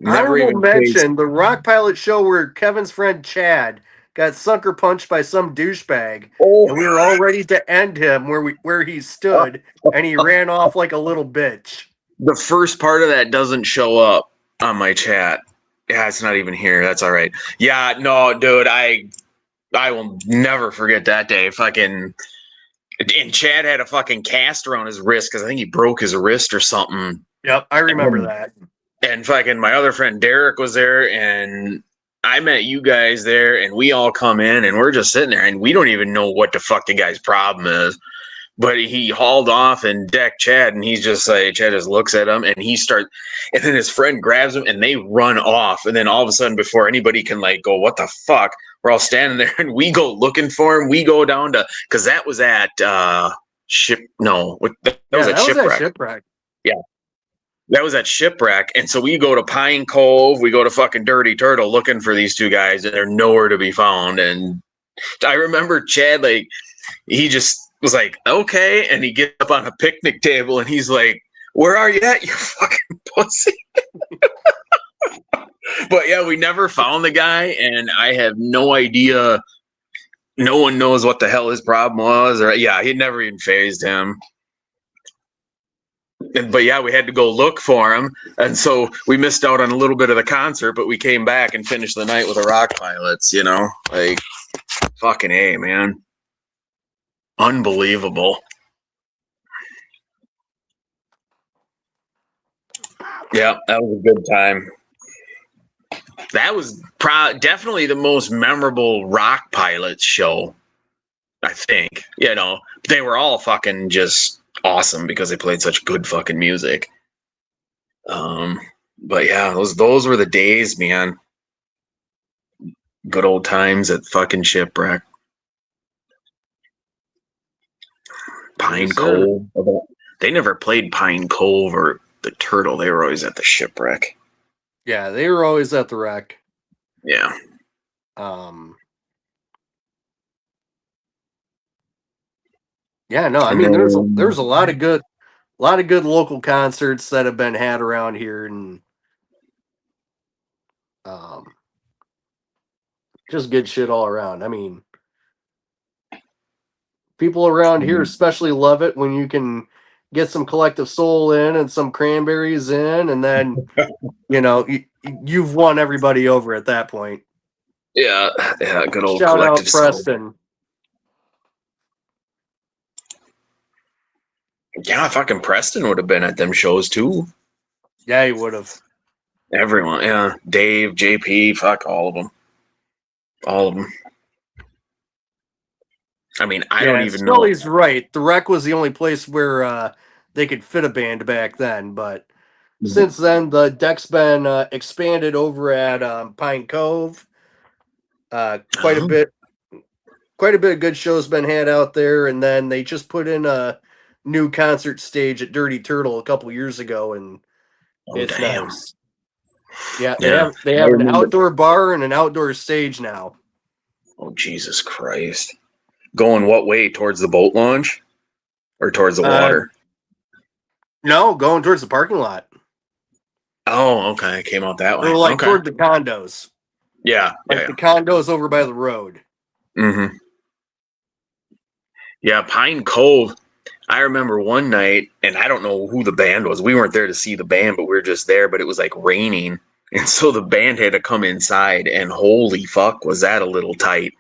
Never Honorable even mention the Rock Pilot show where Kevin's friend Chad got sucker punched by some douchebag, and we were all ready to end him where he stood, and he ran off like a little bitch. The first part of that doesn't show up on my chat. Yeah, it's not even here. That's all right. Yeah, no, dude, I will never forget that day. Fucking, and Chad had a fucking cast around his wrist because I think he broke his wrist or something. Yep, I remember that. And fucking my other friend Derek was there, and I met you guys there, and we all come in, and we're just sitting there, and we don't even know what the fuck the guy's problem is. But he hauled off and decked Chad, and he's just like, Chad just looks at him, and and then his friend grabs him, and they run off. And then all of a sudden, before anybody can like go, what the fuck? We're all standing there, and we go looking for him. We go down to, because that was at Shipwreck. Yeah. That was at Shipwreck. And so we go to Pine Cove, we go to fucking Dirty Turtle looking for these two guys, and they're nowhere to be found. And I remember Chad, like, he just was like, okay. And he gets up on a picnic table and he's like, where are you at, you fucking pussy? But yeah, we never found the guy, and I have no idea. No one knows what the hell his problem was. Or yeah, he never even phased him. But yeah, we had to go look for him, and so we missed out on a little bit of the concert, but we came back and finished the night with the Rock Pilots, you know? Like, fucking A, man. Unbelievable. Yeah, that was a good time. That was definitely the most memorable Rock Pilots show, I think. You know, they were all fucking just awesome because they played such good fucking music. But yeah, those were the days, man. Good old times at fucking Shipwreck. Pine Cove. They never played Pine Cove or the Turtle. They were always at the shipwreck. Yeah, they were always at the wreck. Yeah. Yeah, no, I And mean then, there's a lot of good local concerts that have been had around here, and just good shit all around. I mean, people around here especially love it when you can get some Collective Soul in and some Cranberries in, and then you've won everybody over at that point. yeah, good old Shout Collective out Soul. Preston. Yeah, fucking Preston would have been at them shows too. Yeah, he would have. Everyone, yeah. Dave, JP, fuck all of them. All of them. I mean, I don't Yeah, even know. Scully's right. The Wreck was the only place where they could fit a band back then, but since then the deck's been expanded over at Pine Cove. Quite a Oh, bit of good shows been had out there, and then they just put in a new concert stage at Dirty Turtle a couple years ago, and oh, it's damn. nice. Yeah, they Yeah, have I an remember. outdoor bar and an outdoor stage now. Oh, Jesus Christ. Going what way? Towards the boat launch or towards the Uh, water? no, going towards the parking lot. Oh, okay. It came out that way. Or like Okay. toward the condos. Yeah, yeah, Like yeah. the condos over by the road. Mm-hmm. Yeah, Pine Cove. I remember one night, and I don't know who the band was. We weren't there to see the band, but we were just there. But it was like raining, and so the band had to come inside. And holy fuck, was that a little tight?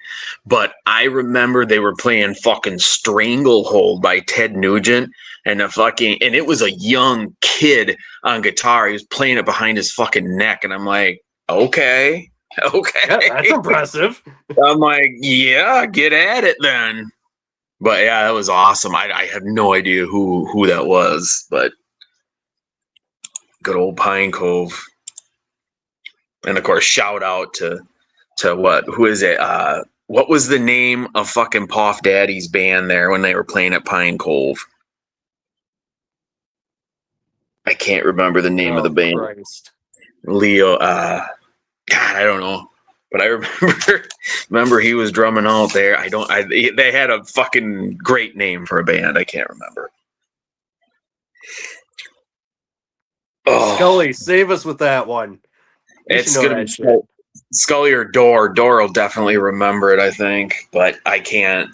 But I remember they were playing fucking Stranglehold by Ted Nugent, and it was a young kid on guitar. He was playing it behind his fucking neck, and I'm like, okay, Yeah, that's okay. impressive. I'm like, yeah, get at it then. But yeah, that was awesome. I have no idea who that was, but good old Pine Cove. And of course, shout out to what? Who is it? What was the name of fucking Puff Daddy's band there when they were playing at Pine Cove? I can't remember the name of the Oh band. Christ. Leo. God, I don't know. But I remember he was drumming out there. They had a fucking great name for a band. I can't remember. Oh, Scully, save us with that one. You should it's know gonna be that shit. Scully or Door. Door will definitely remember it, I think, but I can't.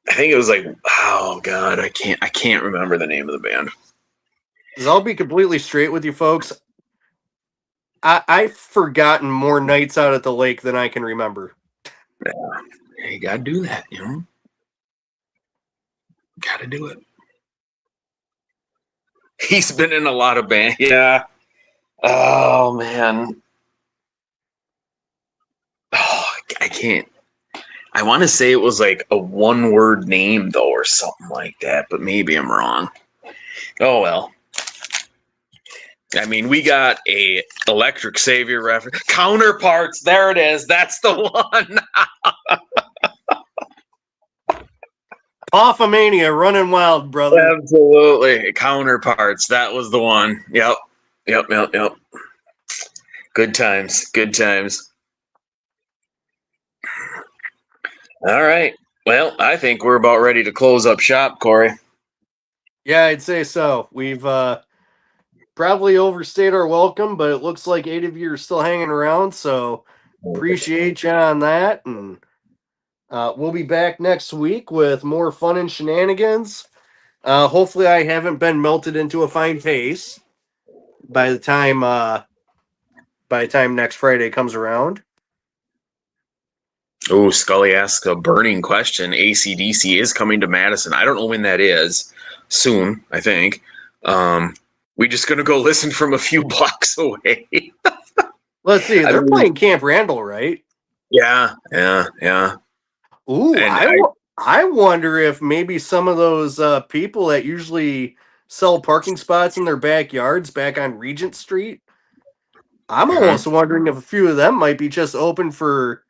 I think it was like, oh god, I can't remember the name of the band. Because I'll be completely straight with you folks. I've forgotten more nights out at the lake than I can remember. Yeah, you gotta do that, you know. Gotta do it. He's been in a lot of bands. Yeah. Oh man. Oh, I can't. I want to say it was like a one-word name though, or something like that, but maybe I'm wrong. Oh well. I mean, we got a Electric Savior reference. Counterparts. There it is. That's the one. Poffomania running wild, brother. Absolutely. Counterparts. That was the one. Yep. Yep. Good times. Good times. All right. Well, I think we're about ready to close up shop, Corey. Yeah, I'd say so. We've probably overstayed our welcome, but it looks like 8 of you are still hanging around, so appreciate you on that. And we'll be back next week with more fun and shenanigans. Hopefully I haven't been melted into a fine paste by the time next Friday comes around. Oh, Scully asks a burning question. ACDC is coming to Madison. I don't know when that is. Soon, I think. We just gonna go listen from a few blocks away. Let's see. I They're mean, playing Camp Randall, right? yeah. Ooh, And I wonder if maybe some of those people that usually sell parking spots in their backyards back on Regent Street, I'm almost wondering if a few of them might be just open for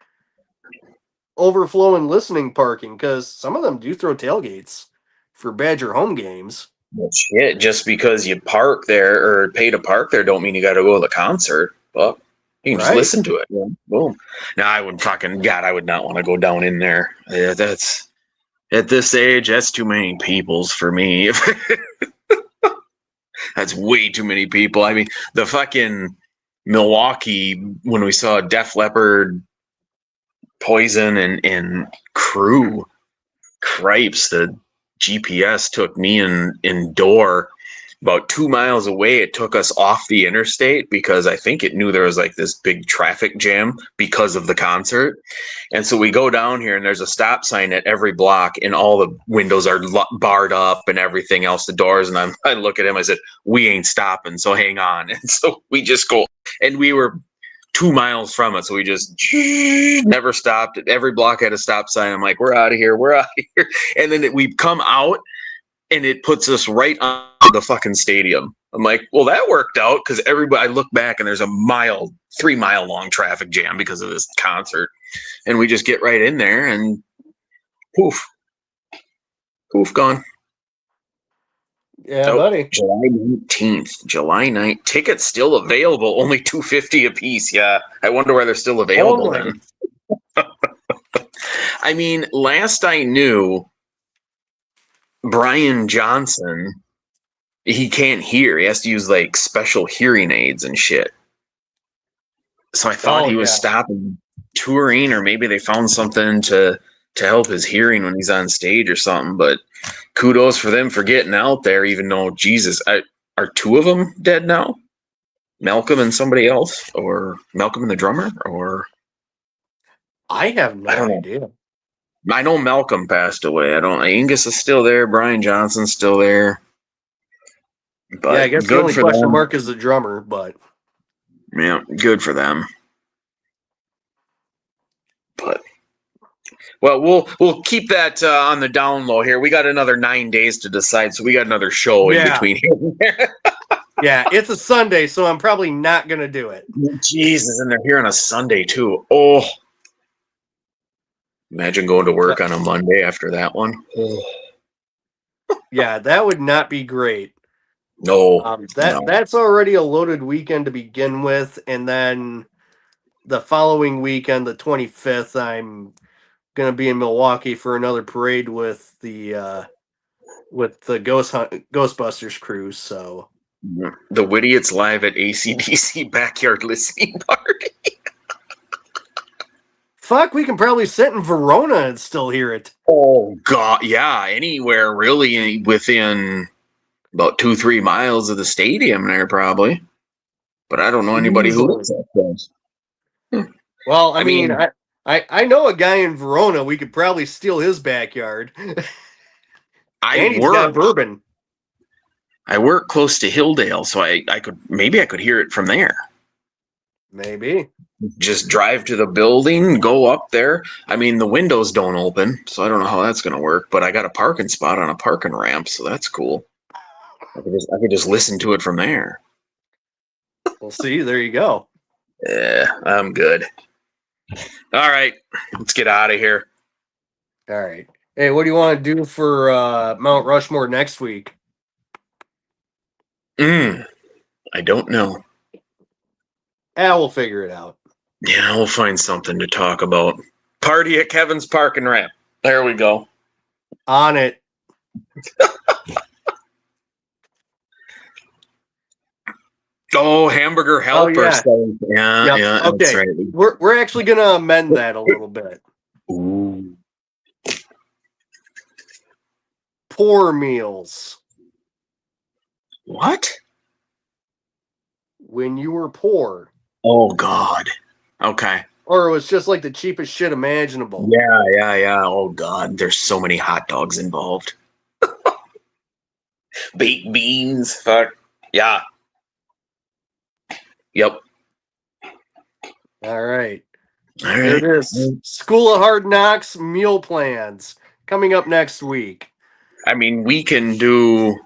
overflow and listening parking, because some of them do throw tailgates for Badger home games. Well, shit, just because you park there or pay to park there don't mean you got to go to the concert. Well, you can just Right. listen to it. Yeah, boom. Now, I would fucking, God, I would not want to go down in there. Yeah, that's, at this age, that's too many peoples for me. That's way too many people. I mean, the fucking Milwaukee, when we saw Def Leppard, Poison, and Crew, cripes, the GPS took me and Door about 2 miles away. It took us off the interstate because I think it knew there was like this big traffic jam because of the concert. And so we go down here and there's a stop sign at every block and all the windows are barred up and everything else, the doors. And I look at him, I said, we ain't stopping. So hang on. And so we just go, and we were 2 miles from it. So we just never stopped. Every block had a stop sign. I'm like, we're out of here. We're out of here. And then we come out and it puts us right on the fucking stadium. I'm like, well, that worked out because everybody, I look back and there's a 3 mile long traffic jam because of this concert. And we just get right in there and poof, gone. Yeah, Oh, buddy. July 19th. July 9th. Tickets still available, only $250 a piece. Yeah. I wonder why they're still available Only. then. I mean, last I knew, Brian Johnson, he can't hear. He has to use like special hearing aids and shit. So I thought Oh he was yeah. stopping touring, or maybe they found something to help his hearing when he's on stage or something. But kudos for them for getting out there, even though Jesus, are two of them dead now? Malcolm and somebody else, or Malcolm and the drummer, or I have I no don't know. idea. I know Malcolm passed away. I don't. Angus is still there. Brian Johnson's still there. Yeah, I But guess the good only for question them. mark is the drummer, but Yeah, good for them. But well, we'll keep that on the down low here. We got another 9 days to decide, so we got another show in yeah. between here. Yeah, it's a Sunday, so I'm probably not gonna do it. Jesus, and they're here on a Sunday too. Oh, imagine going to work on a Monday after that one. Oh, Yeah, that would not be great. no, no. That's already a loaded weekend to begin with, and then the following weekend, the 25th, I'm gonna be in Milwaukee for another parade with the Ghostbusters cruise. So The Widiots live at ACDC backyard listening party. fuck, we can probably sit in Verona and still hear it. Oh God, yeah, anywhere really within about 2-3 miles of the stadium there probably. But I don't know anybody who Easily. lives that close. Well, I I mean, mean, I know a guy in Verona. We could probably steal his backyard, I and he's got work bourbon. I work close to Hilldale, so I could hear it from there. Maybe Just drive to the building, go up there. I mean, the windows don't open, so I don't know how that's going to work. But I got a parking spot on a parking ramp, so that's cool. I could just listen to it from there. we'll see. There you go. Yeah, I'm good. All right, let's get out of here. All right. Hey, what do you want to do for Mount Rushmore next week? I don't know. We'll figure it out. Yeah, we'll find something to talk about. Party at Kevin's parking ramp. There we go. On it. Oh, hamburger helper. yeah. Yeah, Yep. that's Okay. right. We're actually gonna amend that a little bit. Ooh. Poor meals. What? When you were poor. Oh God. Okay. Or it was just like the cheapest shit imaginable. Yeah. Oh God, there's so many hot dogs involved. Baked beans. Fuck. Yeah. Yep. All right. All There right. it is. School of Hard Knocks meal plans coming up next week. I mean, we can do.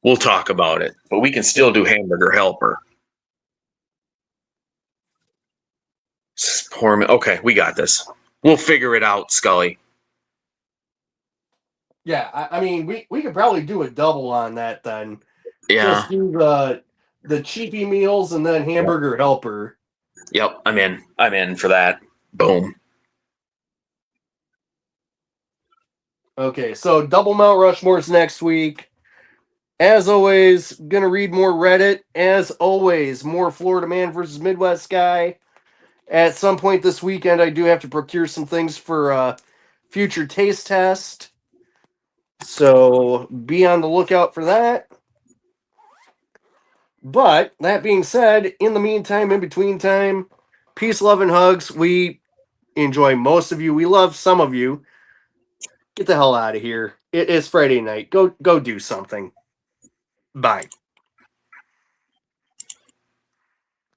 We'll talk about it, but we can still do hamburger helper. Poor me. Okay, we got this. We'll figure it out, Scully. Yeah, I mean, we could probably do a double on that then. Yeah. Just do the cheapy meals and then hamburger helper. Yep. I'm in. I'm in for that. Boom. Okay, so double Mount Rushmore's next week. As always, gonna read more Reddit. As always, more Florida Man versus Midwest guy. At some point this weekend, I do have to procure some things for future taste test. So be on the lookout for that. But that being said, in the meantime, in between time, peace, love, and hugs. We enjoy most of you. We love some of you. Get the hell out of here. It is Friday night. Go do something. Bye.